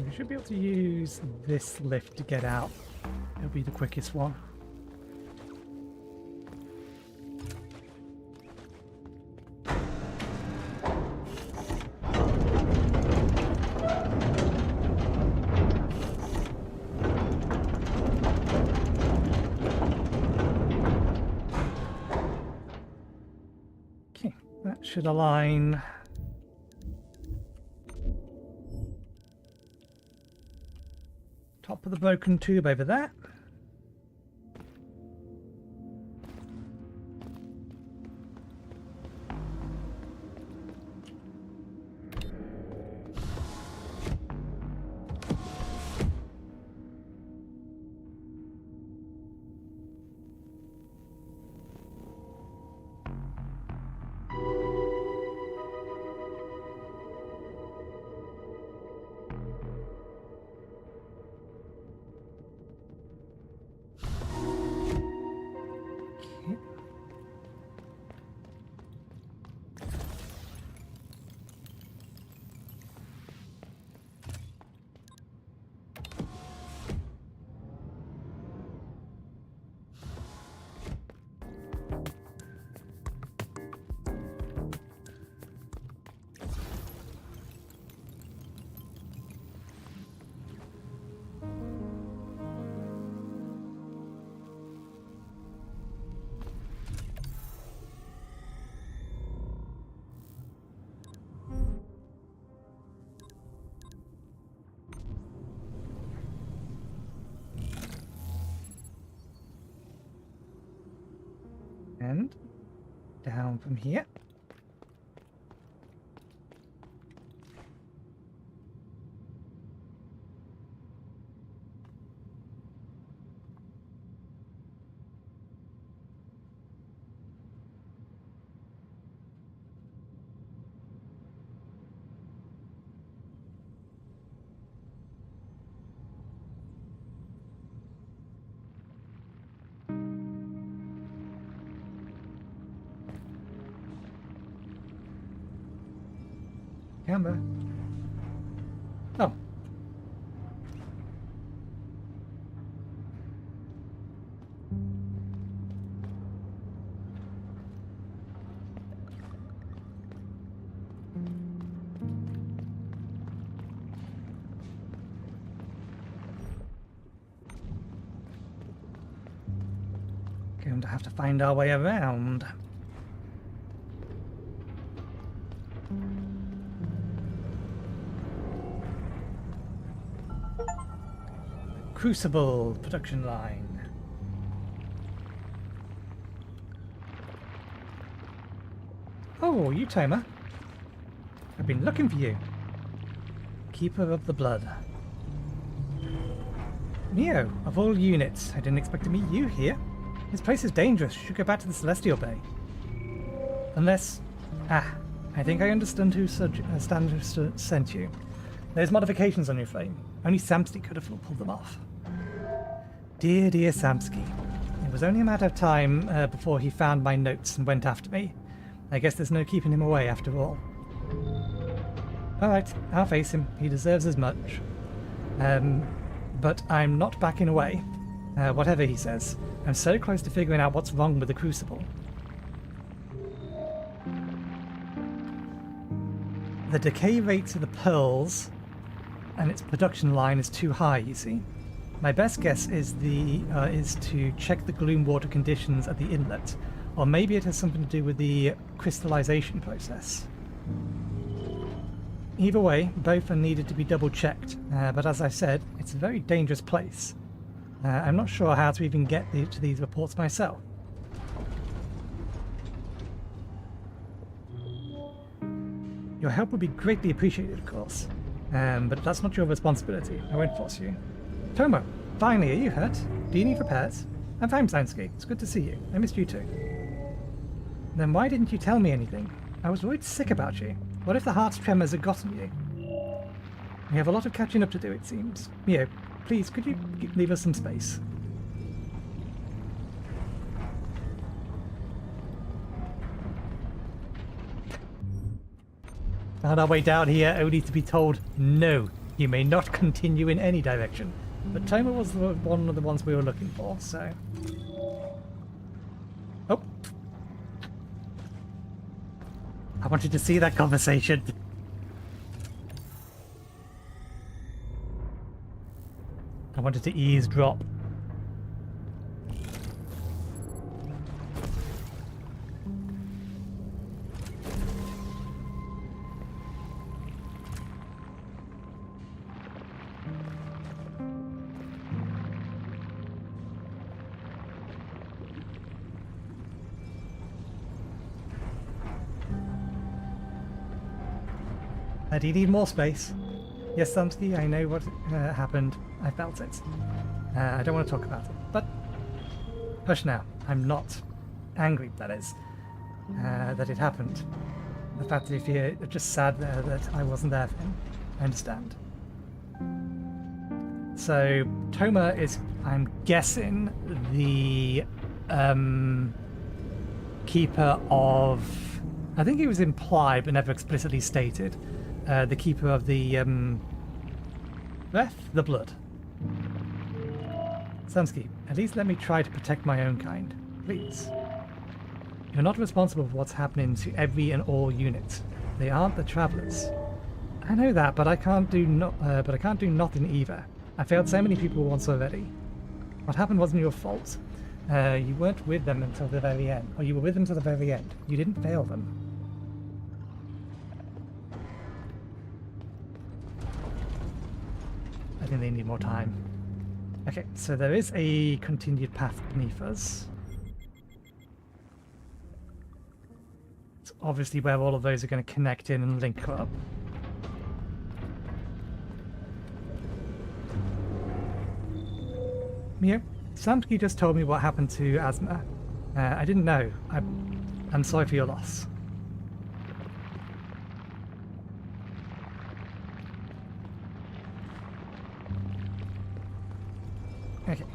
We should be able to use this lift to get out. It'll be the quickest one. Okay, that should align. Top of the broken tube over there. And down from here. Camber. Oh. Going to have to find our way around. Crucible production line. Oh, you Tamer. I've been looking for you. Keeper of the Blood. MIO, of all units, I didn't expect to meet you here. This place is dangerous. You should go back to the Celestial Bay. Unless... Ah, I think I understand who sent you. There's modifications on your flame. Only Samsky could have pulled them off. Dear, dear Samsky. It was only a matter of time before he found my notes and went after me. I guess there's no keeping him away after all. Alright, I'll face him. He deserves as much. But I'm not backing away. Whatever he says. I'm so close to figuring out what's wrong with the Crucible. The decay rates of the pearls and its production line is too high, you see. My best guess is to check the gloom water conditions at the inlet, or maybe it has something to do with the crystallization process. Either way, both are needed to be double checked, but as I said, it's a very dangerous place. I'm not sure how to even get to these reports myself. Your help would be greatly appreciated, of course, but that's not your responsibility. I won't force you. Tomo, finally, are you hurt? Do you need repairs? I'm fine, Samsky. It's good to see you. I missed you too. Then why didn't you tell me anything? I was worried sick about you. What if the heart's tremors had gotten you? We have a lot of catching up to do, it seems. MIO, please, could you leave us some space? Found our way down here only to be told, no, you may not continue in any direction. But Tomo was one of the ones we were looking for, so... Oh! I wanted to see that conversation. I wanted to eavesdrop. Do you need more space? Yes, Samsky, I know what happened. I felt it. I don't want to talk about it, but hush now. I'm not angry, that is, that it happened. The fact that if you're just sad that I wasn't there for him, I understand. So, Toma is, I'm guessing, the keeper of... I think it was implied but never explicitly stated. The keeper of the breath? The blood. Samsky, at least let me try to protect my own kind, please. You're not responsible for what's happening to every and all units. They aren't the travelers. I know that, but I can't do nothing either. I failed so many people once already. What happened wasn't your fault. You weren't with them until the very end. Or you were with them till the very end. You didn't fail them. I think they need more time. Okay, so there is a continued path beneath us. It's obviously where all of those are going to connect in and link up. MIO, Samsky just told me what happened to Asma. I didn't know. I'm sorry for your loss. Okay,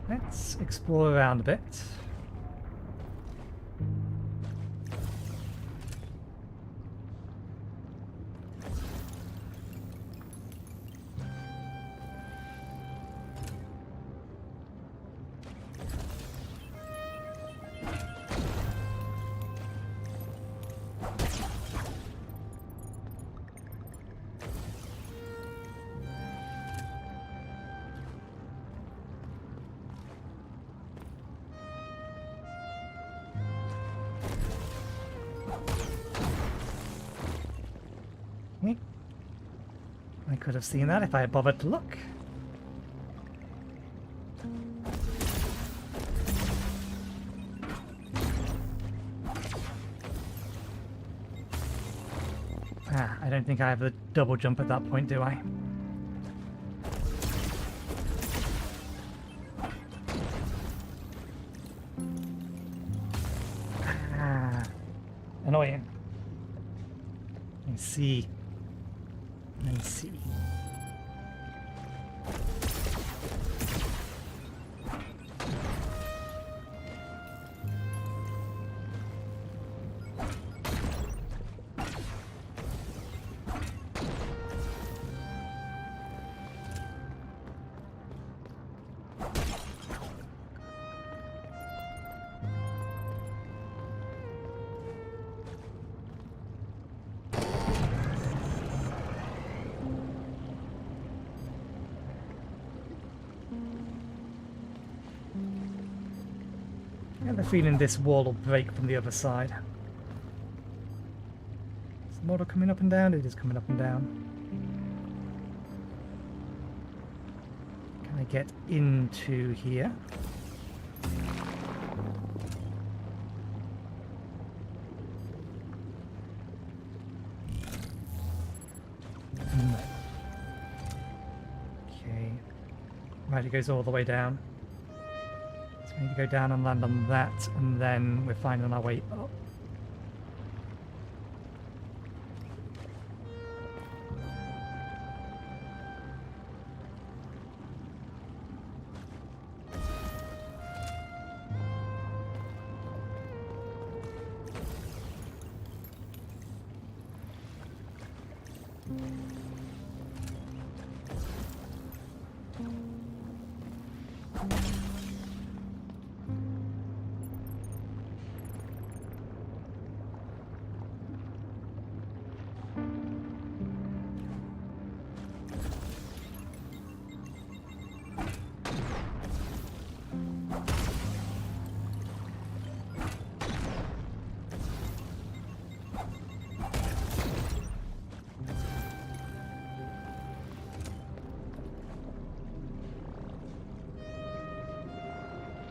let's explore around a bit. could have seen that if I had bothered to look. Ah, I don't think I have a double jump at that point, do I? Ah, annoying. Let's see. Let's see. I have a feeling this wall will break from the other side. Is the model coming up and down? It is coming up and down. Can I get into here? No. Okay. Right, it goes all the way down. We need to go down and land on that, and then we're finding our way up.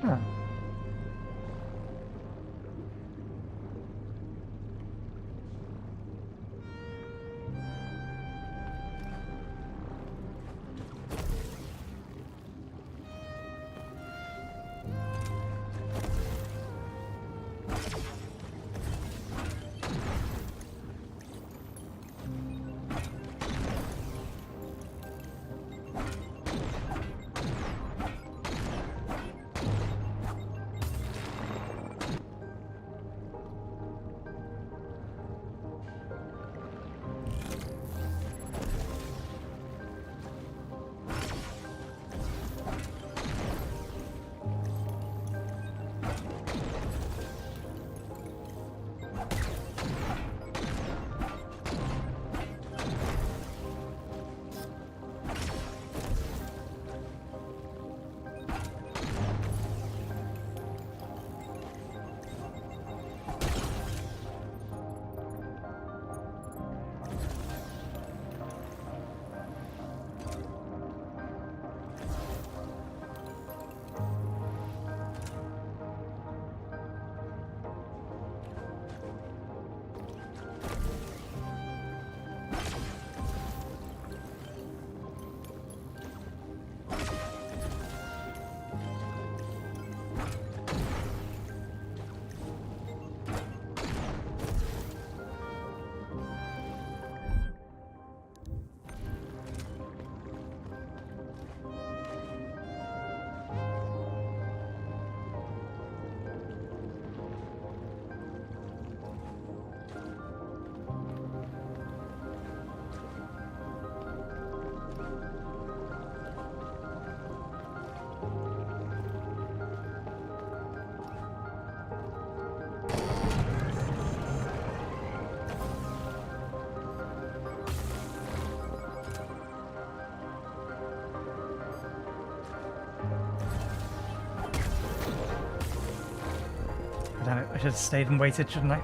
Huh. Damn it, I should have stayed and waited, shouldn't I?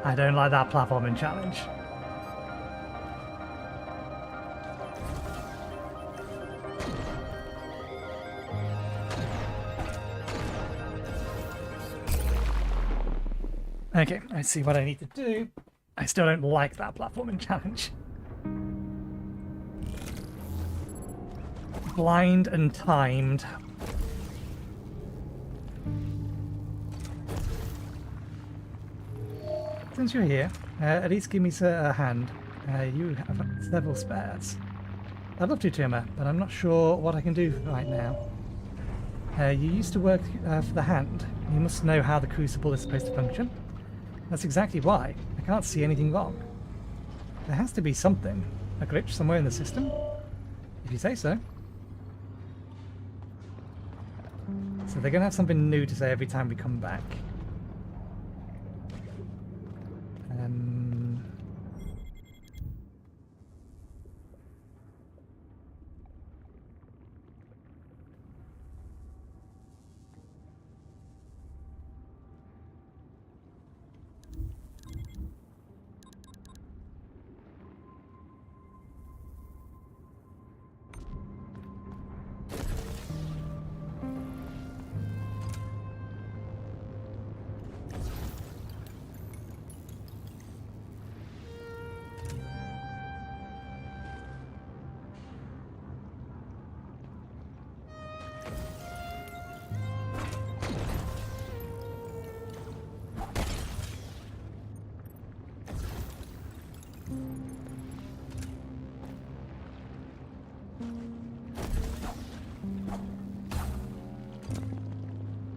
I don't like that platforming challenge. Okay, I see what I need to do. I still don't like that platforming challenge. Blind and timed. Since you're here, at least give me a hand. You have several spares. I'd love to, Timmer, but I'm not sure what I can do right now. You used to work for the Hand. You must know how the Crucible is supposed to function. That's exactly why. I can't see anything wrong. There has to be something. A glitch somewhere in the system? If you say so. So they're going to have something new to say every time we come back.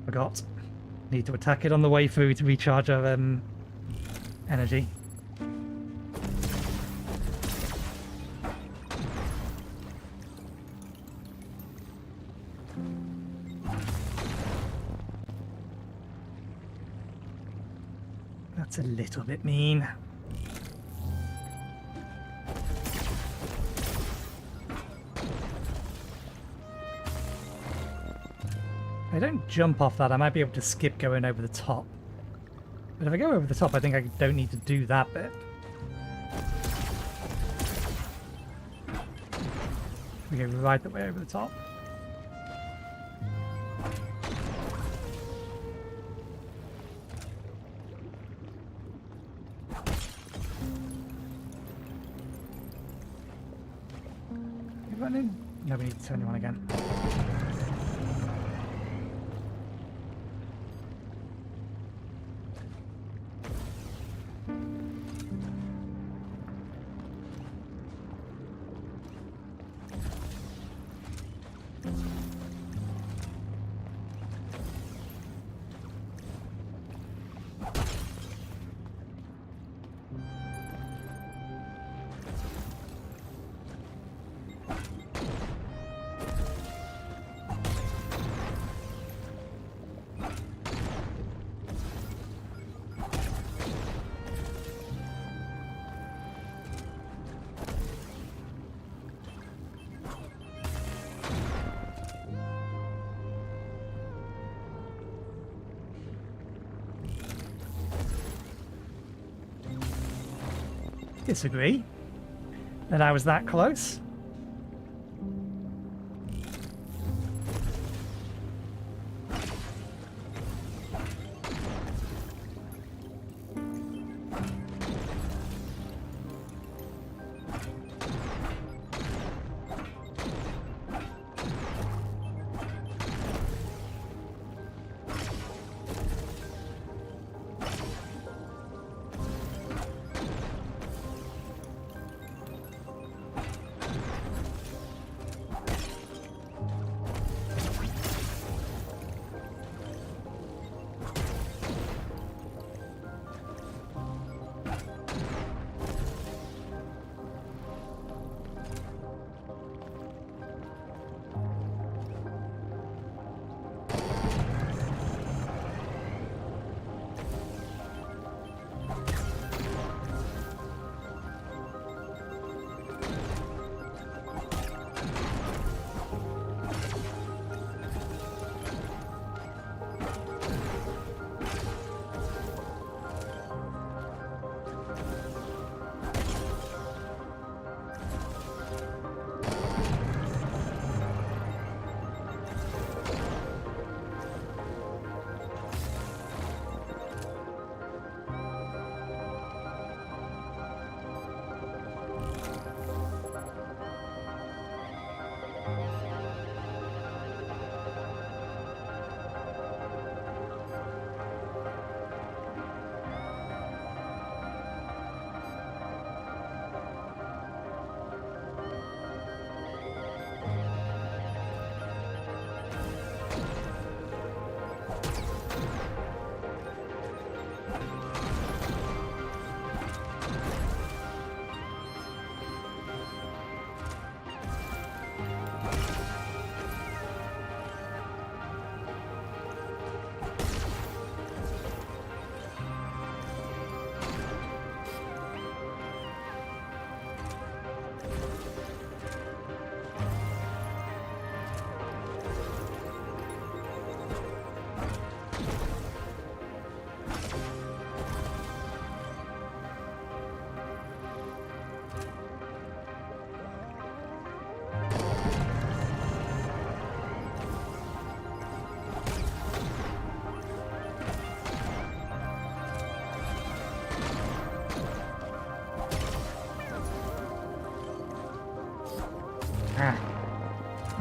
Forgot. Need to attack it on the way through to recharge our energy. That's a little bit mean. If I don't jump off that, I might be able to skip going over the top. But if I go over the top, I think I don't need to do that bit. We go right the way over the top. You run in? No, we need to turn you on again. Disagree that I was that close.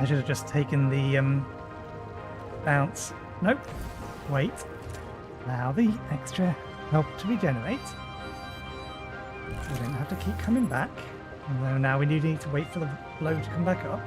I should have just taken the bounce. Nope. Wait. Allow the extra help to regenerate. We don't have to keep coming back. Although now we do need to wait for the blow to come back up.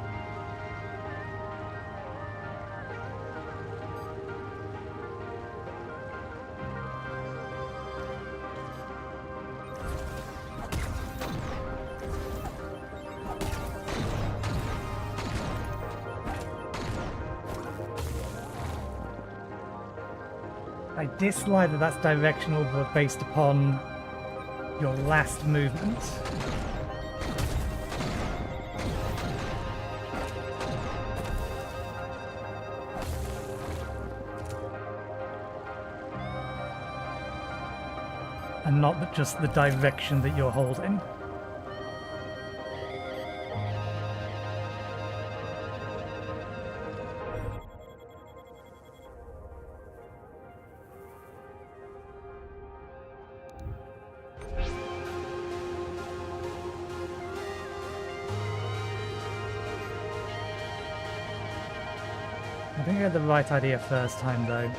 I dislike that that's directional but based upon your last movement. And not just the direction that you're holding. I think I had the right idea first time though.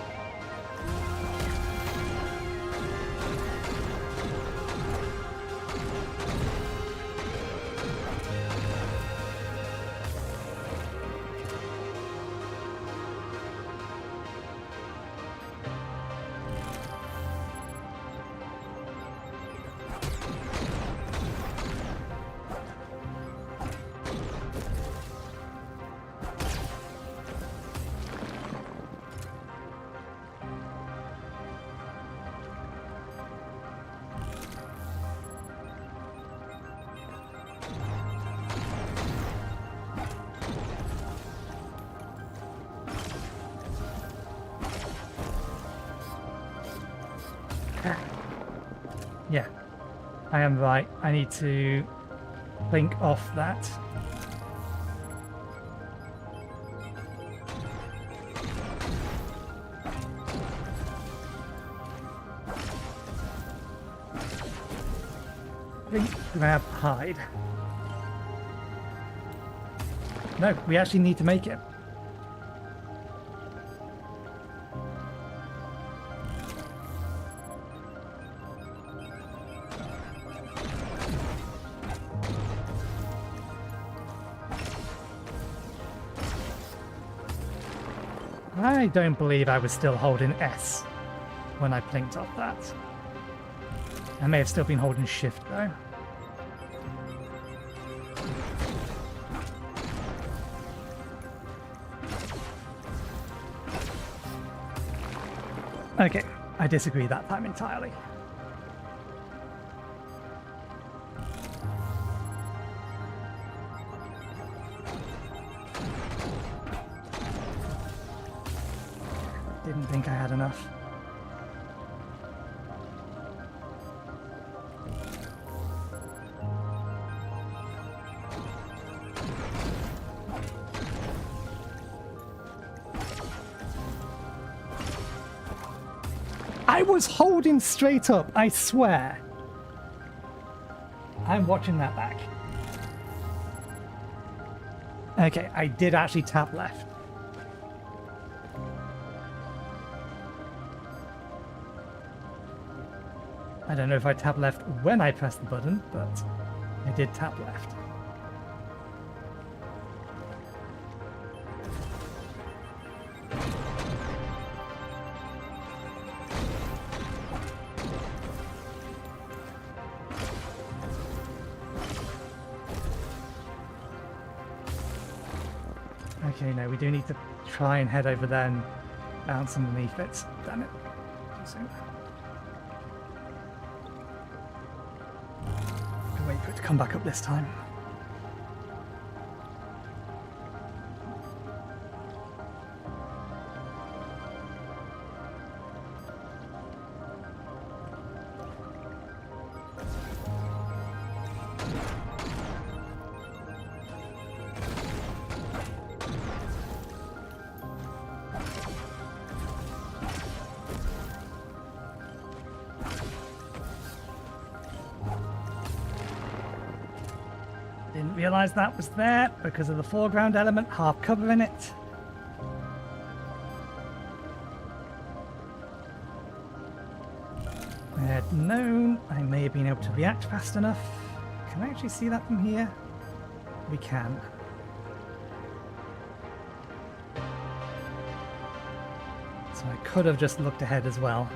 Yeah, I am right. I need to blink off that. Blink, grab, hide. No, we actually need to make it. I don't believe I was still holding S when I blinked off that. I may have still been holding shift though. Okay, I disagree that time entirely. Didn't think I had enough. I was holding straight up, I swear. I'm watching that back. Okay, I did actually tap left. I don't know if I tapped left when I pressed the button, but I did tap left. Okay, no, we do need to try and head over there and bounce underneath it. Damn it. Too soon. Wait for it to come back up this time. realise that was there because of the foreground element, half covering it. I had known I may have been able to react fast enough. Can I actually see that from here? We can. So I could have just looked ahead as well.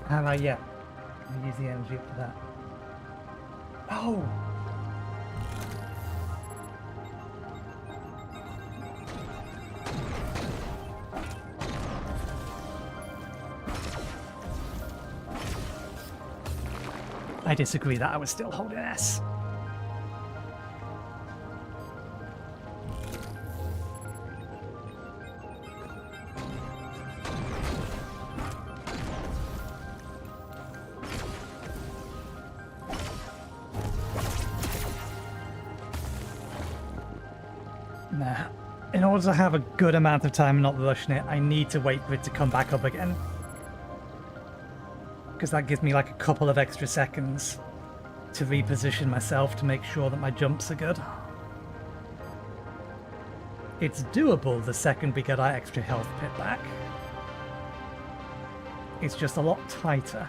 Have I yet? I'll use the energy for that. Oh! I disagree that I was still holding S. Nah. In order to have a good amount of time and not rushing it, I need to wait for it to come back up again. Because that gives me like a couple of extra seconds to reposition myself to make sure that my jumps are good. It's doable the second we get our extra health pit back. It's just a lot tighter.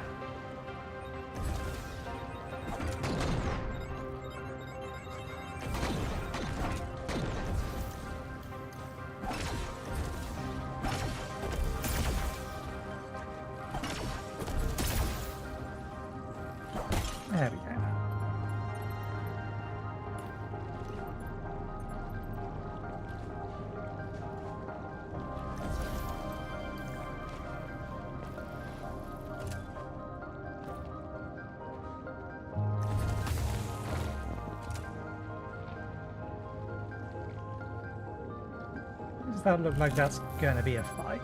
There we go. Does that look like that's going to be a fight?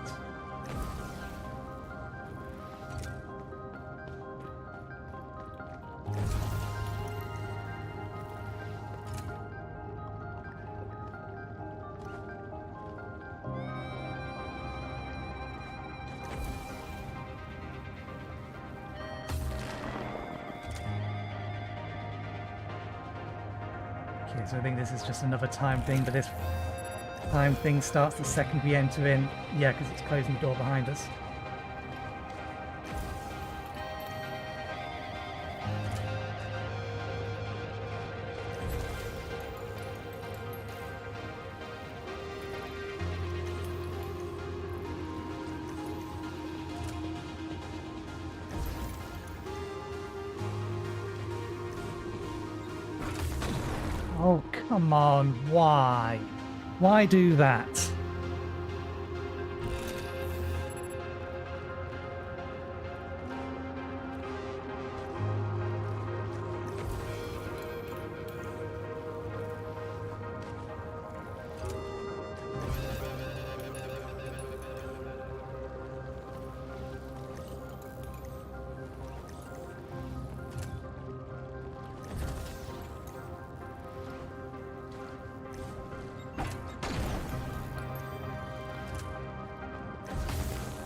Okay, so I think this is just another time thing, but this time thing starts the second we enter in. Yeah, because it's closing the door behind us. Oh, come on, why? Why do that?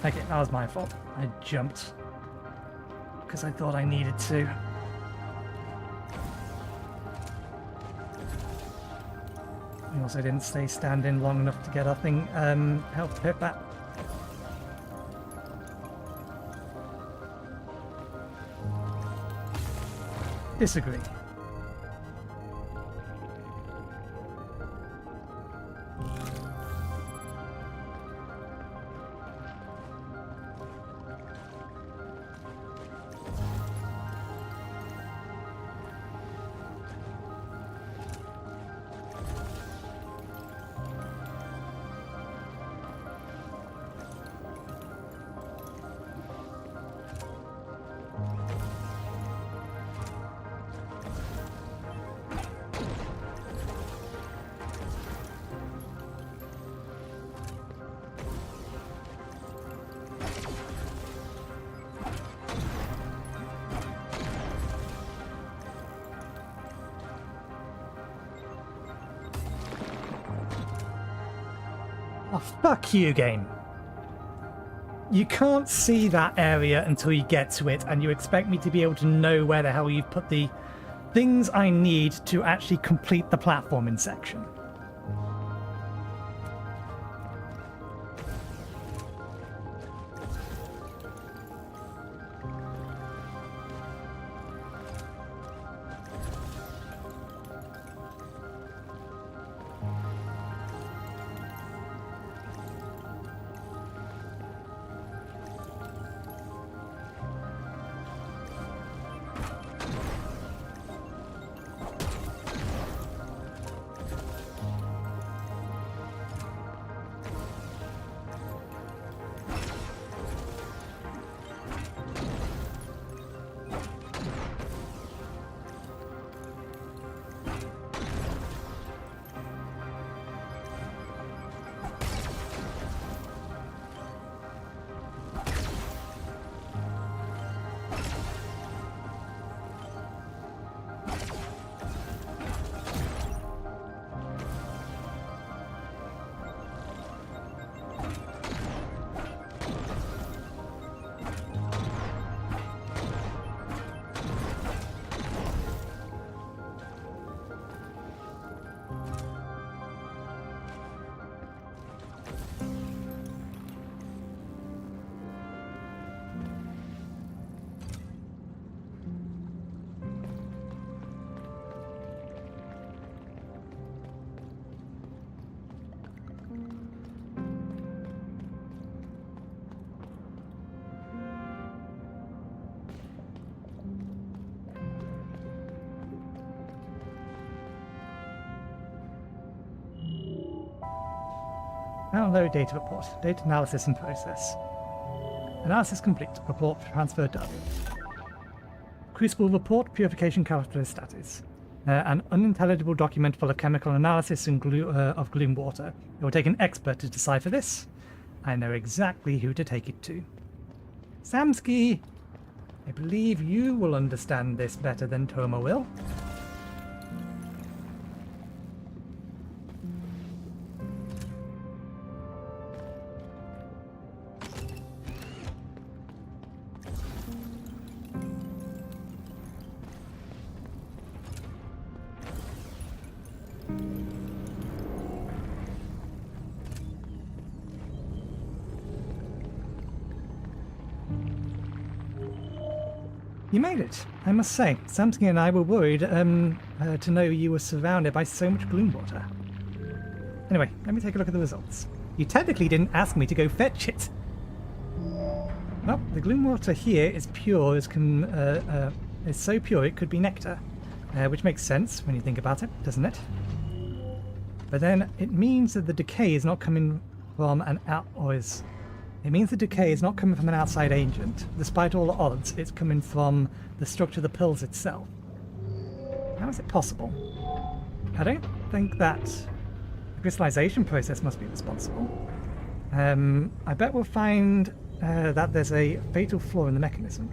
Okay, that was my fault. I jumped because I thought I needed to. I also didn't stay standing long enough to get our thing health pit back. Disagree. Oh, fuck you, game. You can't see that area until you get to it, and you expect me to be able to know where the hell you've put the things I need to actually complete the platforming section. Download data report. Data analysis in process. Analysis complete. Report transfer done. Crucible report purification characteristic status. An unintelligible document full of chemical analysis and of gloom water. It will take an expert to decipher this. I know exactly who to take it to. Samsky! I believe you will understand this better than Toma will. You made it, I must say. Samsky and I were worried to know you were surrounded by so much gloom water. Anyway, let me take a look at the results. You technically didn't ask me to go fetch it. Well, the gloom water here is pure, is so pure it could be nectar, which makes sense when you think about it, doesn't it? But then it means that the decay is not coming from an It means the decay is not coming from an outside agent. Despite all the odds, it's coming from the structure of the pills itself. How is it possible? I don't think that the crystallization process must be responsible. I bet we'll find that there's a fatal flaw in the mechanism.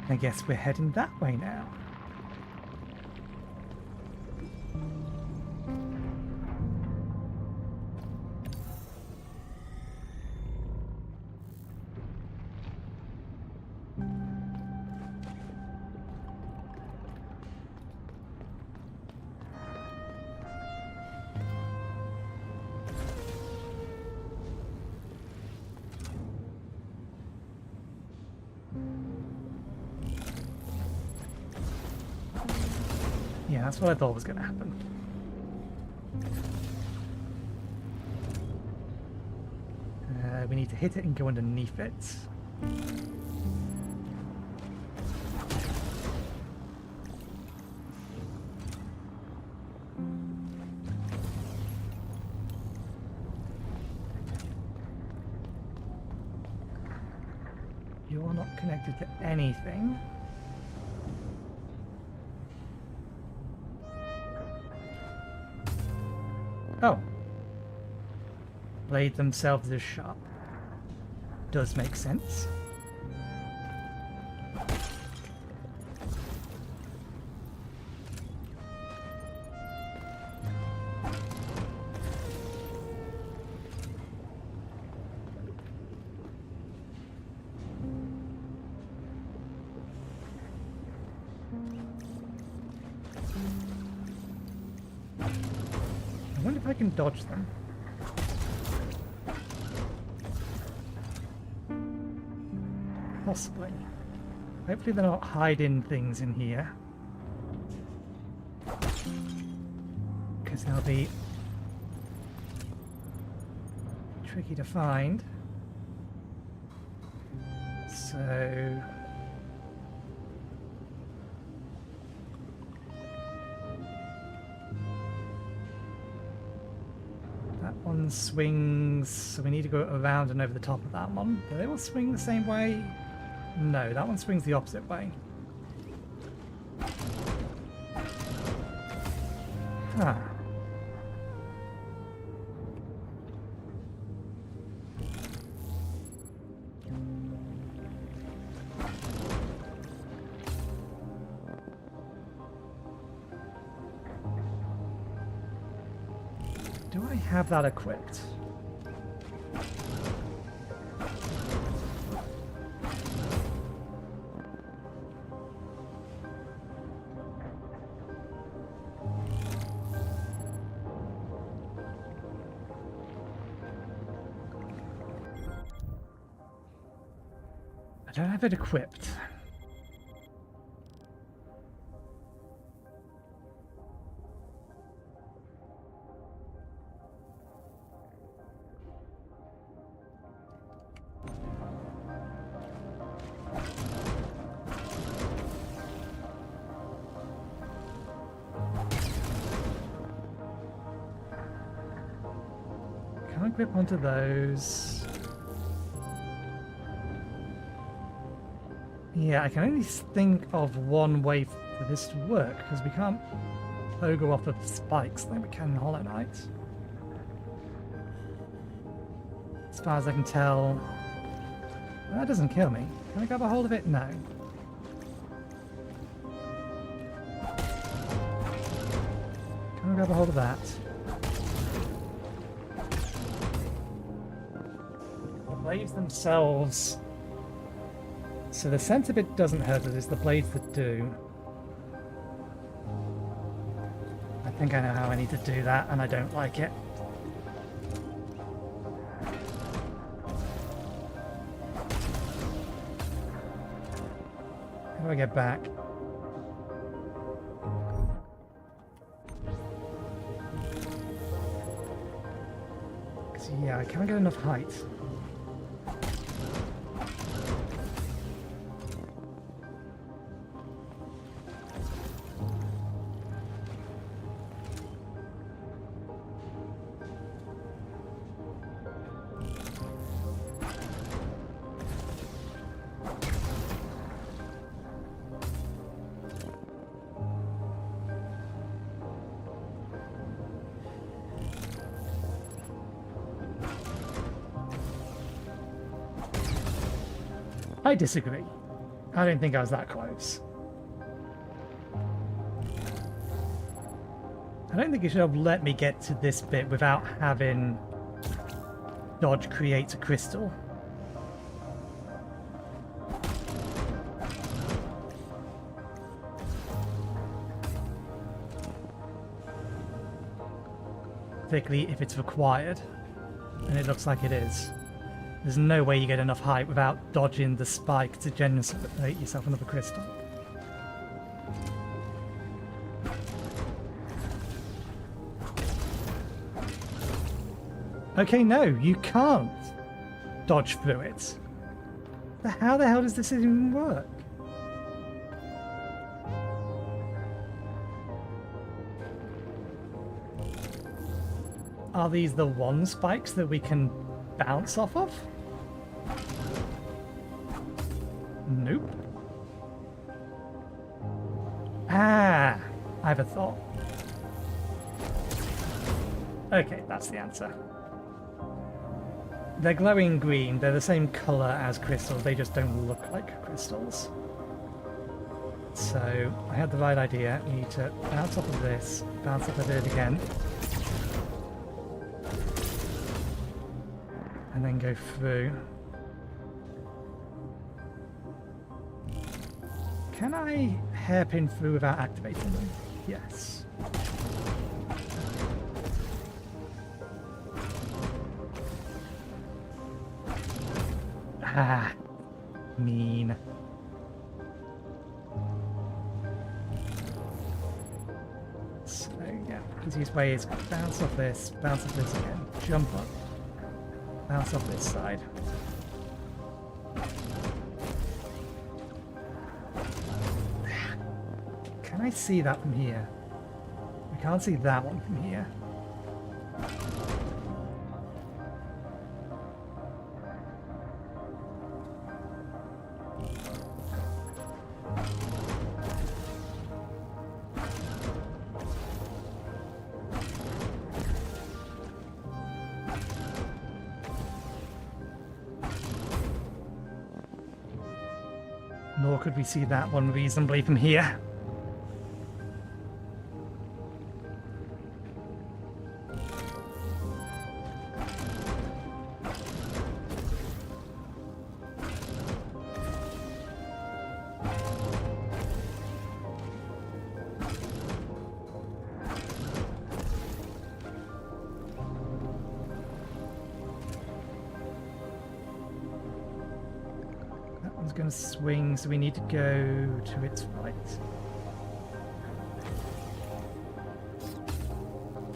I guess we're heading that way now. Yeah, that's what I thought was going to happen. We need to hit it and go underneath it. You're not connected to anything. Oh. Blade themselves as sharp. Does make sense. can dodge them. Possibly. Hopefully they're not hiding things in here. Because they'll be tricky to find. So... that one swings, so we need to go around and over the top of that one. Do they all swing the same way? No, that one swings the opposite way. Huh. Do I have that equipped? I don't have it equipped. Can I grip onto those? Yeah, I can only think of one way for this to work, because we can't pogo off of spikes like we can in Hollow Knight. As far as I can tell... that doesn't kill me. Can I grab a hold of it? No. Can I grab a hold of that? The blades themselves... so the center bit doesn't hurt us, it's the blades that do. I think I know how I need to do that, and I don't like it. How do I get back? So yeah, I can't get enough height. I disagree. I don't think I was that close. I don't think you should have let me get to this bit without having dodge create a crystal. Particularly if it's required, and it looks like it is. There's no way you get enough height without dodging the spike to generate yourself another crystal. Okay, no, you can't dodge through it. How the hell does this even work? Are these the one spikes that we can bounce off of? Nope. Ah, I have a thought. Okay, that's the answer. They're glowing green, they're the same colour as crystals, they just don't look like crystals. So, I had the right idea. We need to bounce off of this, bounce off of it again. And then go through. Can I hairpin through without activating them? Yes. Ah, mean. So, yeah, easiest way is bounce off this again, jump up, bounce off this side. Can I see that from here? I can't see that one from here. Nor could we see that one reasonably from here. Going to swing, so we need to go to its right.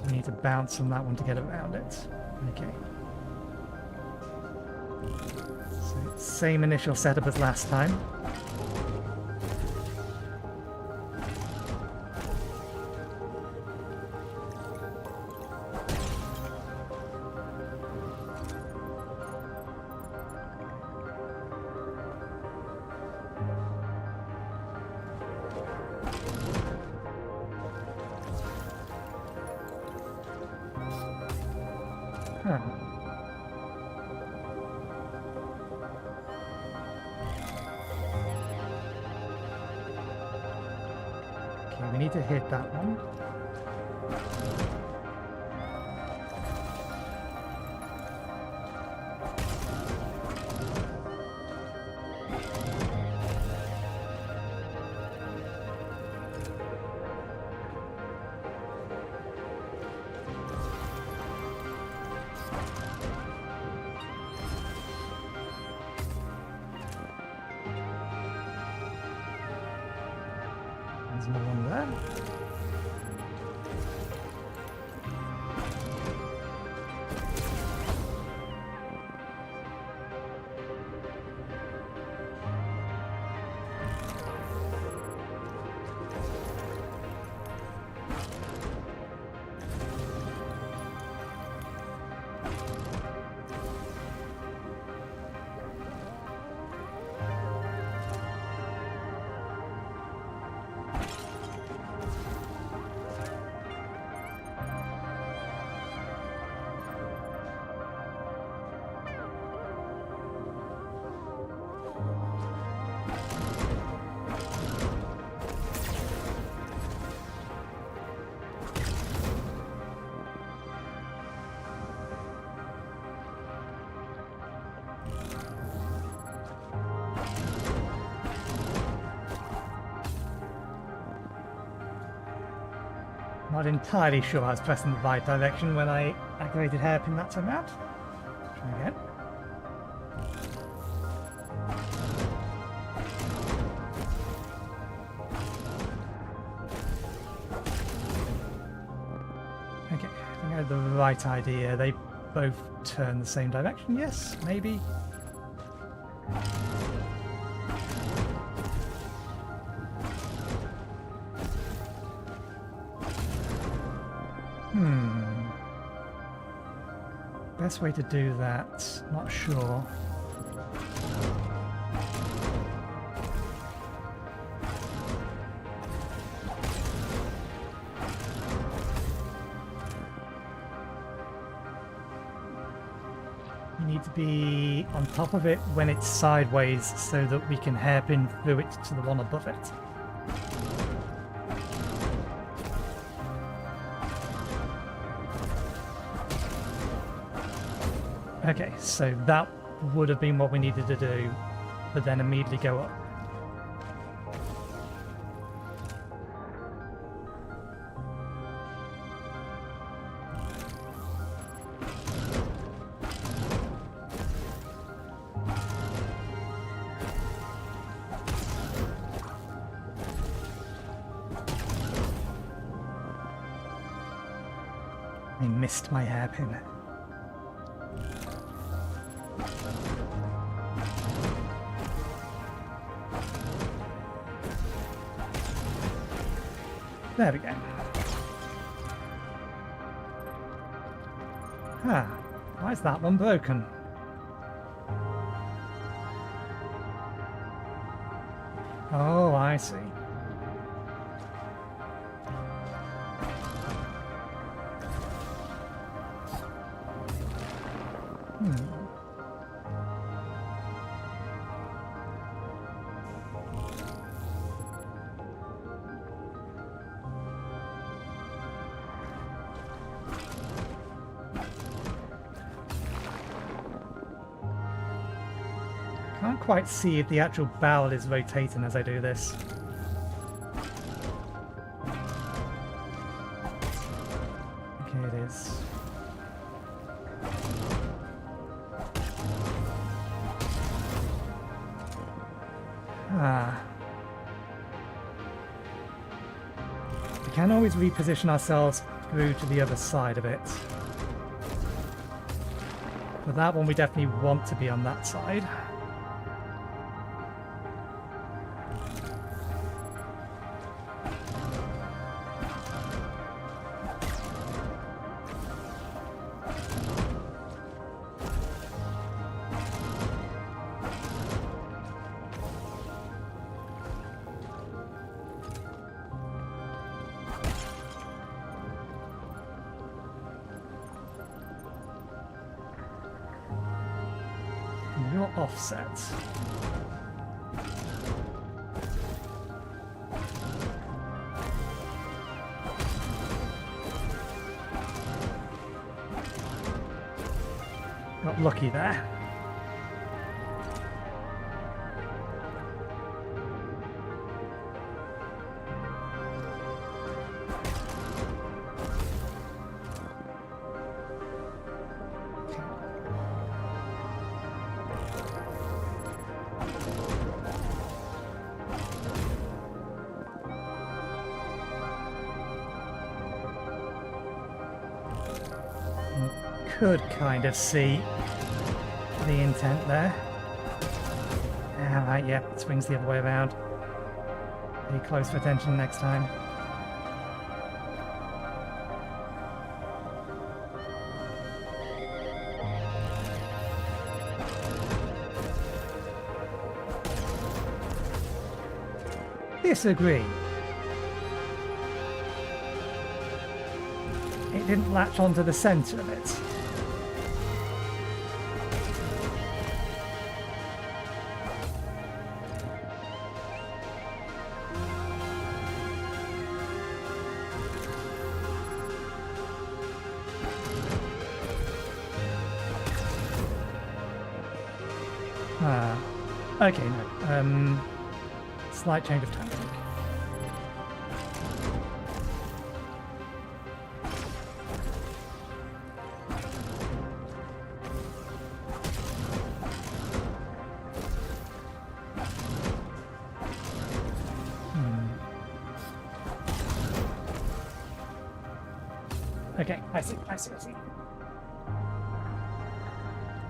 We need to bounce on that one to get around it. Okay. So, same initial setup as last time. Huh. Okay, we need to hit that one. There's no one there. Not entirely sure I was pressing the right direction when I activated hairpin that time out. Try again. Okay, I think I had the right idea. They both turn the same direction. Yes, maybe. Best way to do that, not sure. You need to be on top of it when it's sideways so that we can hairpin through it to the one above it. Okay, so that would have been what we needed to do, but then immediately go up. missed my hairpin. There we go. Ah, why is that one broken? Oh, I see. Can't quite see if the actual barrel is rotating as I do this. Okay, it is. Ah. We can always reposition ourselves through to the other side of it. For that one, we definitely want to be on that side. Your offset. Got lucky there. Could kind of see the intent there. Alright, yep, it swings the other way around. Pay close attention next time. Disagree. It didn't latch onto the center of it. Ah, okay, no. Slight change of tactic. Okay, I see. I see.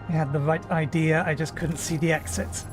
I had the right idea, I just couldn't see the exit.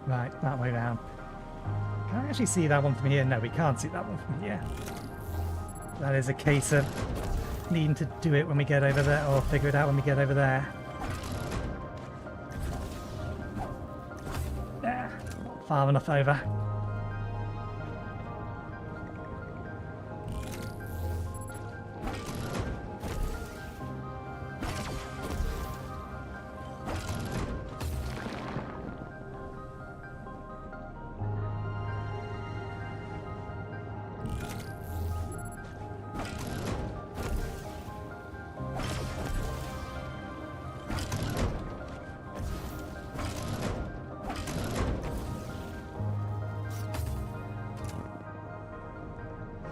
Right, that way round. I actually see that one from here? No, we can't see that one from here. That is a case of needing to do it when we get over there, or figure it out when we get over there. Yeah, far enough over.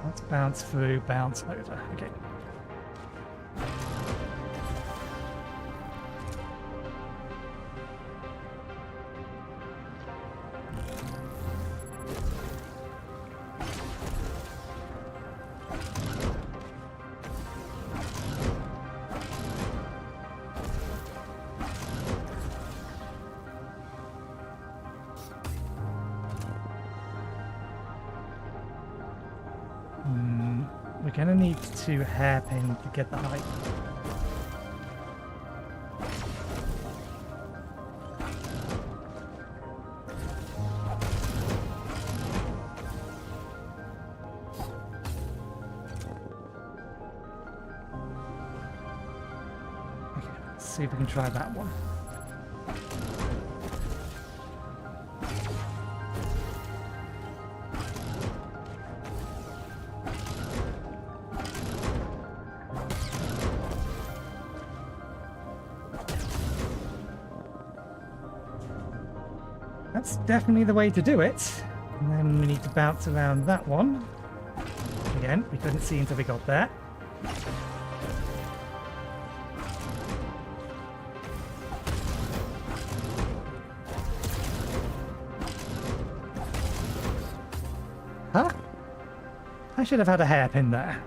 Let's bounce through, bounce over. Okay. We're going to need to hairpin to get the height. Okay, let's see if we can try that one. That's definitely the way to do it. And then we need to bounce around that one. Again, we couldn't see until we got there. Huh? I should have had a hairpin there.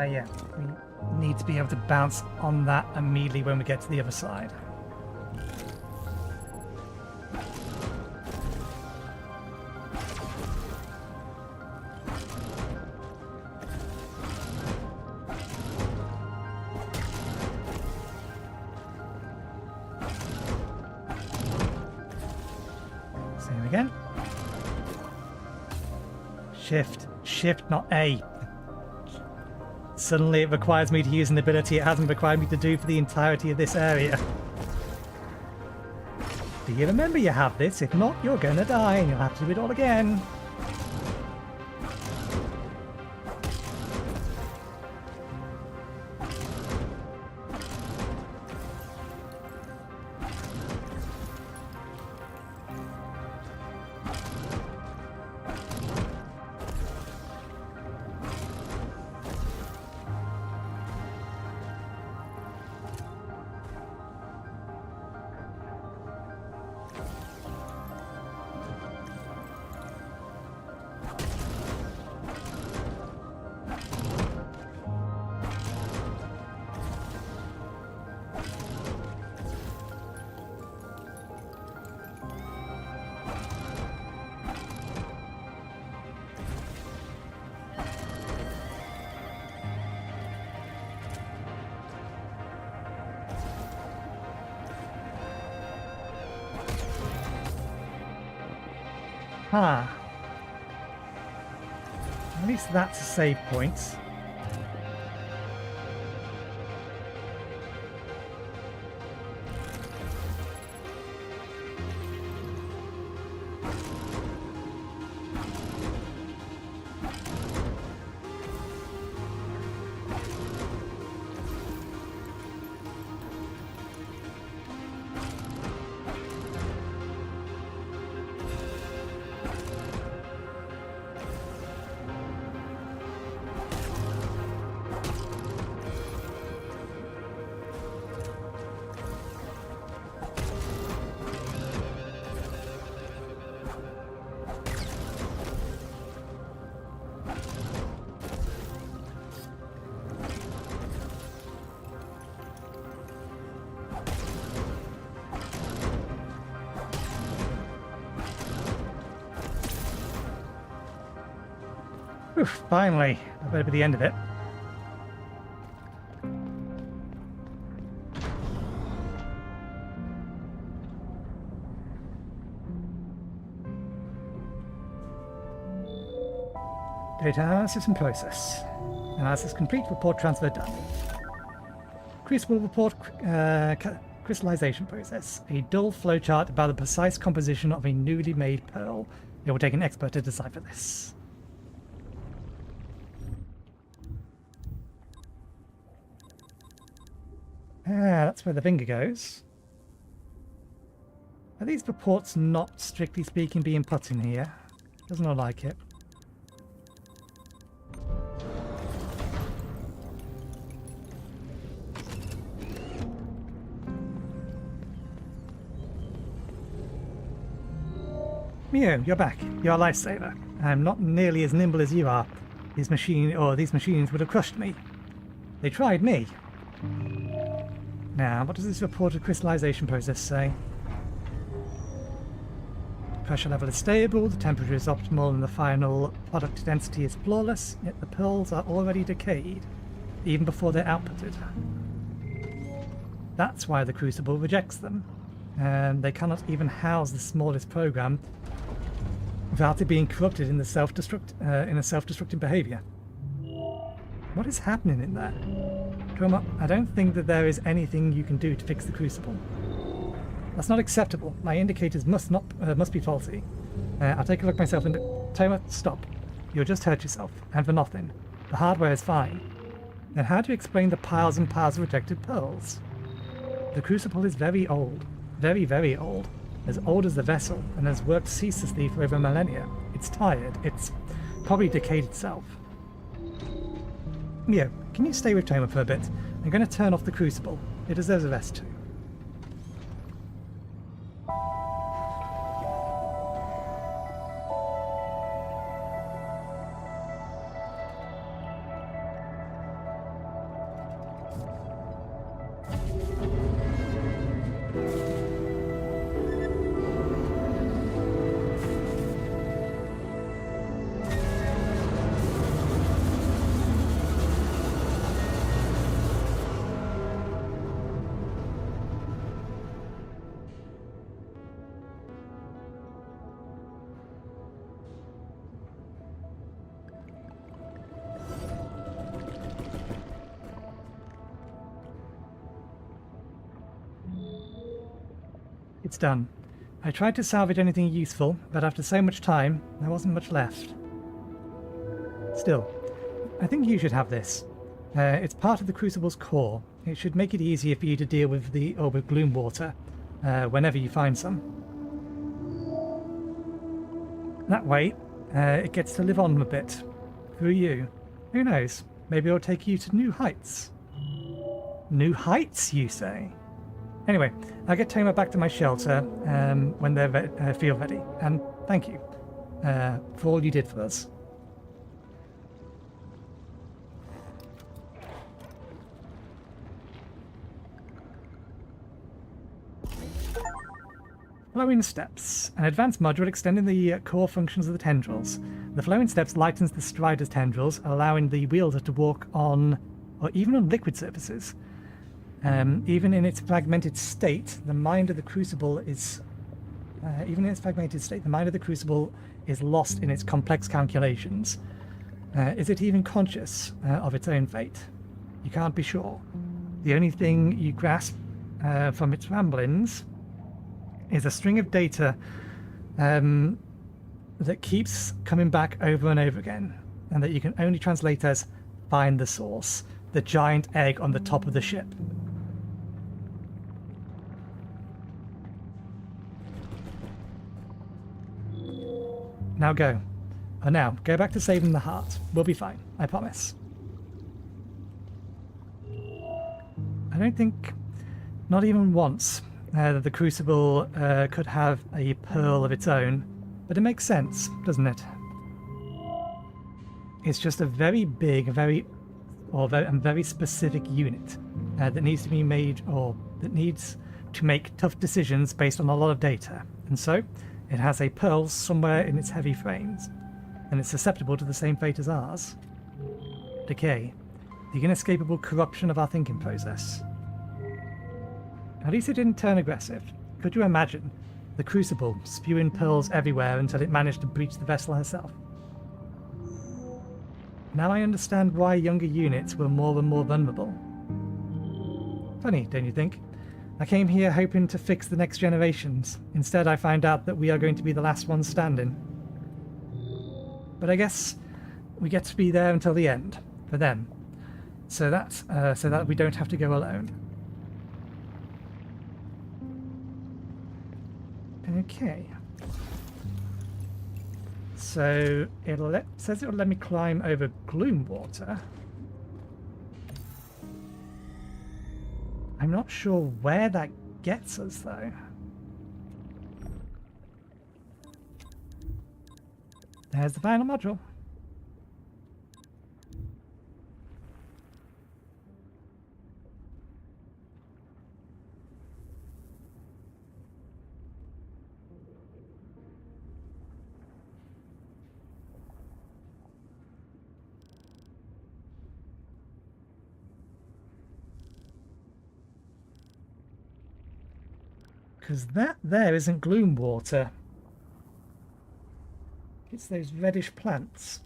Yeah, we need to be able to bounce on that immediately when we get to the other side. Same again. Shift, not A. Suddenly it requires me to use an ability it hasn't required me to do for the entirety of this area. Do you remember you have this? If not, you're gonna die and you'll have to do it all again. Huh. At least that's a save point. Oof, finally. I better be the end of it. Data analysis and process. Analysis complete, report transfer done. Crucible report crystallization process. A dull flowchart about the precise composition of a newly made pearl. It will take an expert to decipher this. That's where the finger goes. Are these reports not, strictly speaking, being put in here? Doesn't look like it. MIO, you're back. You're a lifesaver. I'm not nearly as nimble as you are. These machines would have crushed me. They tried me. Now, what does this reported crystallization process say? Pressure level is stable, the temperature is optimal, and the final product density is flawless, yet the pearls are already decayed, even before they're outputted. That's why the Crucible rejects them. They cannot even house the smallest program without it being corrupted in a self-destructing behavior. What is happening in there? Chroma, I don't think that there is anything you can do to fix the Crucible. That's not acceptable. My indicators must be faulty. I'll take a look myself and... Toma, stop. You'll just hurt yourself, and for nothing. The hardware is fine. Then how do you explain the piles and piles of rejected pearls? The Crucible is very old. Very, very old. As old as the vessel, and has worked ceaselessly for over millennia. It's tired. It's probably decayed itself. MIO, can you stay with Toma for a bit? I'm going to turn off the Crucible. It deserves a rest too. It's done. I tried to salvage anything useful, but after so much time, there wasn't much left. Still, I think you should have this. It's part of the Crucible's core. It should make it easier for you to deal with the with gloom water whenever you find some. That way, it gets to live on a bit through you. Who knows? Maybe it'll take you to new heights. New heights, you say? Anyway, I'll get Toma back to my shelter when they feel ready. And thank you for all you did for us. Flowing Steps. An advanced module extending the core functions of the tendrils. The Flowing Steps lightens the strider's tendrils, allowing the wielder to walk on, or even on liquid surfaces. Even in its fragmented state, the mind of the Crucible is... lost in its complex calculations. Is it even conscious of its own fate? You can't be sure. The only thing you grasp from its ramblings is a string of data that keeps coming back over and over again, and that you can only translate as find the source, the giant egg on the top of the ship. Now go. Oh, now, go back to saving the heart. We'll be fine, I promise. I don't think, not even once, that the Crucible could have a pearl of its own, but it makes sense, doesn't it? It's just a very big, very specific unit that needs to be made, or that needs to make tough decisions based on a lot of data, and so it has a pearl somewhere in its heavy frames. and it's susceptible to the same fate as ours. Decay. The inescapable corruption of our thinking process. At least it didn't turn aggressive. Could you imagine? The Crucible, spewing pearls everywhere until it managed to breach the vessel herself. Now I understand why younger units were more and more vulnerable. Funny, don't you think? I came here hoping to fix the next generations. Instead, I find out that we are going to be the last ones standing. But I guess we get to be there until the end, for them. So that we don't have to go alone. Okay. So says it'll let me climb over gloom water. I'm not sure where that gets us though. There's the final module. Because that there isn't gloom water. It's those reddish plants.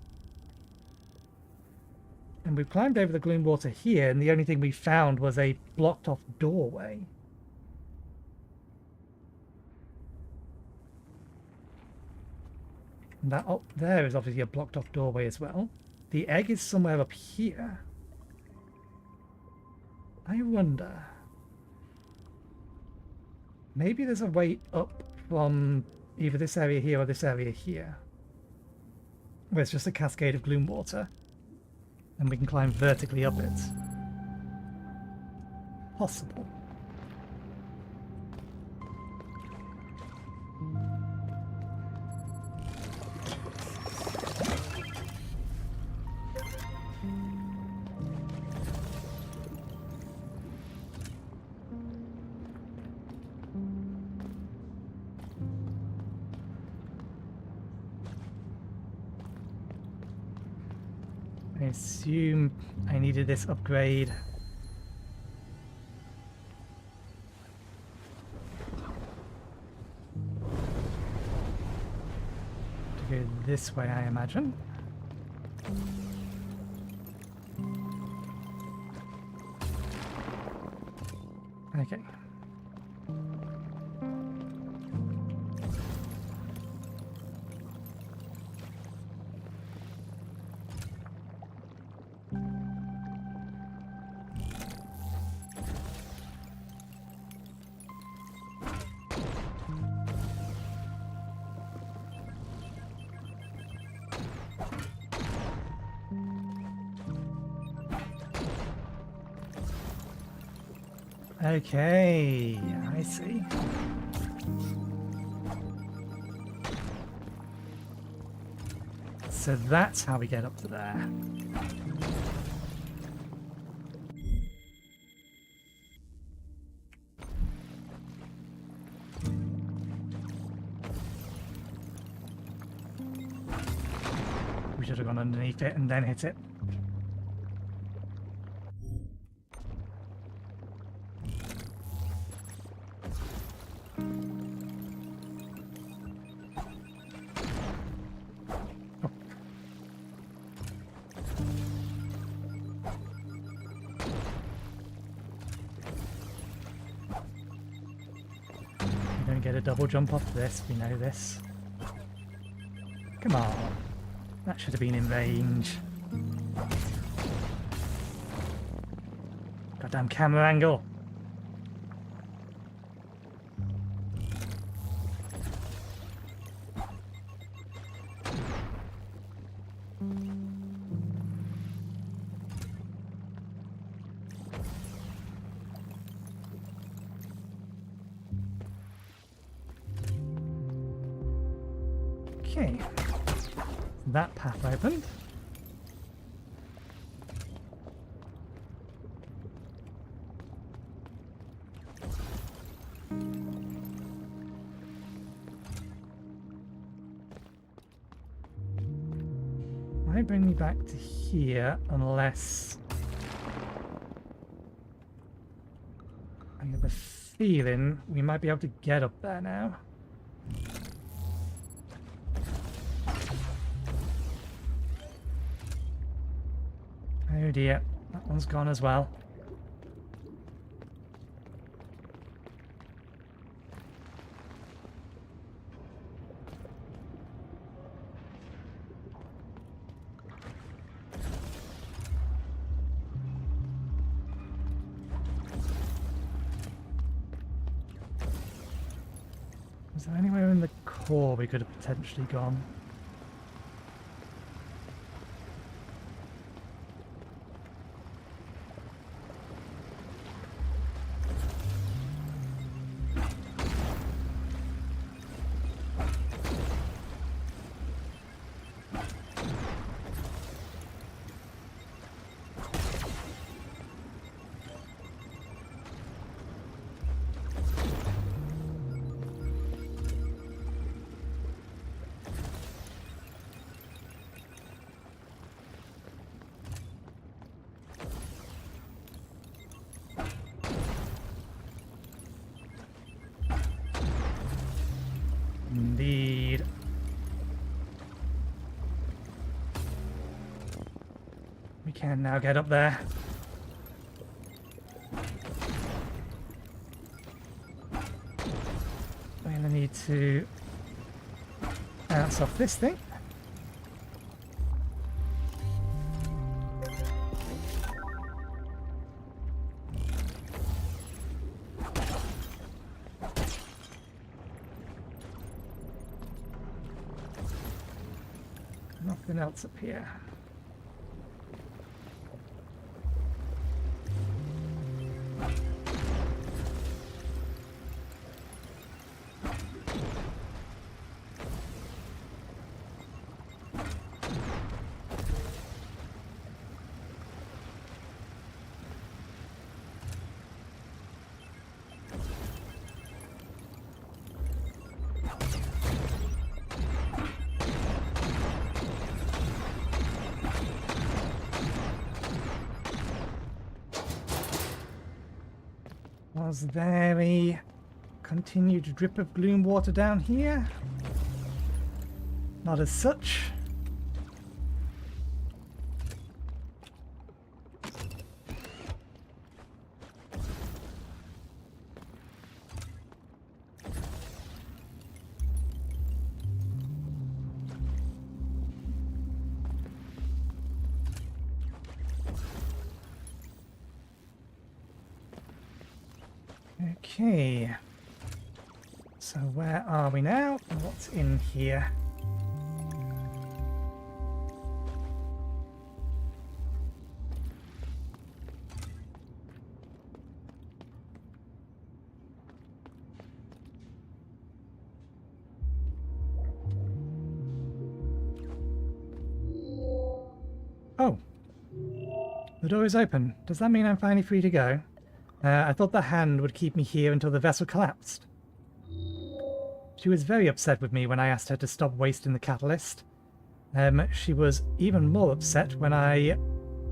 And we've climbed over the gloom water here, and the only thing we found was a blocked off doorway. And that up there is obviously a blocked off doorway as well. The egg is somewhere up here. I wonder... Maybe there's a way up from either this area here or this area here, where it's just a cascade of gloom water, and we can climb vertically up it. Possible. I assume I needed this upgrade. To go this way, I imagine. Okay. Okay, I see. So that's how we get up to there. We should have gone underneath it and then hit it. Get a double jump off this, we know this. Come on. That should have been in range. Goddamn camera angle. Okay, that path opened. might bring me back to here unless... I have a feeling we might be able to get up there now. Oh dear, that one's gone as well. Is there anywhere in the core we could have potentially gone? Indeed. We can now get up there. We're going to need to bounce off this thing. Nothing else up here. Was there a continued drip of gloom water down here? Not as such. Okay, so where are we now and what's in here? Oh, the door is open. Does that mean I'm finally free to go? I thought the hand would keep me here until the vessel collapsed. She was very upset with me when I asked her to stop wasting the catalyst. She was even more upset when I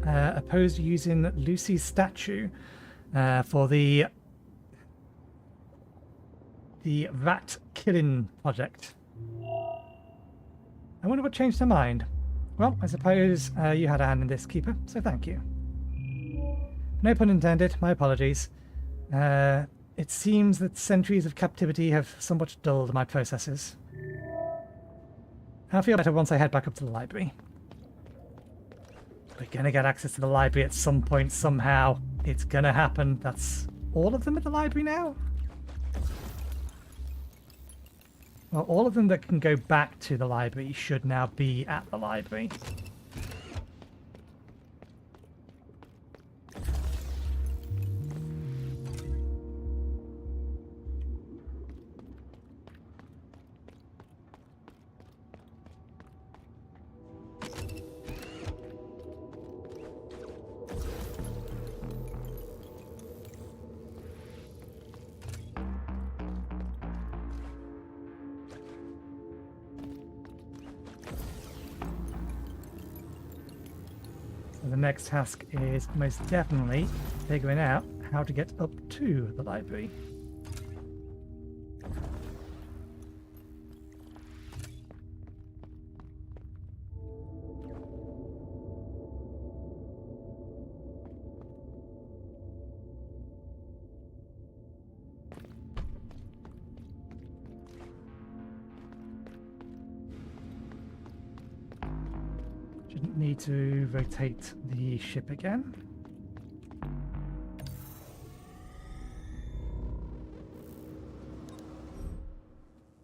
opposed using Lucy's statue for the rat killing project. I wonder what changed her mind. Well, I suppose you had a hand in this, Keeper, so thank you. No pun intended, my apologies. It seems that centuries of captivity have somewhat dulled my processes. I'll feel better once I head back up to the library. We're gonna get access to the library at some point somehow. It's gonna happen. That's all of them at the library now? Well, all of them that can go back to the library should now be at the library. So the next task is most definitely figuring out how to get up to the library. Shouldn't need to rotate the ship again.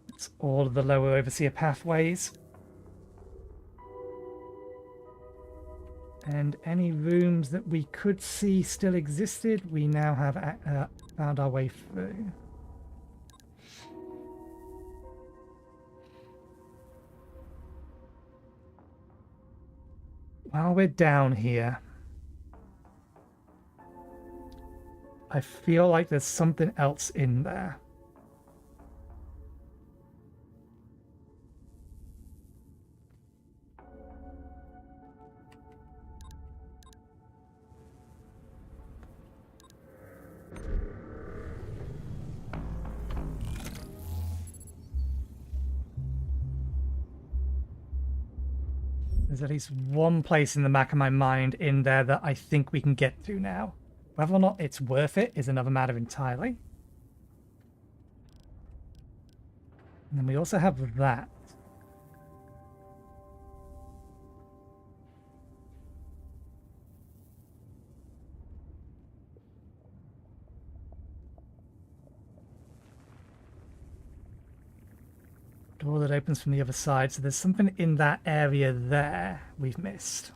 It's all of the lower overseer pathways. And any rooms that we could see still existed, we now have found our way through. While we're down here, I feel like there's something else in there. There's at least one place in the back of my mind in there that I think we can get to now. Whether or not it's worth it is another matter entirely. And then we also have that. Door that opens from the other side, so there's something in that area there we've missed.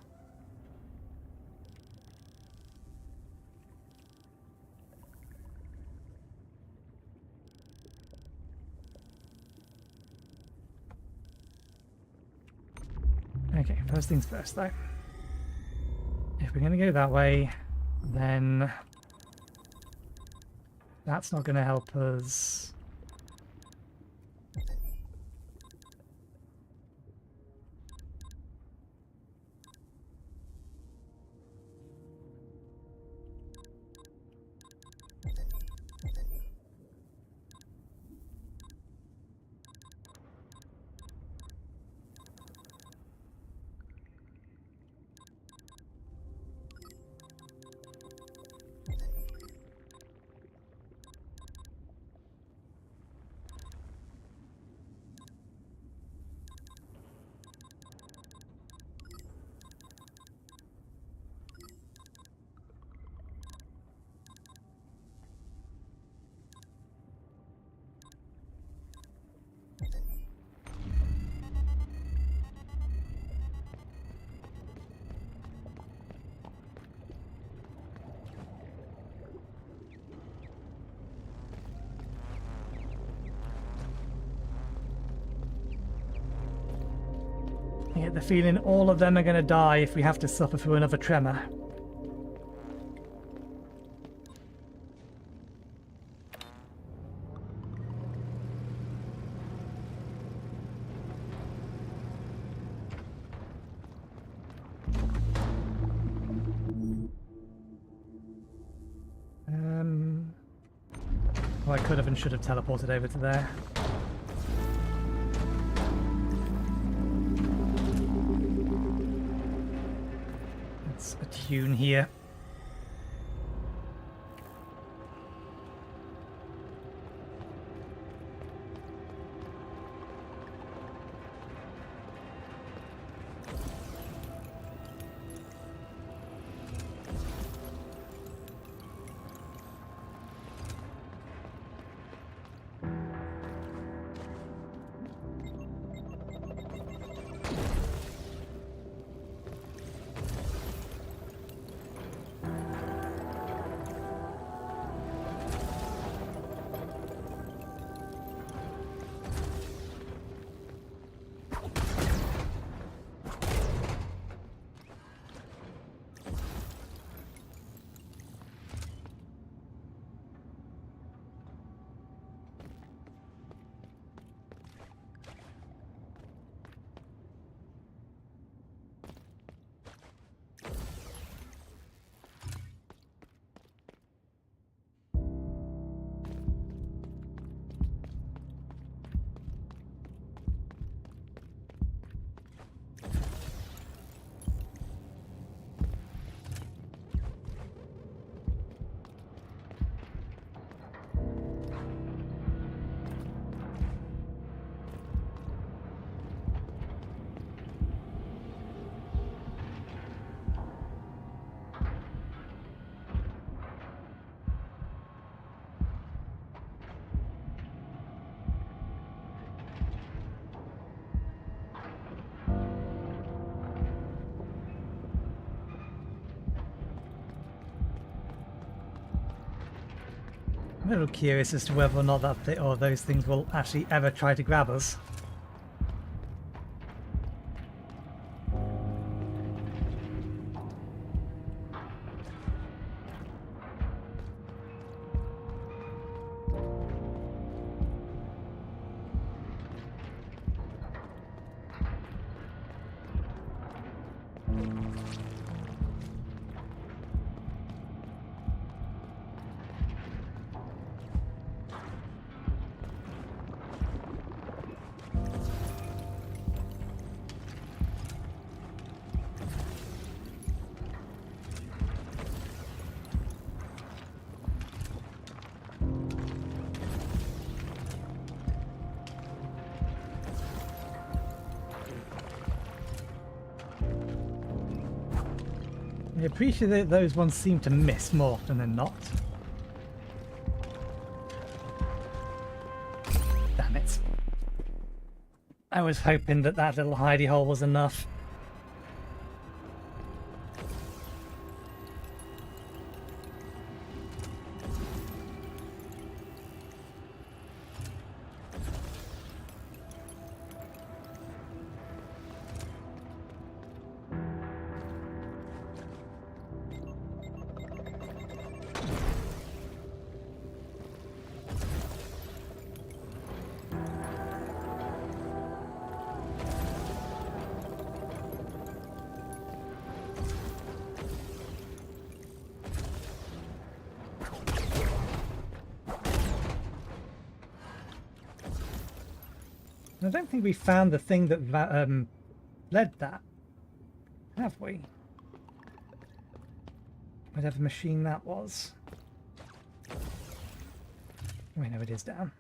Okay, first things first though. If we're going to go that way, then that's not going to help us. I get the feeling all of them are going to die if we have to suffer through another tremor. Well, I could have and should have teleported over to there. Let's attune here. I'm a little curious as to whether or not that or those things will actually ever try to grab us. I appreciate that those ones seem to miss more often than not. Damn it. I was hoping that that little hidey hole was enough. I don't think we found the thing that led that, have we? Whatever machine that was. We know it is down.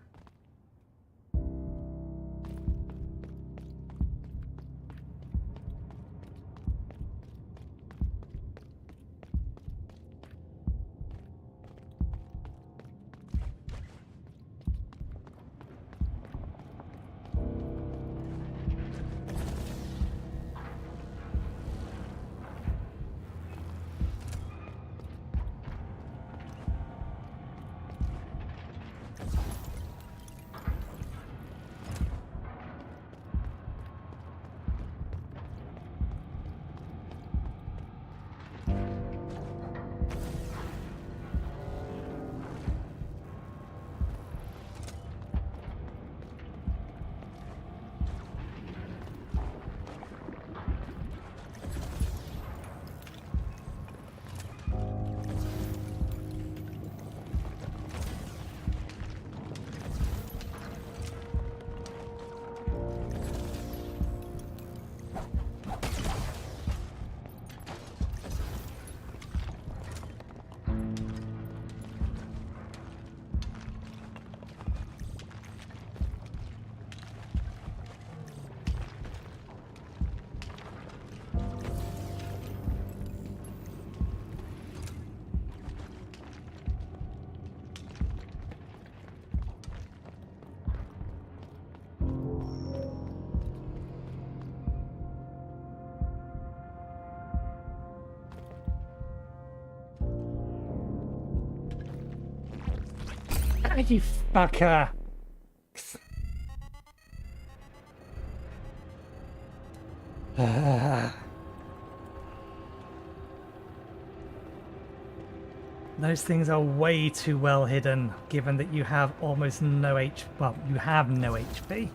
You fucker! Those things are way too well hidden, given that you have almost no well, you have no HP.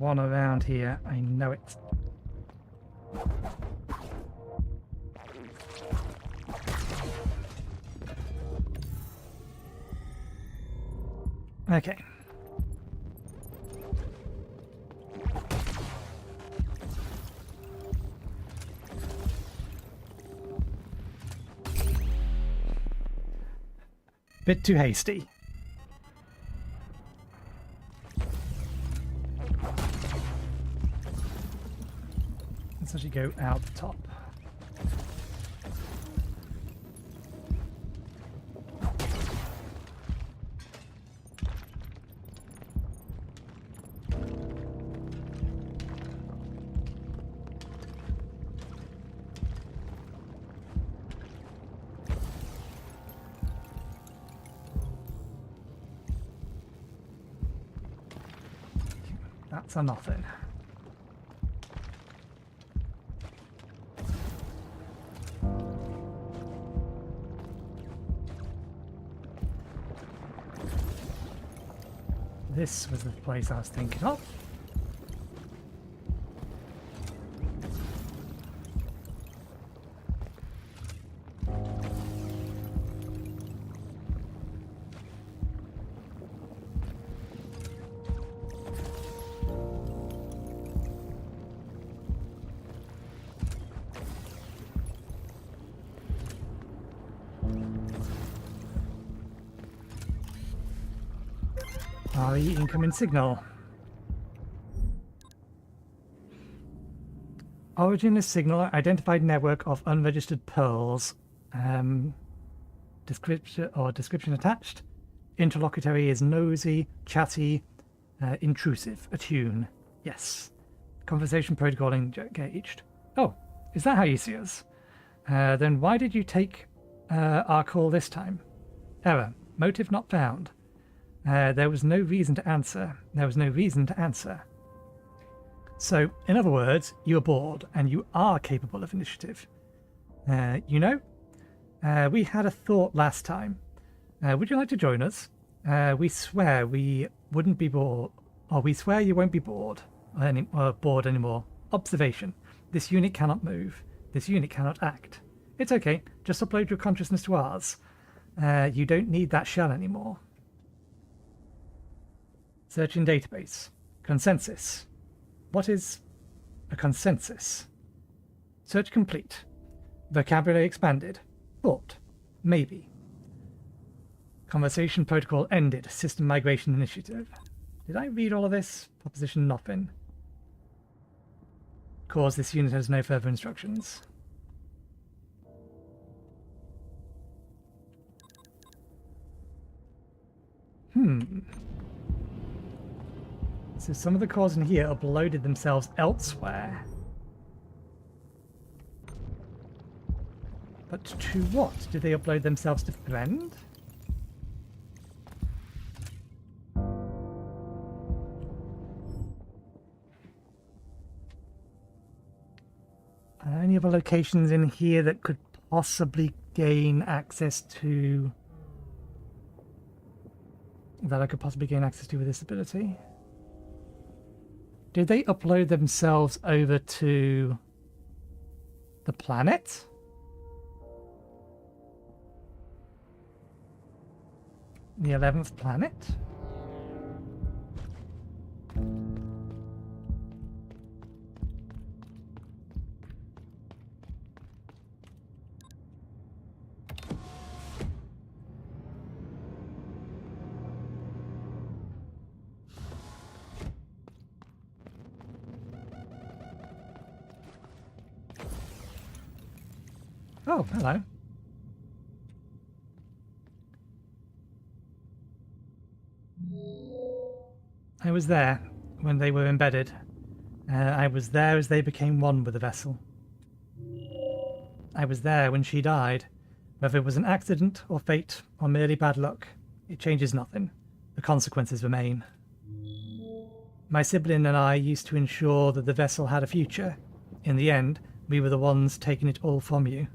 one around here. I know it. Okay. Bit too hasty. Let's actually go out the top. That's a nothing. This was the place I was thinking of. RE incoming signal. Origin is signal identified network of unregistered pearls. Description attached. Interlocutory is nosy, chatty, intrusive, attune. Yes. Conversation protocol engaged. Oh, is that how you see us? Then why did you take our call this time? Error. Motive not found. There was no reason to answer. There was no reason to answer. So, in other words, you are bored, and you are capable of initiative. You know, we had a thought last time. Would you like to join us? We swear we wouldn't be bored, or we swear you won't be bored, bored anymore. Observation. This unit cannot move. This unit cannot act. It's okay. Just upload your consciousness to ours. You don't need that shell anymore. Search in database. Consensus. What is a consensus? Search complete. Vocabulary expanded. Thought. Maybe. Conversation protocol ended. System migration initiative. Did I read all of this? Proposition nothing. Cause this unit has no further instructions. So some of the cores in here uploaded themselves elsewhere. But to what? Did they upload themselves to friend? Are there any other locations in here that could possibly gain access to... that I could possibly gain access to with this ability? Did they upload themselves over to the planet? The 11th planet? Oh, hello. I was there when they were embedded. I was there as they became one with the vessel. I was there when she died. Whether it was an accident or fate or merely bad luck, it changes nothing. The consequences remain. My sibling and I used to ensure that the vessel had a future. In the end, we were the ones taking it all from you.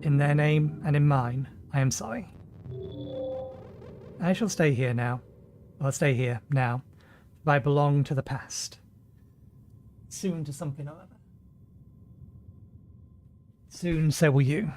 In their name and in mine, I am sorry. I shall stay here now. I'll stay here now. I belong to the past. Soon to something or other. Soon so will you.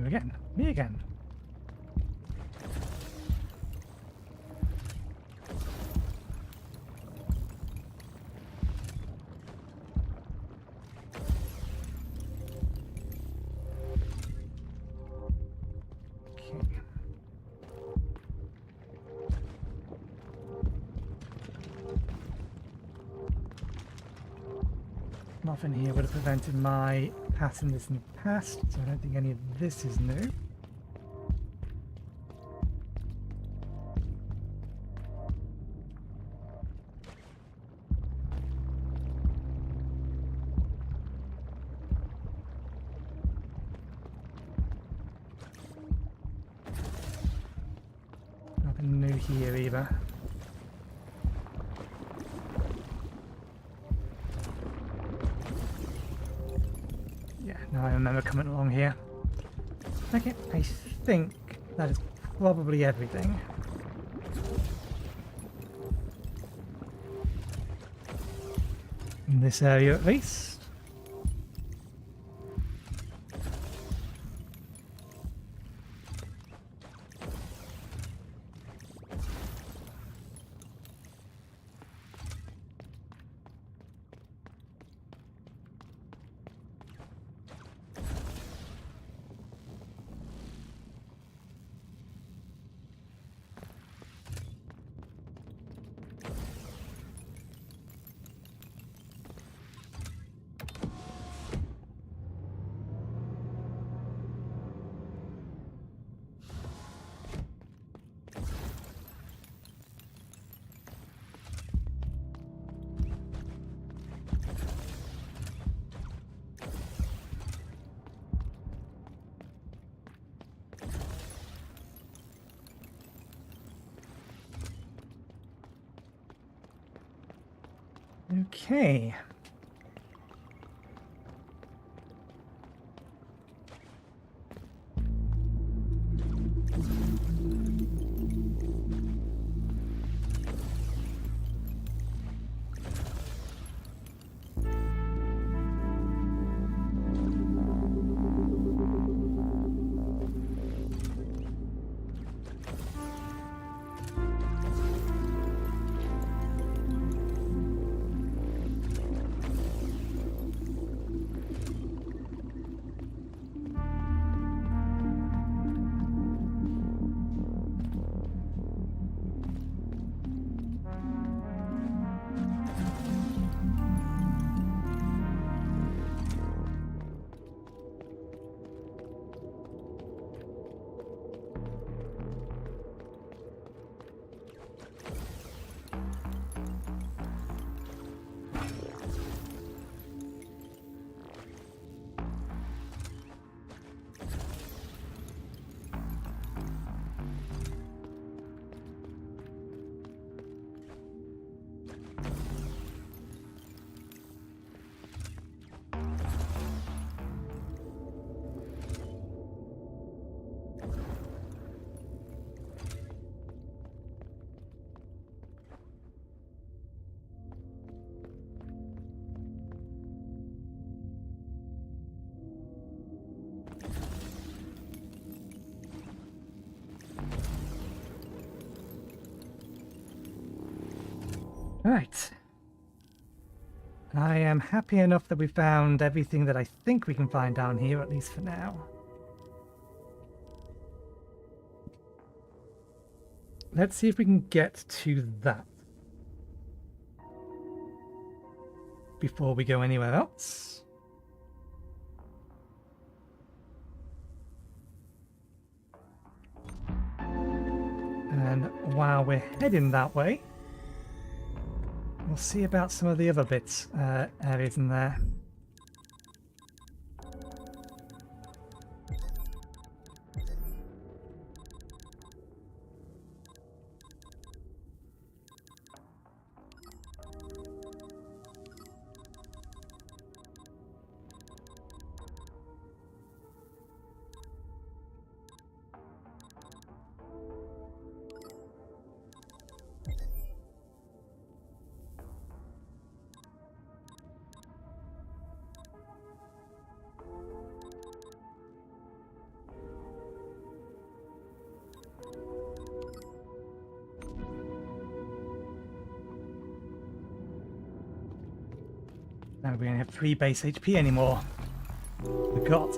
Again, me again. Okay. Nothing here would have prevented my passing this in the past, so I don't think any of this is new. Nothing new here either. Now I remember coming along here. Okay, I think that is probably everything. In this area at least. Okay. Right. I am happy enough that we found everything that I think we can find down here, at least for now. Let's see if we can get to that before we go anywhere else. And while we're heading that way, we'll see about some of the other bits, areas in there. Now we only have 3 base HP anymore. Forgot.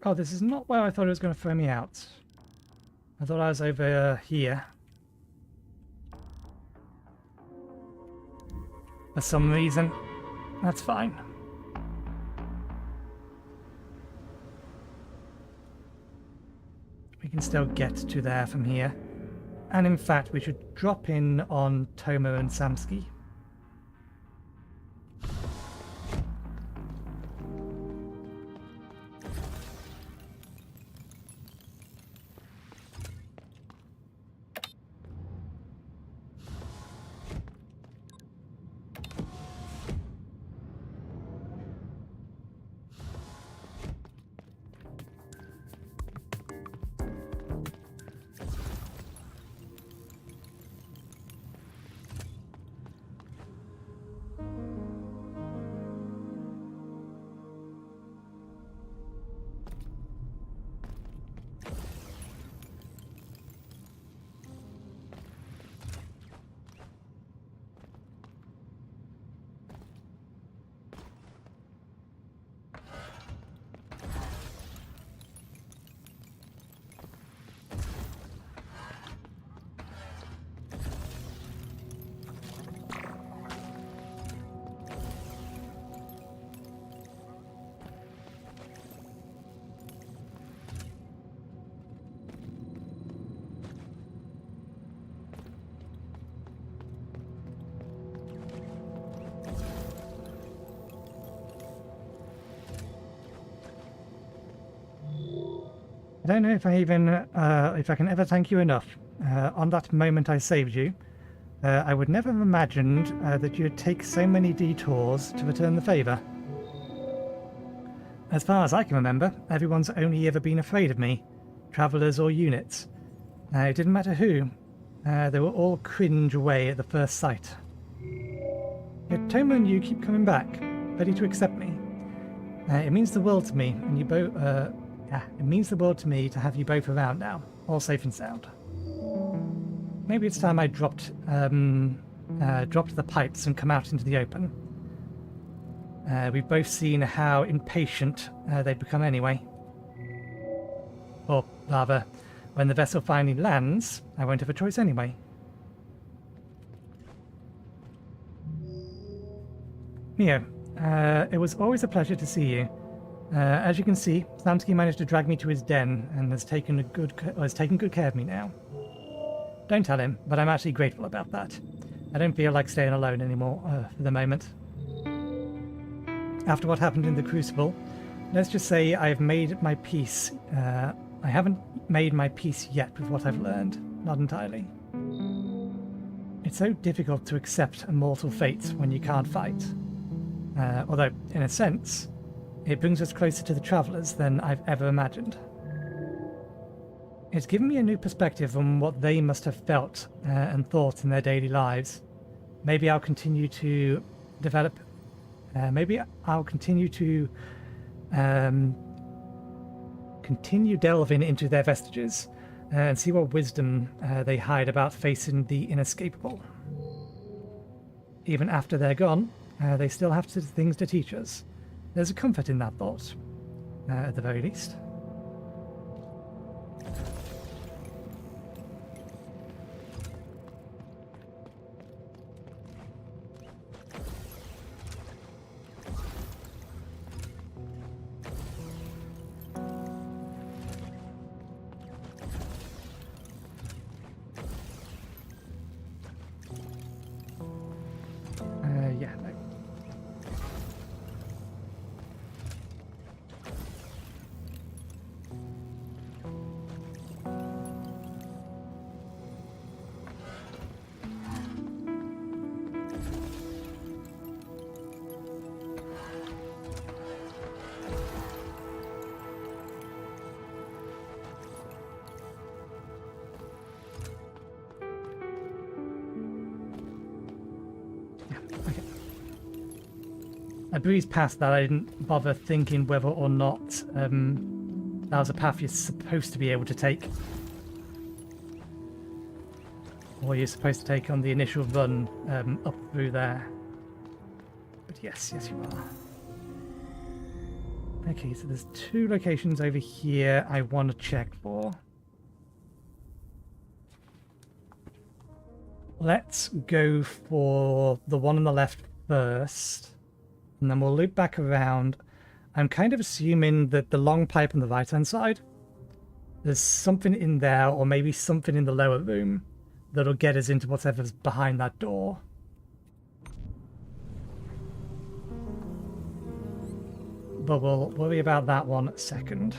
Oh, this is not where I thought it was going to throw me out. I thought I was over here. For some reason. That's fine. We can still get to there from here. And in fact, we should drop in on Toma and Samsky. I don't know if I even, if I can ever thank you enough. On that moment I saved you, I would never have imagined that you'd take so many detours to return the favour. As far as I can remember, everyone's only ever been afraid of me, travellers or units. It didn't matter who, they were all cringe away at the first sight. Yet Toma and you keep coming back, ready to accept me. It means the world to me, and you both, it means the world to me to have you both around now, all safe and sound. Maybe it's time I dropped the pipes and come out into the open. We've both seen how impatient they've become anyway. Or rather, when the vessel finally lands, I won't have a choice anyway. MIO, it was always a pleasure to see you. As you can see, Samsky managed to drag me to his den and has taken good care of me now. Don't tell him, but I'm actually grateful about that. I don't feel like staying alone anymore for the moment. After what happened in the Crucible, let's just say I've made my peace. I haven't made my peace yet with what I've learned. Not entirely. It's so difficult to accept a mortal fate when you can't fight. Although, in a sense, it brings us closer to the Travellers than I've ever imagined. It's given me a new perspective on what they must have felt and thought in their daily lives. Maybe I'll continue to develop. Maybe I'll continue to continue delving into their vestiges and see what wisdom they hide about facing the inescapable. Even after they're gone, they still have things to teach us. There's a comfort in that thought, at the very least. Yeah, okay. I breezed past that. I didn't bother thinking whether or not that was a path you're supposed to be able to take. Or you're supposed to take on the initial run up through there. But yes, yes you are. Okay, so there's 2 locations over here I want to check for. Let's go for the one on the left first, and then we'll loop back around. I'm kind of assuming that the long pipe on the right-hand side, there's something in there, or maybe something in the lower room, that'll get us into whatever's behind that door. But we'll worry about that one second.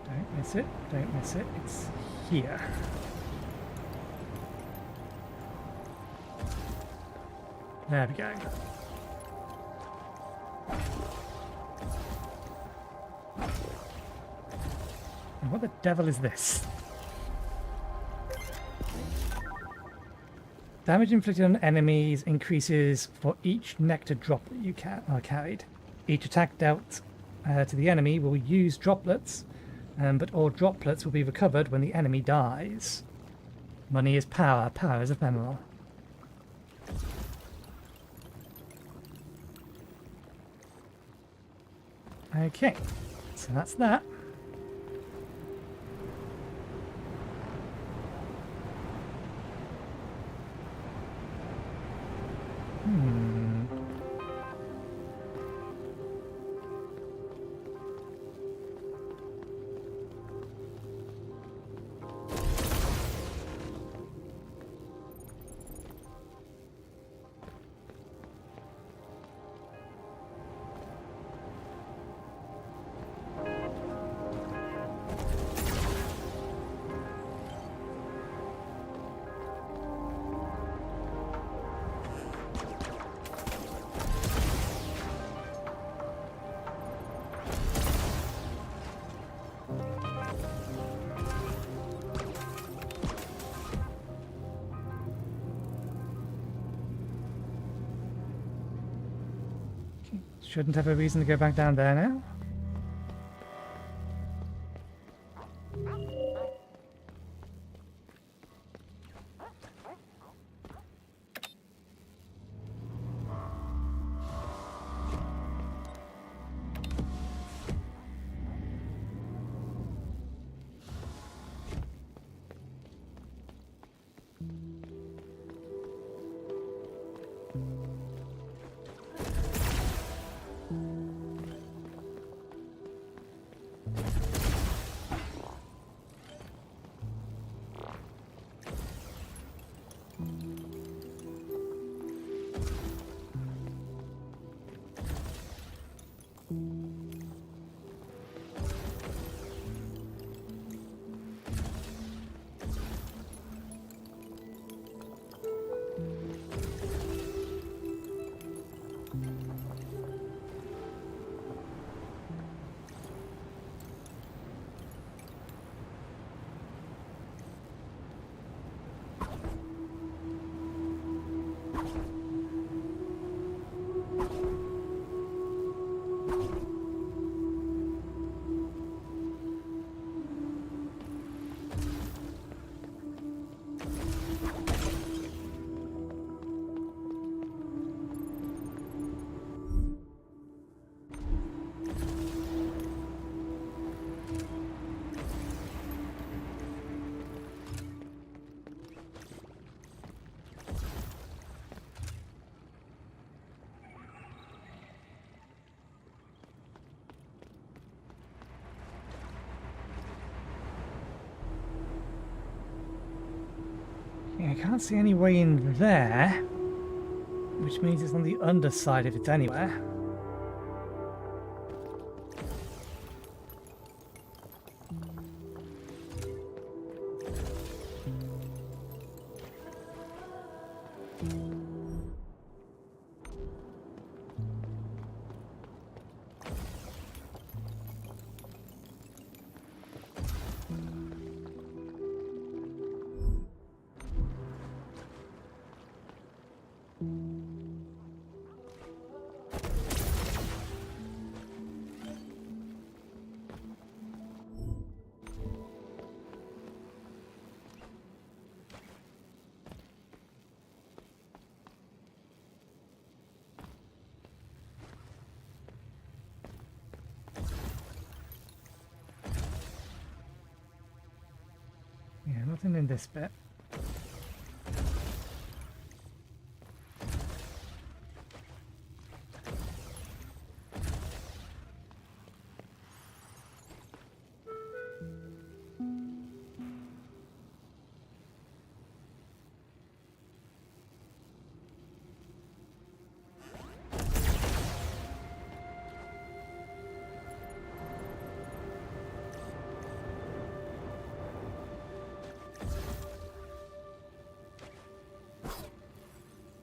Don't miss it, don't miss it, it's here. There we go. And what the devil is this? Damage inflicted on enemies increases for each nectar drop that you carried. Each attack dealt to the enemy will use droplets, but all droplets will be recovered when the enemy dies. Money is power, power is ephemeral. Okay, so that's that. Shouldn't have a reason to go back down there now. Yeah, I can't see any way in there, which means it's on the underside if it's anywhere. Yeah, nothing in this bit.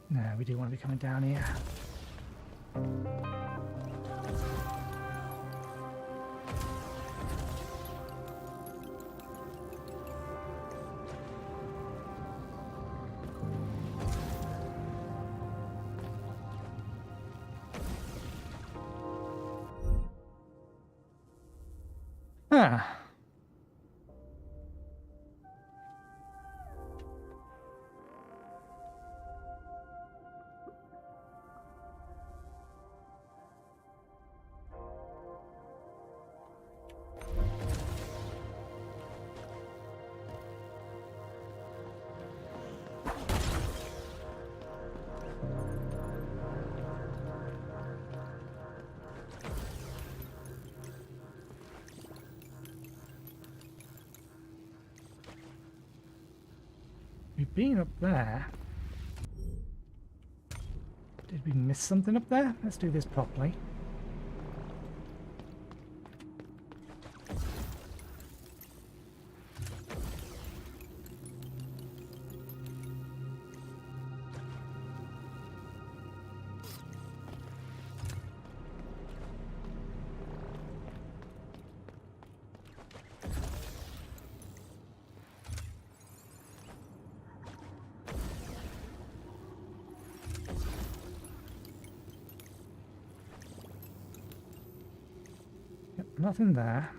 No, we do want to be coming down here. Ah. We've been up there. Did we miss something up there? Let's do this properly. Nothing there.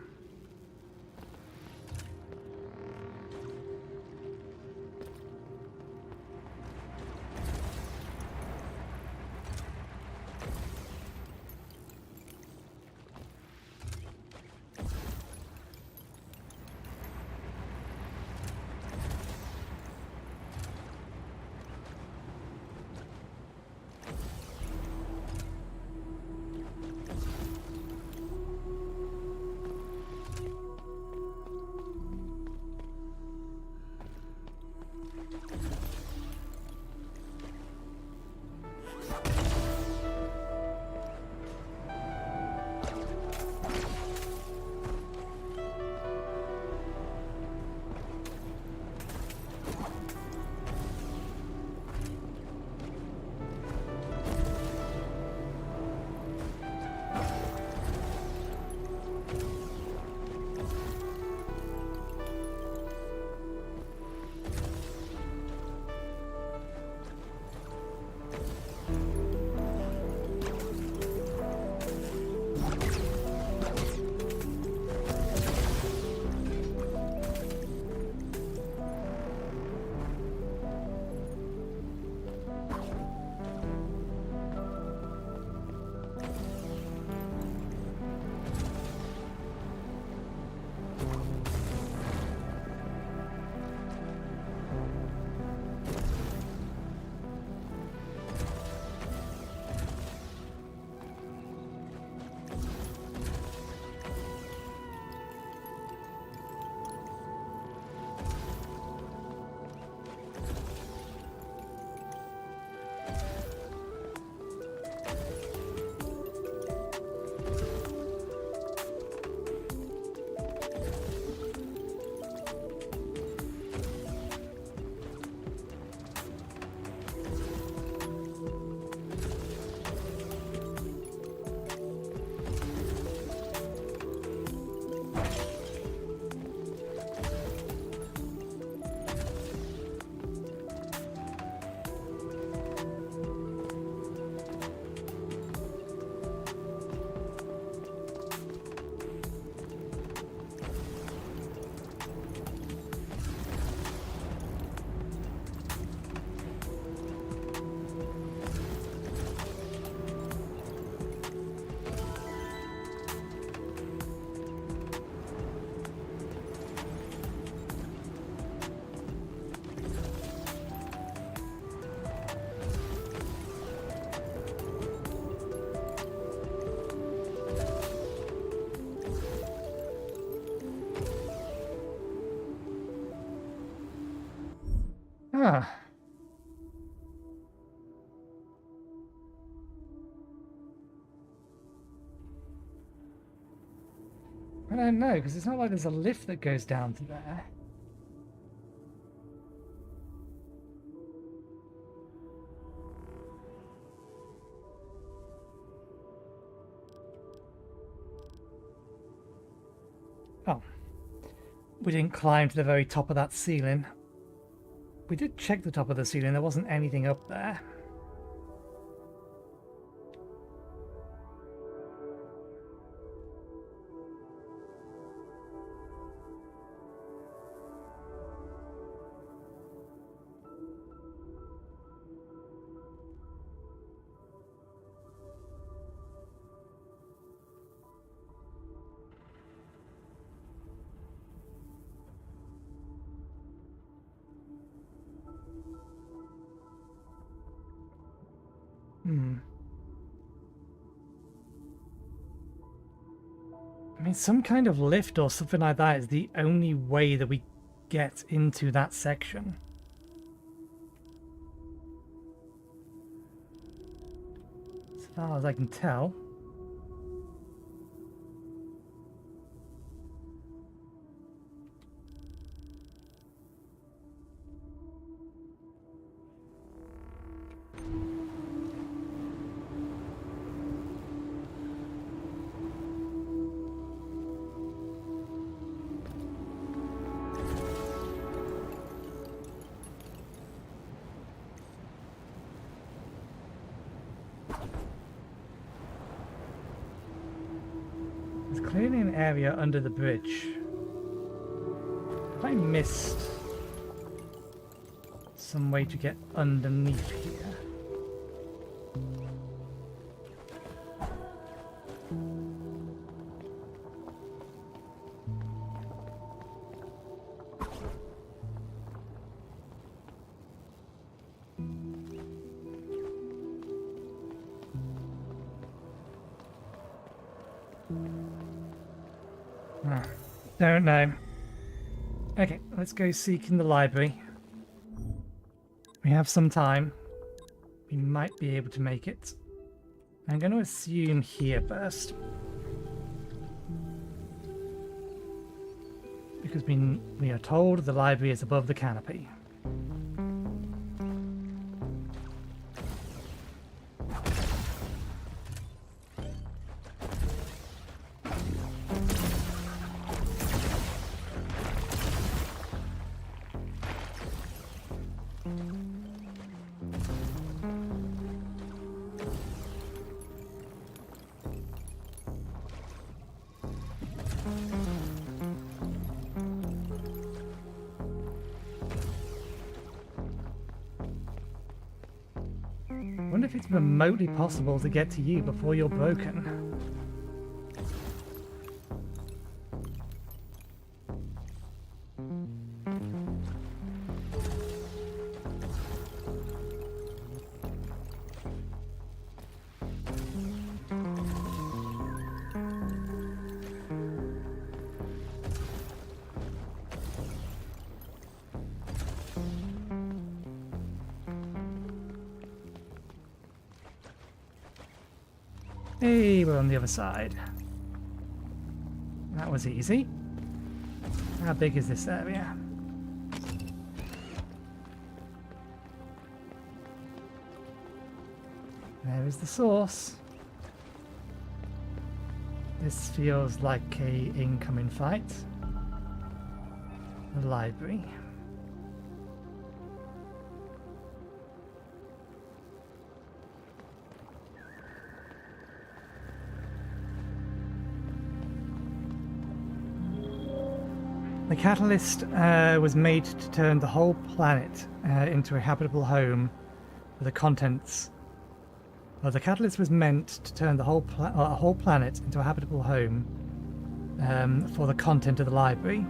Ah. I don't know, because it's not like there's a lift that goes down to there. Oh. We didn't climb to the very top of that ceiling. We did check the top of the ceiling, there wasn't anything up there. I mean, some kind of lift or something like that is the only way that we get into that section. As far as I can tell. There's clearly an area under the bridge. Have I missed some way to get underneath here? Don't know. Okay, let's go seek in the library. We have some time. We might be able to make it. I'm going to assume here first. Because we are told the library is above the canopy. I wonder if it's remotely possible to get to you before you're broken. Hey, we're on the other side. That was easy. How big is this area? There is the source. This feels like a incoming fight. The library. The catalyst was made to turn the whole planet into a habitable home for the contents. Well, the catalyst was meant to turn the whole planet into a habitable home for the content of the library,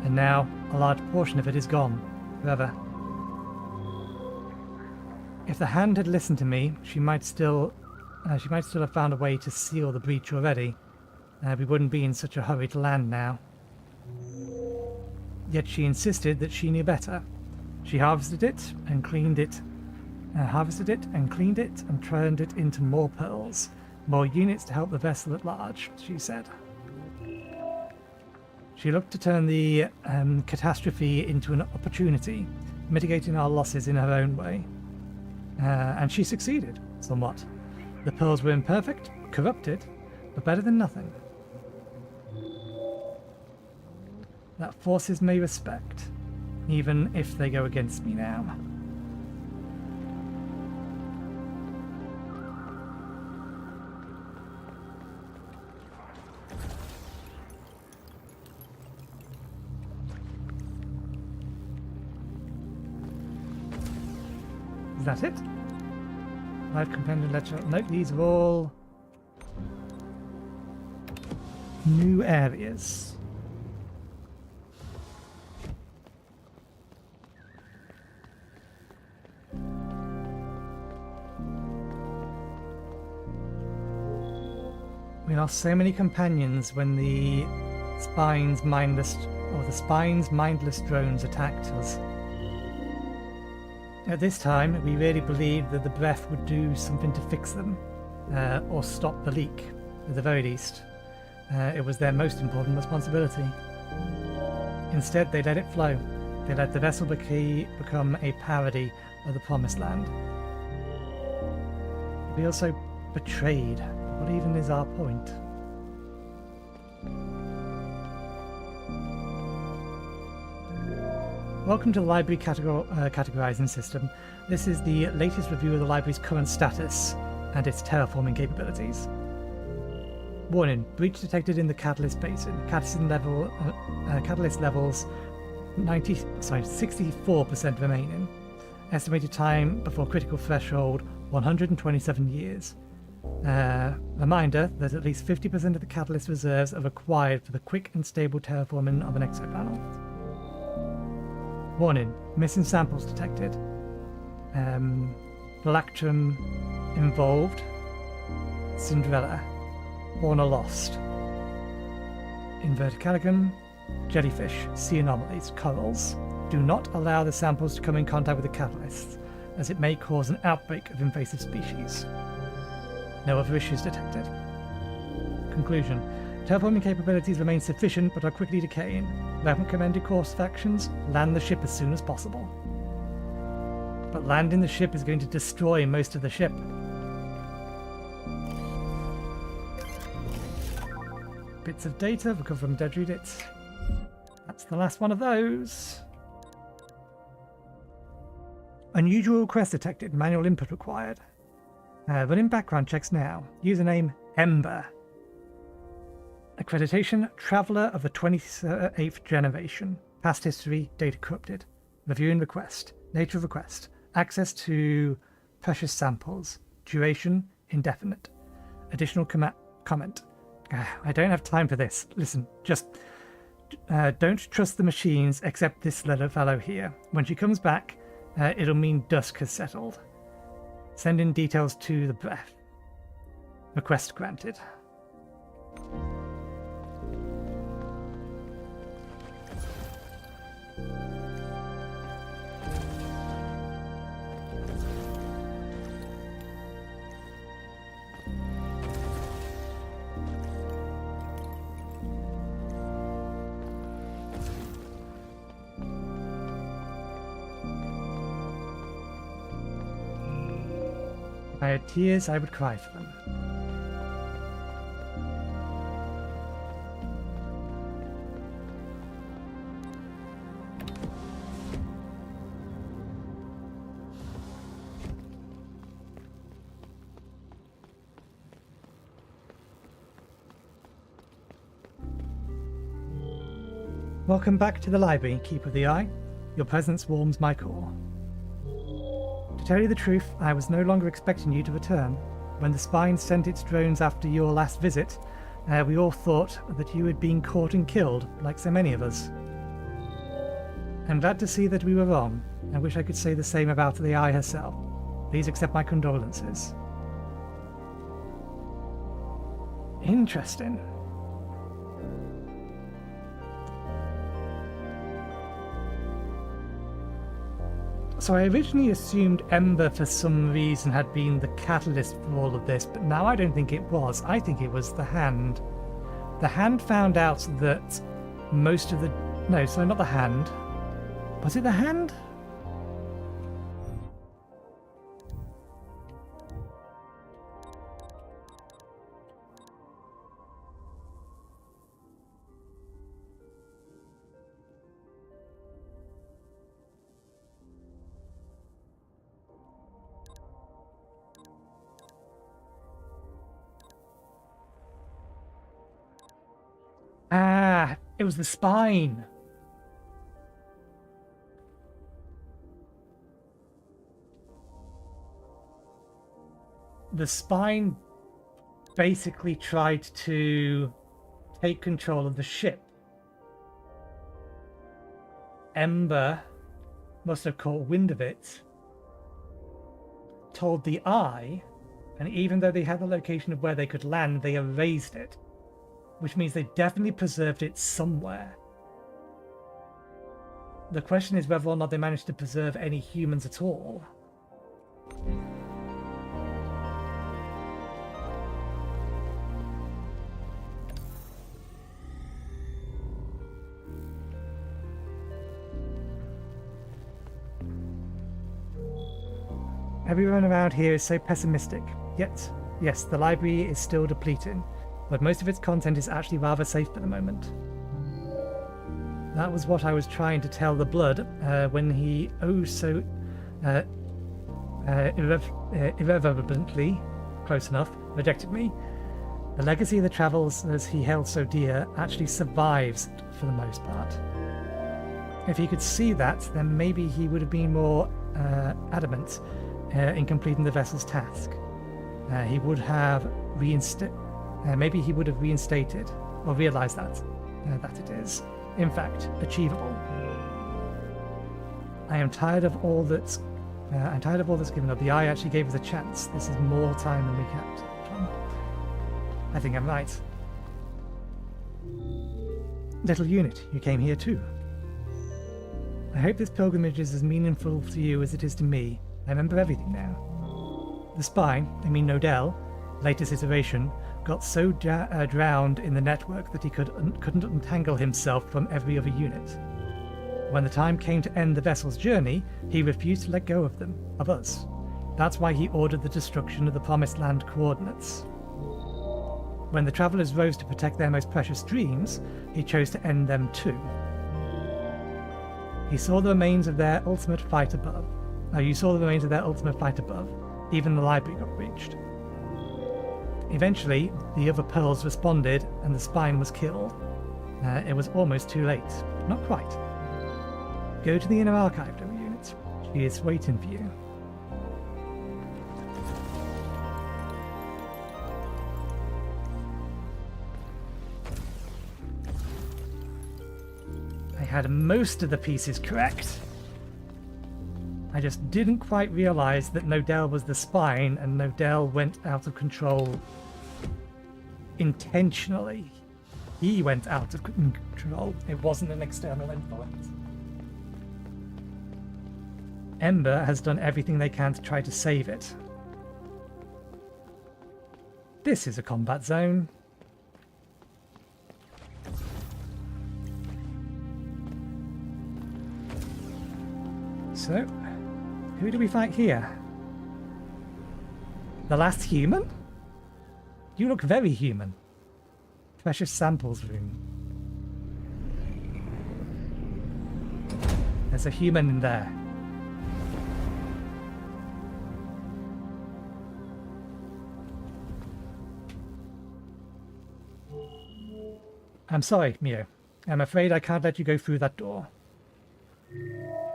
and now a large portion of it is gone forever. If the Hand had listened to me, she might still have found a way to seal the breach already. We wouldn't be in such a hurry to land now. Yet she insisted that she knew better. She harvested it and cleaned it, and turned it into more pearls. More units to help the vessel at large, she said. She looked to turn the catastrophe into an opportunity, mitigating our losses in her own way. And she succeeded, somewhat. The pearls were imperfect, corrupted, but better than nothing. That forces me respect, even if they go against me now. Is that it? Live companion lecture. Note these are all new areas. We lost so many companions when the Spine's mindless drones attacked us. At this time, we really believed that the breath would do something to fix them, or stop the leak, at the very least. It was their most important responsibility. Instead, they let it flow. They let the vessel become a parody of the Promised Land. It feels so betrayed. What even is our point? Welcome to the library categorizing system. This is the latest review of the library's current status and its terraforming capabilities. Warning, breach detected in the Catalyst Basin. Catalyst levels 64% remaining. Estimated time before critical threshold 127 years. Reminder that at least 50% of the Catalyst reserves are required for the quick and stable terraforming of an exoplanet. Warning, missing samples detected. Galactrum involved. Cinderella. Fauna lost. Inverticallicum. Jellyfish. Sea anomalies. Corals. Do not allow the samples to come in contact with the catalysts, as it may cause an outbreak of invasive species. No other issues detected. Conclusion. Terraforming capabilities remain sufficient but are quickly decaying. Recommended course of actions: land the ship as soon as possible. But landing the ship is going to destroy most of the ship. Bits of data recovered from dead readits. That's the last one of those. Unusual request detected. Manual input required. Running background checks now. Username Ember. Accreditation, Traveller of the 28th Generation. Past history, data corrupted. Reviewing request. Nature of request. Access to precious samples. Duration, indefinite. Additional comment. I don't have time for this. Listen, just don't trust the machines except this little fellow here. When she comes back, it'll mean dusk has settled. Send in details to the breath. Request granted. If I had tears, I would cry for them. Welcome back to the library, Keeper of the Eye. Your presence warms my core. To tell you the truth, I was no longer expecting you to return. When the Spine sent its drones after your last visit, we all thought that you had been caught and killed, like so many of us. I'm glad to see that we were wrong. I wish I could say the same about the Eye herself. Please accept my condolences. Interesting. So I originally assumed Ember for some reason had been the catalyst for all of this, but now I don't think it was. I think it was the Hand. The Hand found out that most of the... No, sorry, not the Hand. Was it the Hand? Ah, it was the spine. The spine basically tried to take control of the ship. Ember must have caught wind of it, told the Eye, and even though they had the location of where they could land, they erased it. Which means they definitely preserved it somewhere. The question is whether or not they managed to preserve any humans at all. Everyone around here is so pessimistic. Yet, yes, the library is still depleting, but most of its content is actually rather safe at the moment. That was what I was trying to tell the Blood when he irreverently, close enough, rejected me. The legacy of the Travelers he held so dear actually survives for the most part. If he could see that, then maybe he would have been more adamant in completing the vessel's task. He would have maybe he would have reinstated or realized that it is, in fact, achievable. I'm tired of all that's given up. The Eye actually gave us a chance. This is more time than we kept. I think I'm right. Little unit, you came here too. I hope this pilgrimage is as meaningful to you as it is to me. I remember everything now. The spine, I mean Nodell, latest iteration, got so drowned in the network that he couldn't untangle himself from every other unit. When the time came to end the vessel's journey, he refused to let go of us. That's why he ordered the destruction of the Promised Land coordinates. When the Travelers rose to protect their most precious dreams, he chose to end them too. He saw the remains of their ultimate fight above. You saw the remains of their ultimate fight above. Even the library got breached. Eventually, the other Pearls responded and the spine was killed. It was almost too late. Not quite. Go to the inner archive, little unit. She is waiting for you. I had most of the pieces correct. I just didn't quite realize that Nodell was the spine and Nodell went out of control intentionally. He went out of control. It wasn't an external influence. Ember has done everything they can to try to save it. This is a combat zone. So, who do we fight here? The last human? You look very human. Precious samples room. There's a human in there. I'm sorry, Mio. I'm afraid I can't let you go through that door.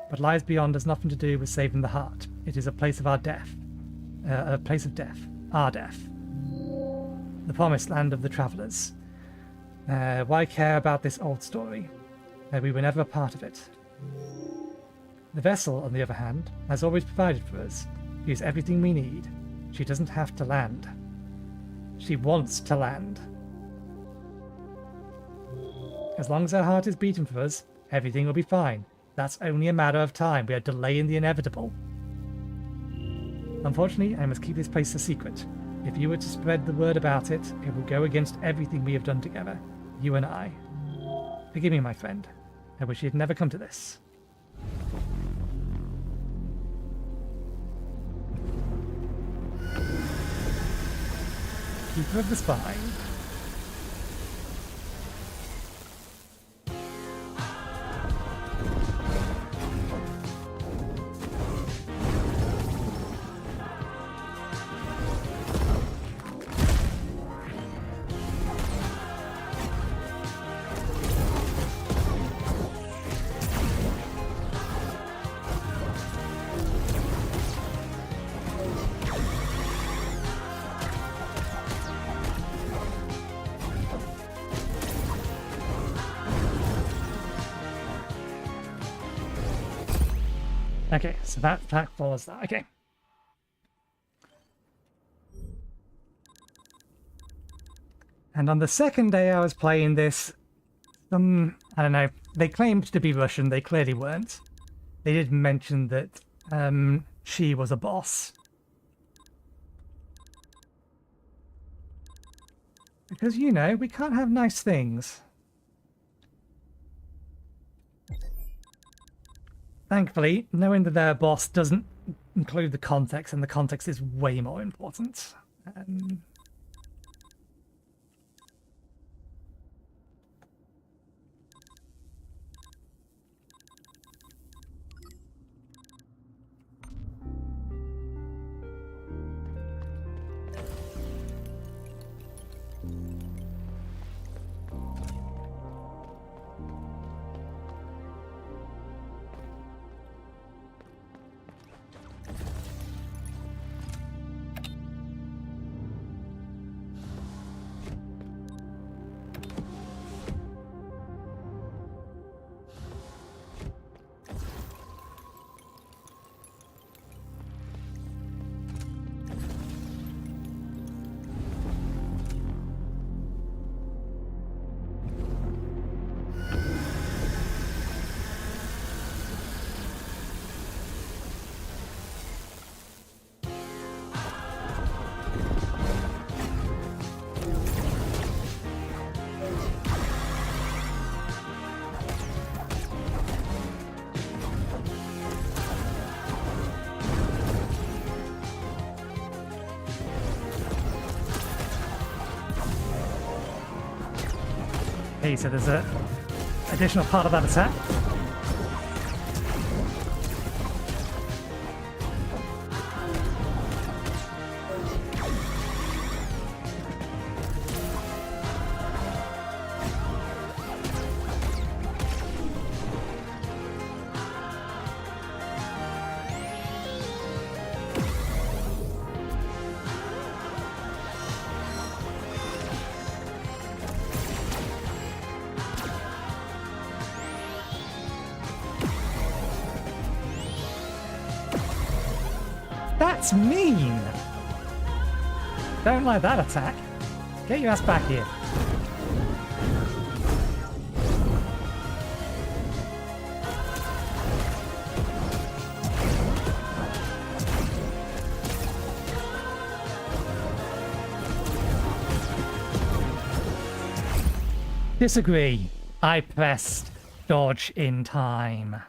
What lies beyond has nothing to do with saving the heart. It is a place of our death. A place of death. Our death. The Promised Land of the Travelers. Why care about this old story? We were never a part of it. The vessel, on the other hand, has always provided for us. She has everything we need. She doesn't have to land. She wants to land. As long as her heart is beating for us, everything will be fine. That's only a matter of time. We are delaying the inevitable. Unfortunately, I must keep this place a secret. If you were to spread the word about it, it would go against everything we have done together. You and I. Forgive me, my friend. I wish it had never come to this. Keeper of the Spine. Okay, so that follows that. Okay. And on the second day I was playing this, I don't know, they claimed to be Russian, they clearly weren't. They did mention that she was a boss. Because, you know, we can't have nice things. Thankfully, knowing that they're a boss doesn't include the context, and the context is way more important. Okay, so there's a additional part of that attack. That's mean! Don't like that attack. Get your ass back here. Disagree. I pressed dodge in time.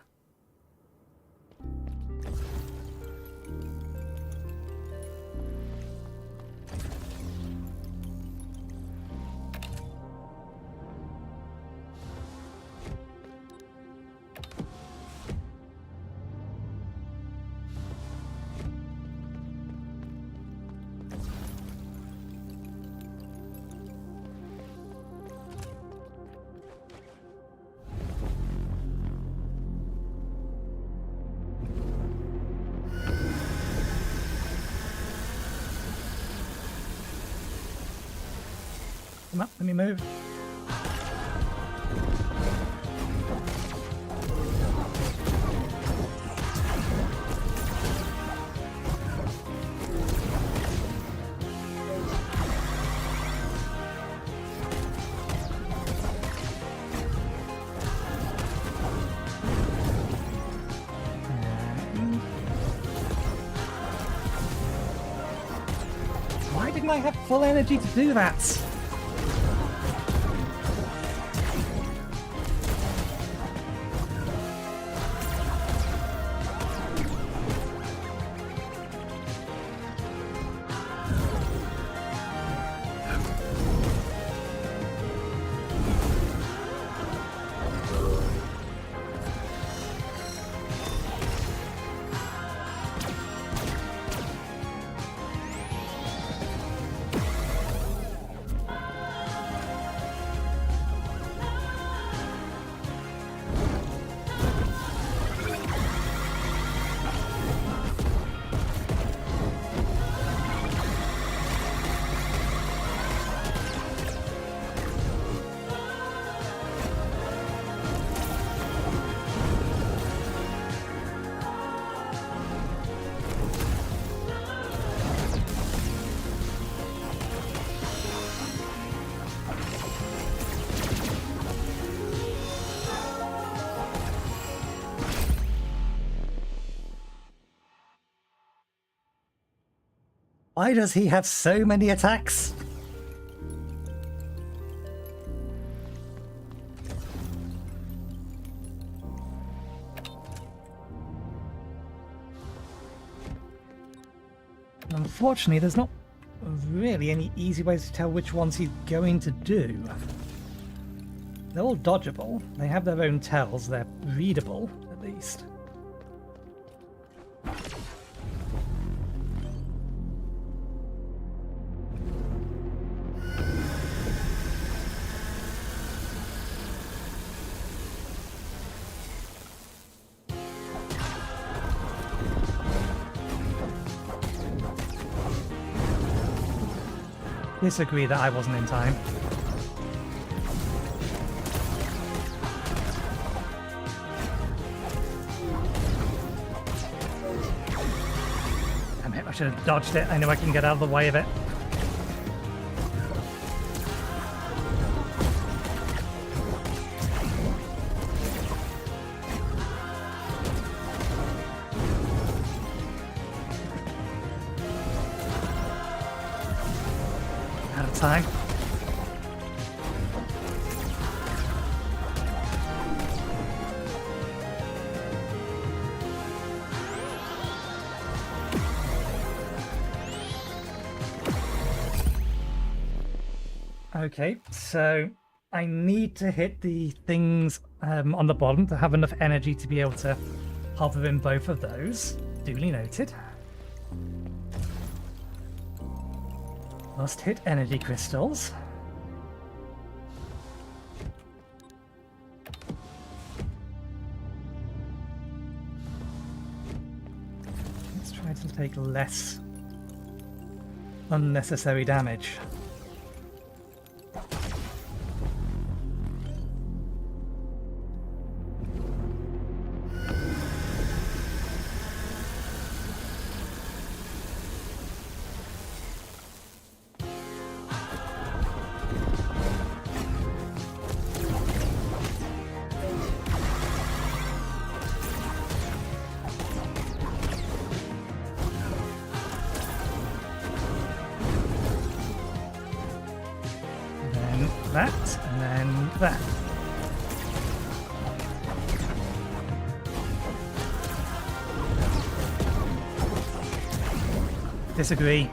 Come up, let me move. didn't I have full energy to do that? Why does he have so many attacks? Unfortunately, there's not really any easy ways to tell which ones he's going to do. They're all dodgeable. They have their own tells. They're readable, at least. Disagree that I wasn't in time. Damn it, I should have dodged it. I know I can get out of the way of it. Time. Okay, so I need to hit the things on the bottom to have enough energy to be able to hover in both of those. Duly noted. Must hit energy crystals. Let's try to take less unnecessary damage. That, and then that. Disagree.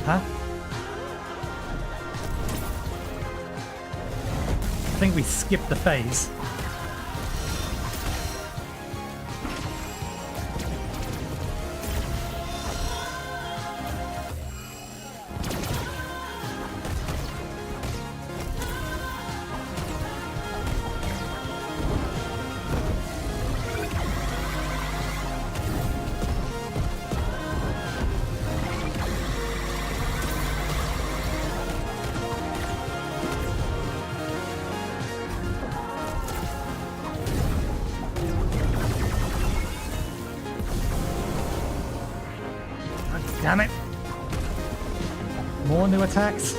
Huh? I think we skipped the phase. Damn it. More new attacks.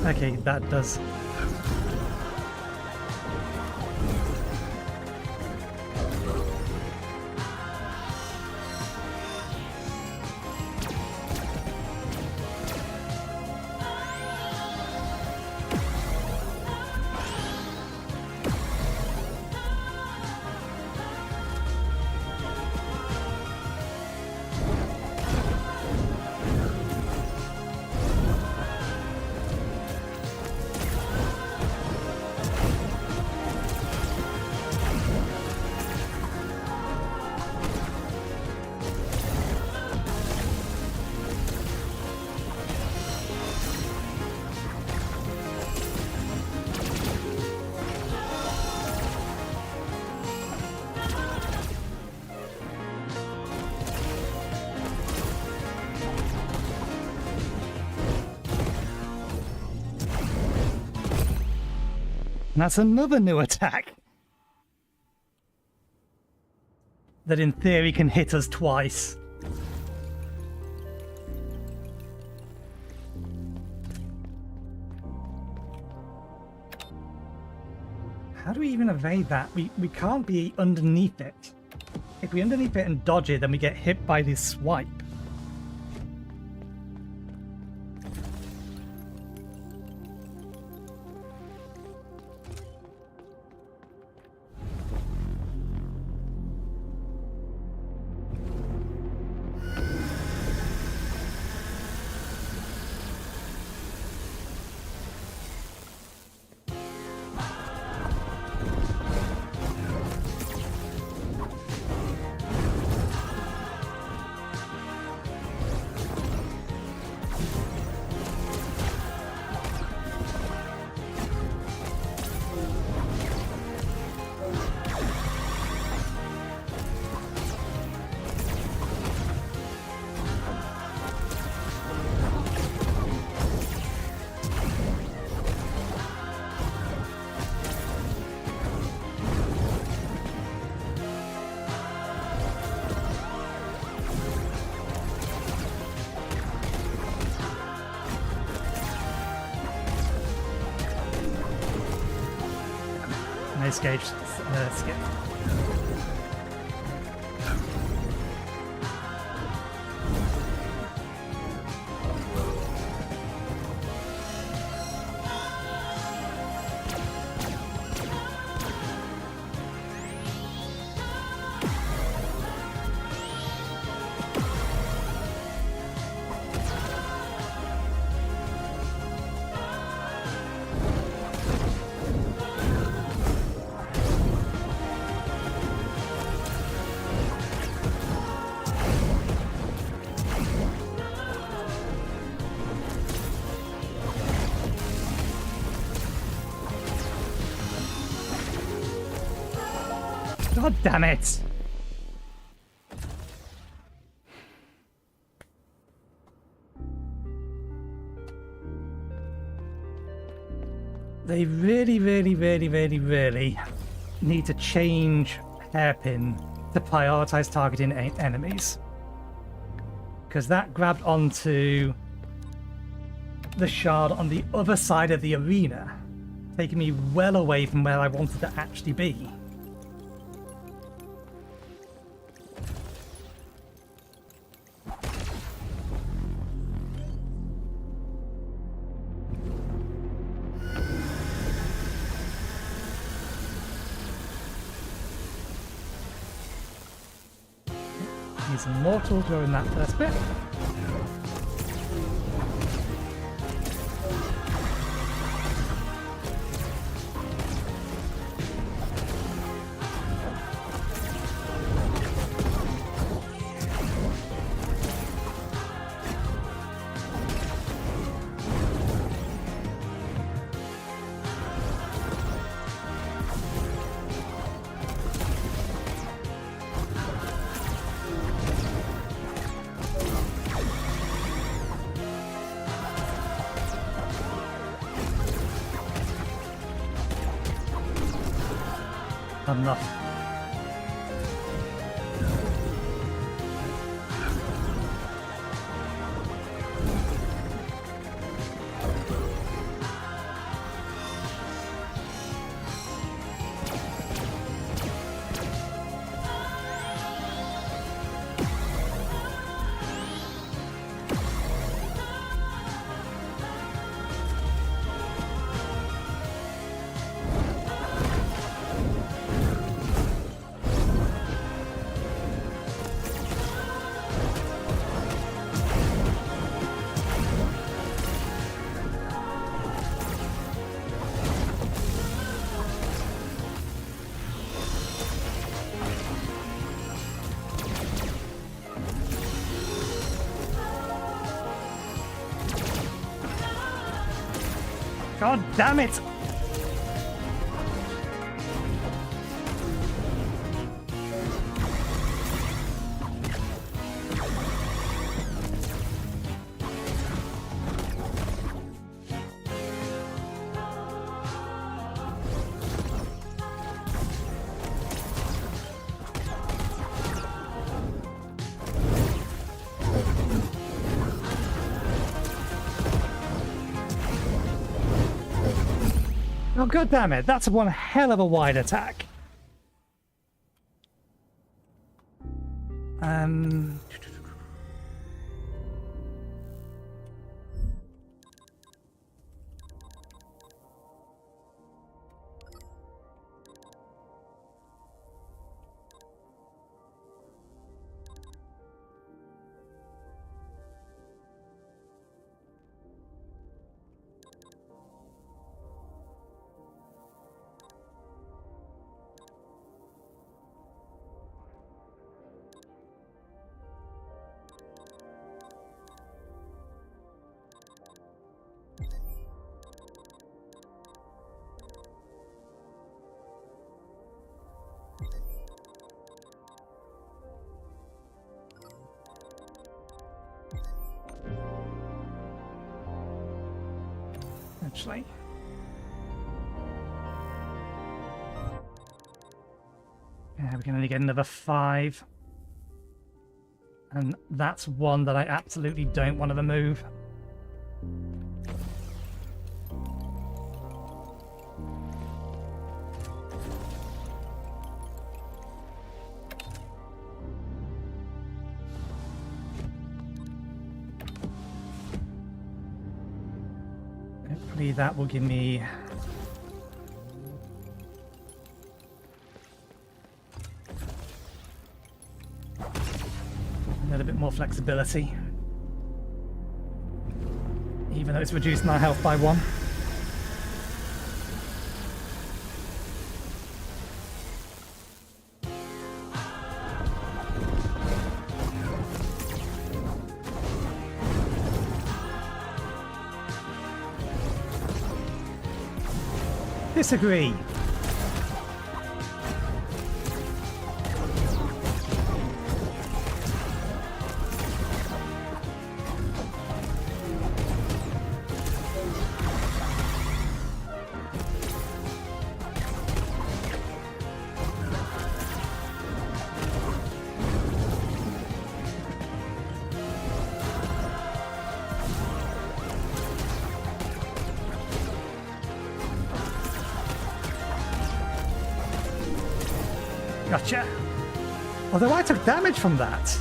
Okay, that does. And that's another new attack that in theory can hit us twice. How do we even evade that? We can't be underneath it. If we underneath it and dodge it, then we get hit by this swipe. Nice gauge skip. God damn it! They really, really, really, really, really need to change Hairpin to prioritize targeting enemies. Because that grabbed onto the shard on the other side of the arena, taking me well away from where I wanted to actually be. He's immortal during that first bit. Enough. God damn it! Oh, god damn it, that's one hell of a wide attack. Actually. Yeah, we can only get another 5. And that's one that I absolutely don't want to remove. Hopefully that will give me a little bit more flexibility, even though it's reduced my health by 1. Disagree. Gotcha. Although I took damage from that.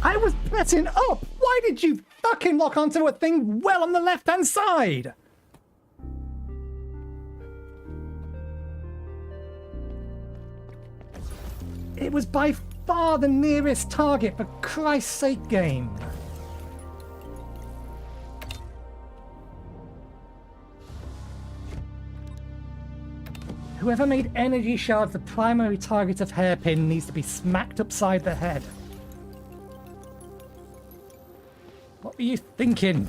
I was pressing up! Why did you fucking lock onto a thing well on the left-hand side? It was by far the nearest target, for Christ's sake, game. Whoever made energy shards the primary target of Hairpin needs to be smacked upside the head. What were you thinking?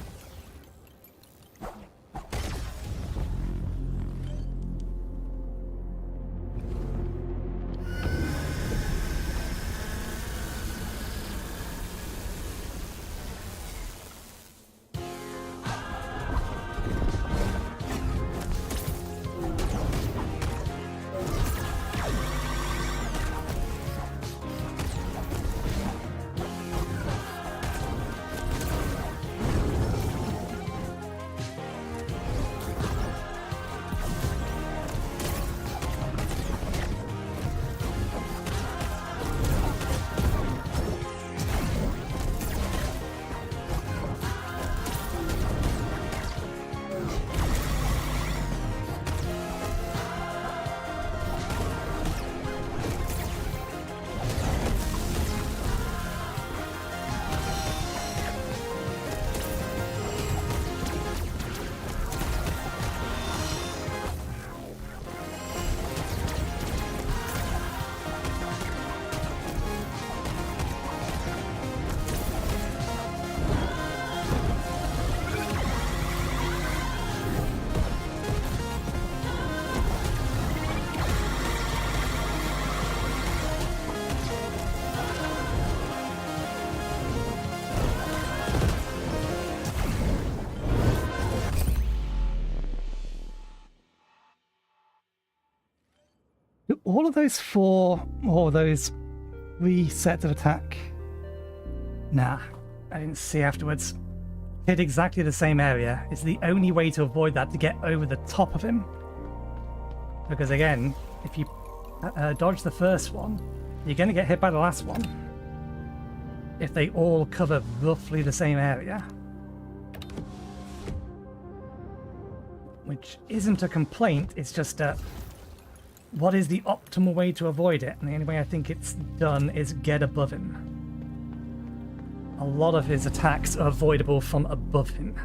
Do all of those 4 or those 3 sets of attack? Nah, I didn't see afterwards. Hit exactly the same area. It's the only way to avoid that, to get over the top of him. Because again, if you dodge the first one, you're going to get hit by the last one. If they all cover roughly the same area. Which isn't a complaint, it's just a... what is the optimal way to avoid it? And the only way I think it's done is get above him. A lot of his attacks are avoidable from above him.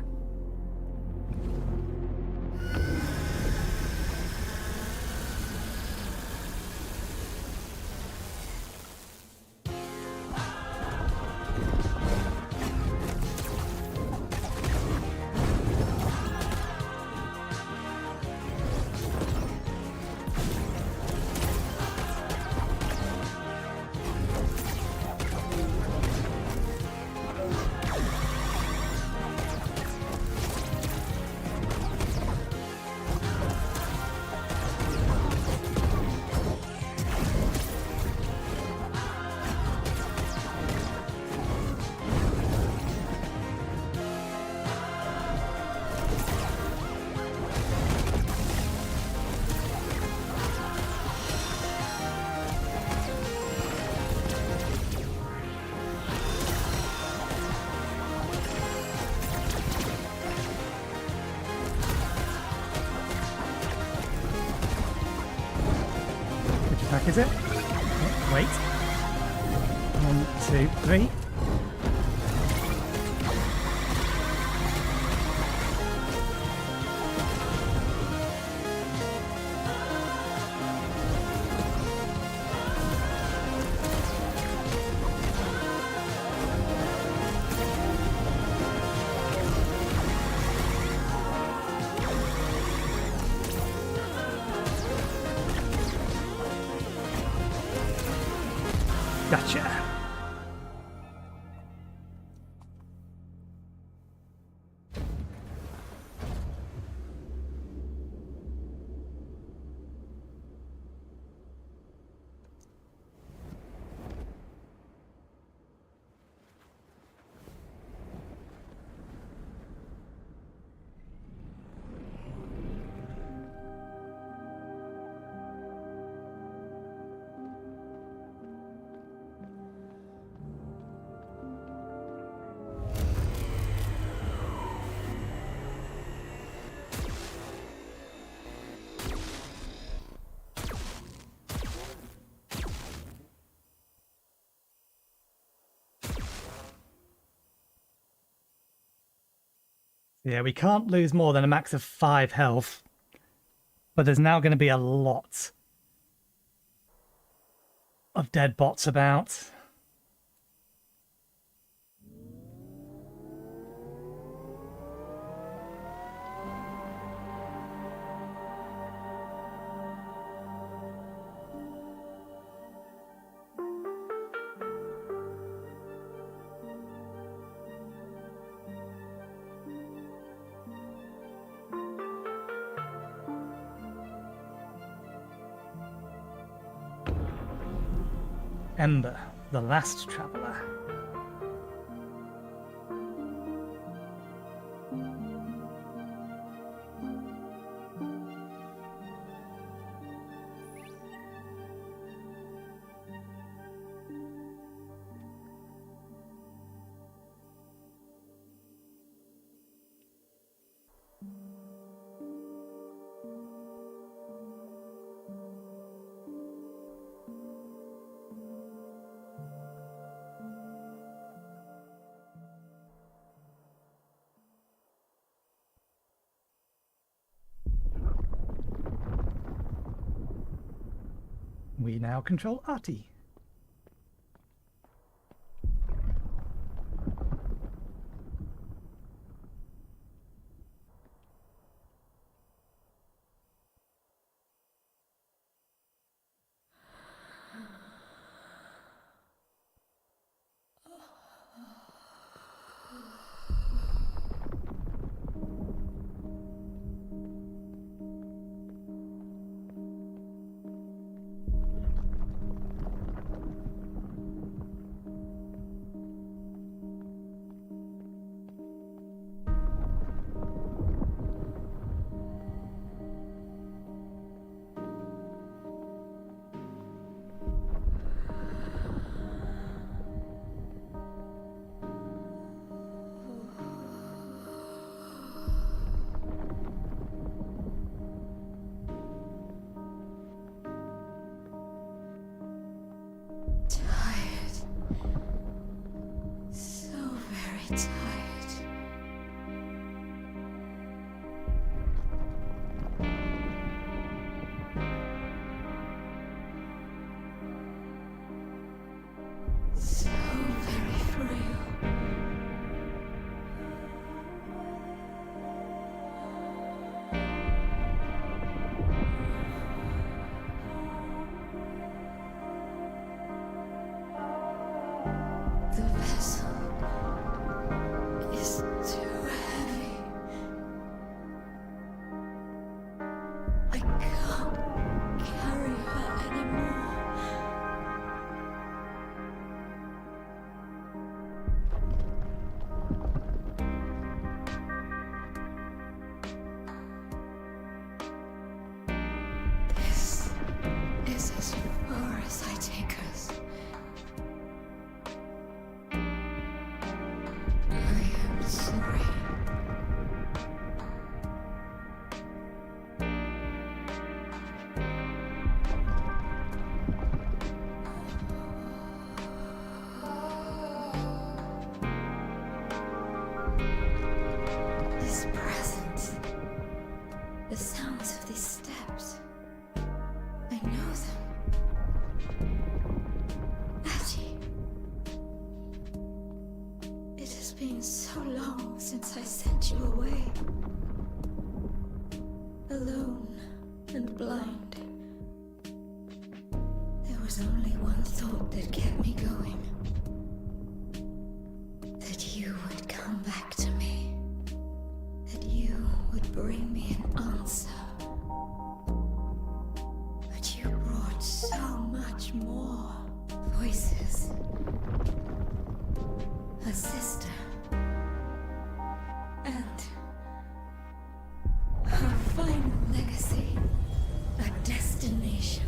Attack, is it? Oh, wait. 1, 2, 3. Gotcha. Yeah, we can't lose more than a max of 5 health. But there's now going to be a lot of dead bots about. Ember, the last traveller. We now control Artie. The vessel is too heavy. I can't carry her anymore. This is as far as I take us. Sorry. This presence, the sounds of these steps, I know them. Aggie. It has been so long since I sent you away. Alone and blind. There was only one thought that kept me going. That you would come back to me. That you would bring me an answer. But you brought so much more. Voices. A sister. And her final legacy, a destination.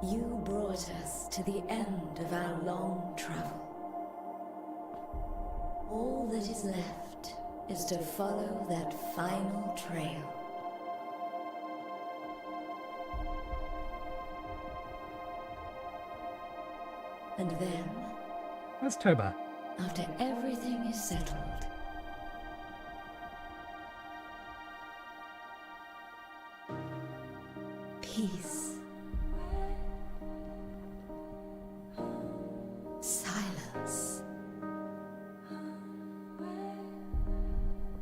You brought us to the end of our long travel. All that is left is to follow that final trail. And then, That's Toba. after everything is settled, peace, silence,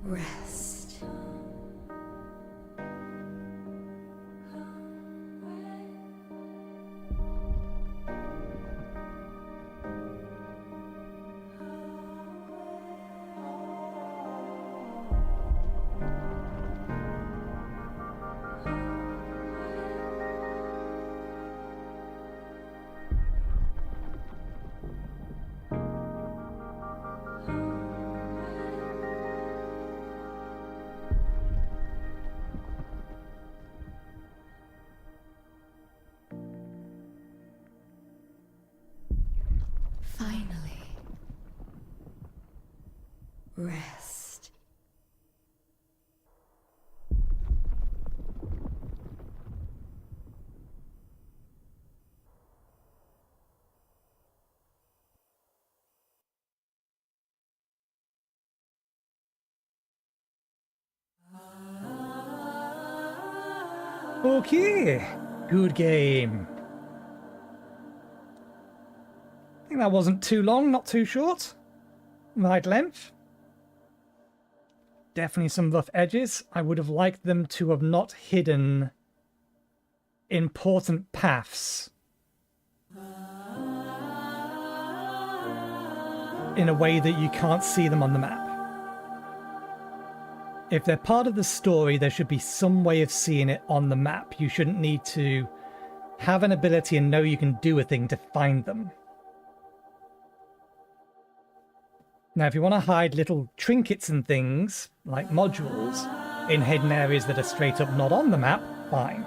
rest. Finally, rest. Okay, good game. I think that wasn't too long, not too short. Right length. Definitely some rough edges. I would have liked them to have not hidden important paths in a way that you can't see them on the map. If they're part of the story, there should be some way of seeing it on the map. You shouldn't need to have an ability and know you can do a thing to find them. Now, if you want to hide little trinkets and things, like modules, in hidden areas that are straight up not on the map, fine.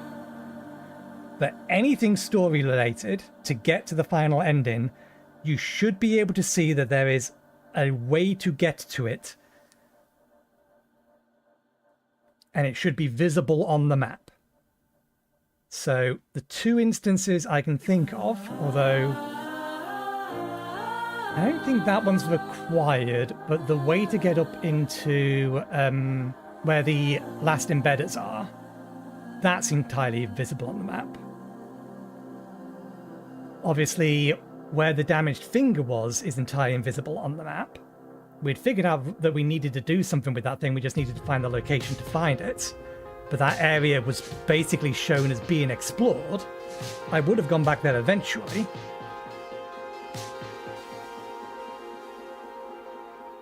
But anything story related, to get to the final ending, you should be able to see that there is a way to get to it. And it should be visible on the map. So, the two instances I can think of, although I don't think that one's required, but the way to get up into where the last embedders are, that's entirely visible on the map. Obviously, where the damaged finger was is entirely invisible on the map. We'd figured out that we needed to do something with that thing, we just needed to find the location to find it. But that area was basically shown as being explored. I would have gone back there eventually.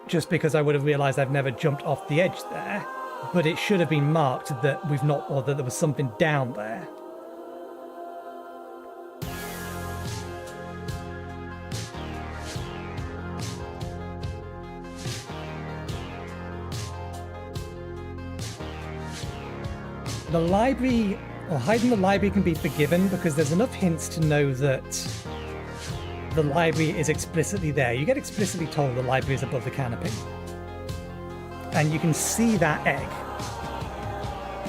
Just because I would have realised I've never jumped off the edge there. But it should have been marked that we've not, or that there was something down there. The library, or hiding the library, can be forgiven because there's enough hints to know that the library is explicitly there. You get explicitly told the library is above the canopy. And you can see that egg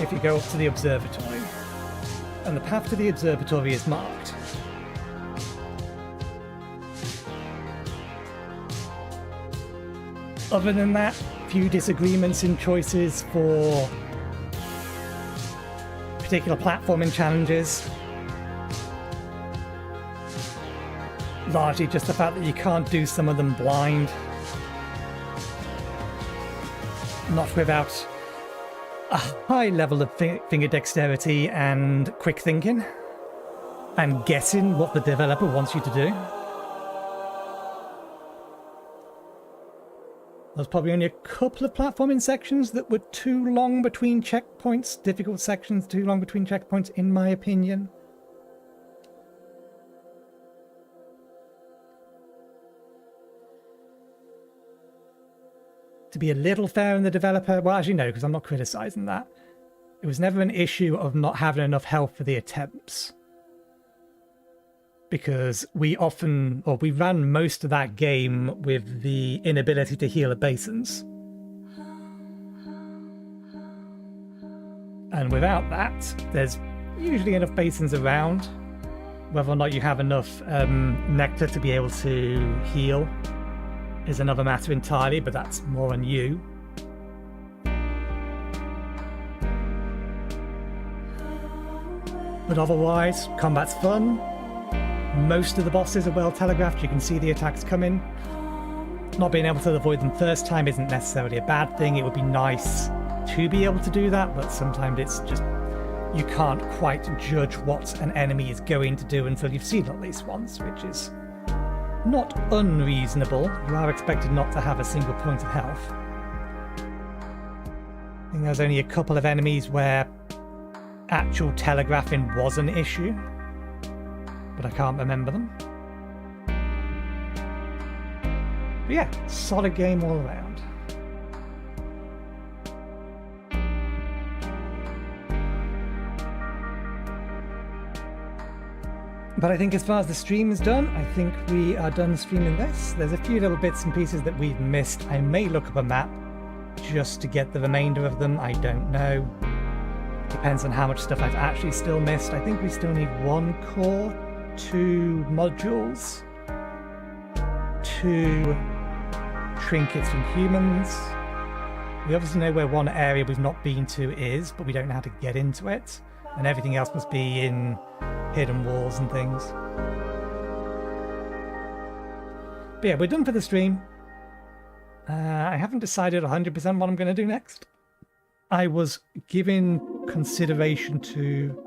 if you go up to the observatory. And the path to the observatory is marked. Other than that, few disagreements in choices for particular platforming challenges. Largely just the fact that you can't do some of them blind. Not without a high level of finger dexterity and quick thinking. And guessing what the developer wants you to do. There's probably only a couple of platforming sections that were too long between checkpoints. Difficult sections too long between checkpoints, in my opinion. To be a little fair in the developer, well, actually no, because I'm not criticizing that. It was never an issue of not having enough health for the attempts. because we ran most of that game with the inability to heal at basins. And without that, there's usually enough basins around. Whether or not you have enough nectar to be able to heal is another matter entirely, but that's more on you. But otherwise, combat's fun. Most of the bosses are well telegraphed. You can see the attacks coming. Not being able to avoid them first time isn't necessarily a bad thing. It would be nice to be able to do that, but sometimes it's just you can't quite judge what an enemy is going to do until you've seen it at least once, which is not unreasonable. You are expected not to have a single point of health. I think there's only a couple of enemies where actual telegraphing was an issue, but I can't remember them. But yeah, solid game all around. But I think as far as the stream is done, I think we are done streaming this. There's a few little bits and pieces that we've missed. I may look up a map just to get the remainder of them. I don't know. Depends on how much stuff I've actually still missed. I think we still need 1 core, 2 modules, 2 trinkets from humans. We obviously know where one area we've not been to is, but we don't know how to get into it. And everything else must be in hidden walls and things. But yeah, we're done for the stream. I haven't decided 100% what I'm going to do next. I was giving consideration to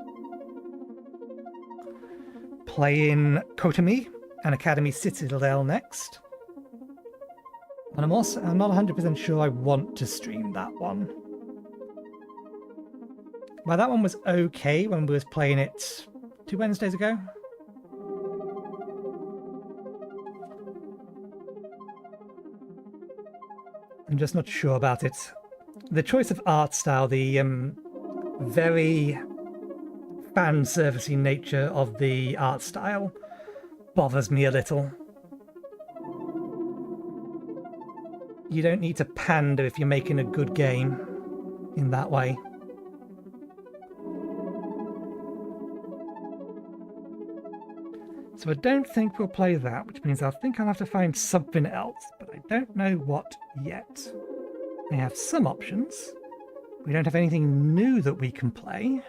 playing Kotami and Academy Citadel next. And I'm not 100% sure I want to stream that one. Well, that one was okay when we was playing it 2 Wednesdays ago. I'm just not sure about it. The choice of art style, the very fan-servicey nature of the art style bothers me a little. You don't need to pander if you're making a good game in that way. So I don't think we'll play that, which means I think I'll have to find something else, but I don't know what yet. I have some options. We don't have anything new that we can play.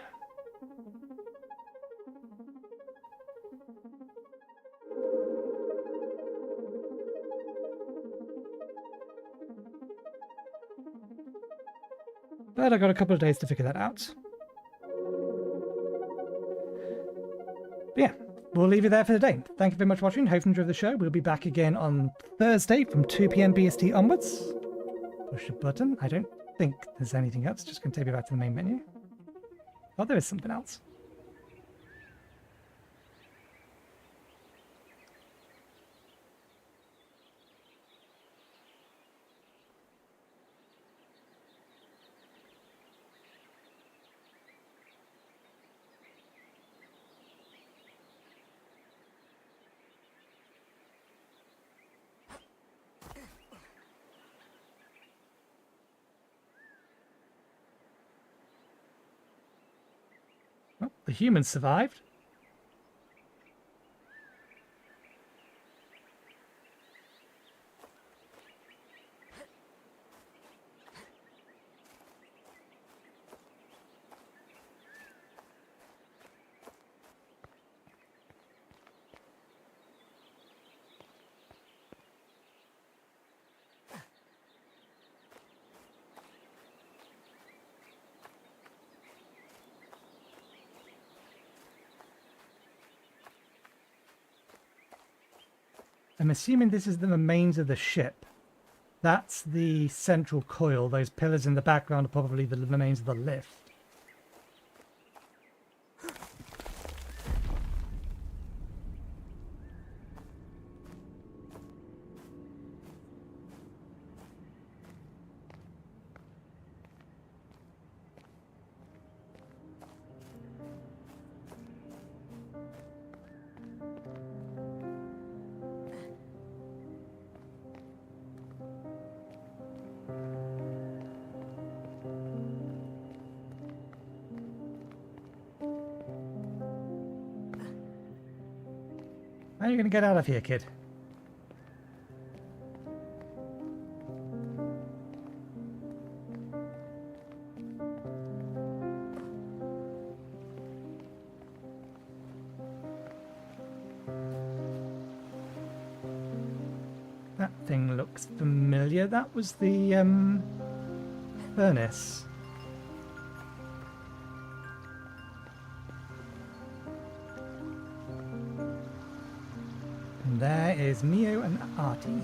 But I've got a couple of days to figure that out. But yeah. We'll leave it there for today. Thank you very much for watching. Hope you enjoyed the show. We'll be back again on Thursday from 2 PM BST onwards. Push a button. I don't think there's anything else. Just going to take me back to the main menu. Oh, there is something else. Oh, the humans survived. I'm assuming this is the remains of the ship. That's the central coil. Those pillars in the background are probably the remains of the lift. are you going to get out of here, kid? That thing looks familiar. That was the furnace. And there is MIO and Artie.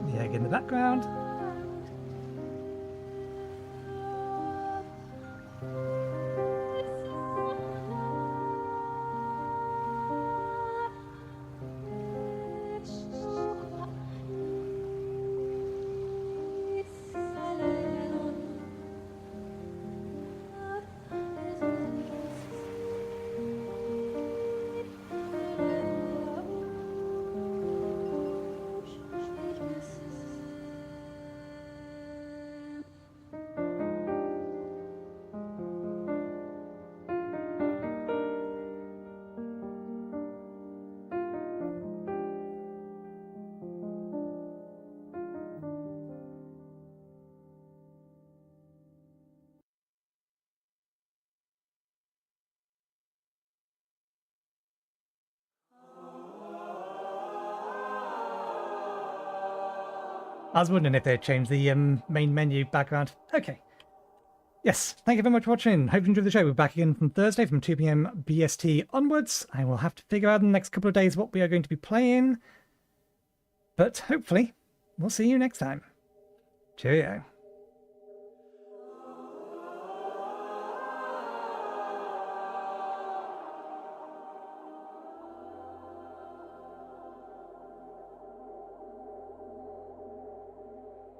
The egg in the background. I was wondering if they'd change the main menu background. Okay. Yes, thank you very much for watching. Hope you enjoyed the show. We're back again from Thursday from 2 PM BST onwards. I will have to figure out in the next couple of days what we are going to be playing. But hopefully, we'll see you next time. Cheerio.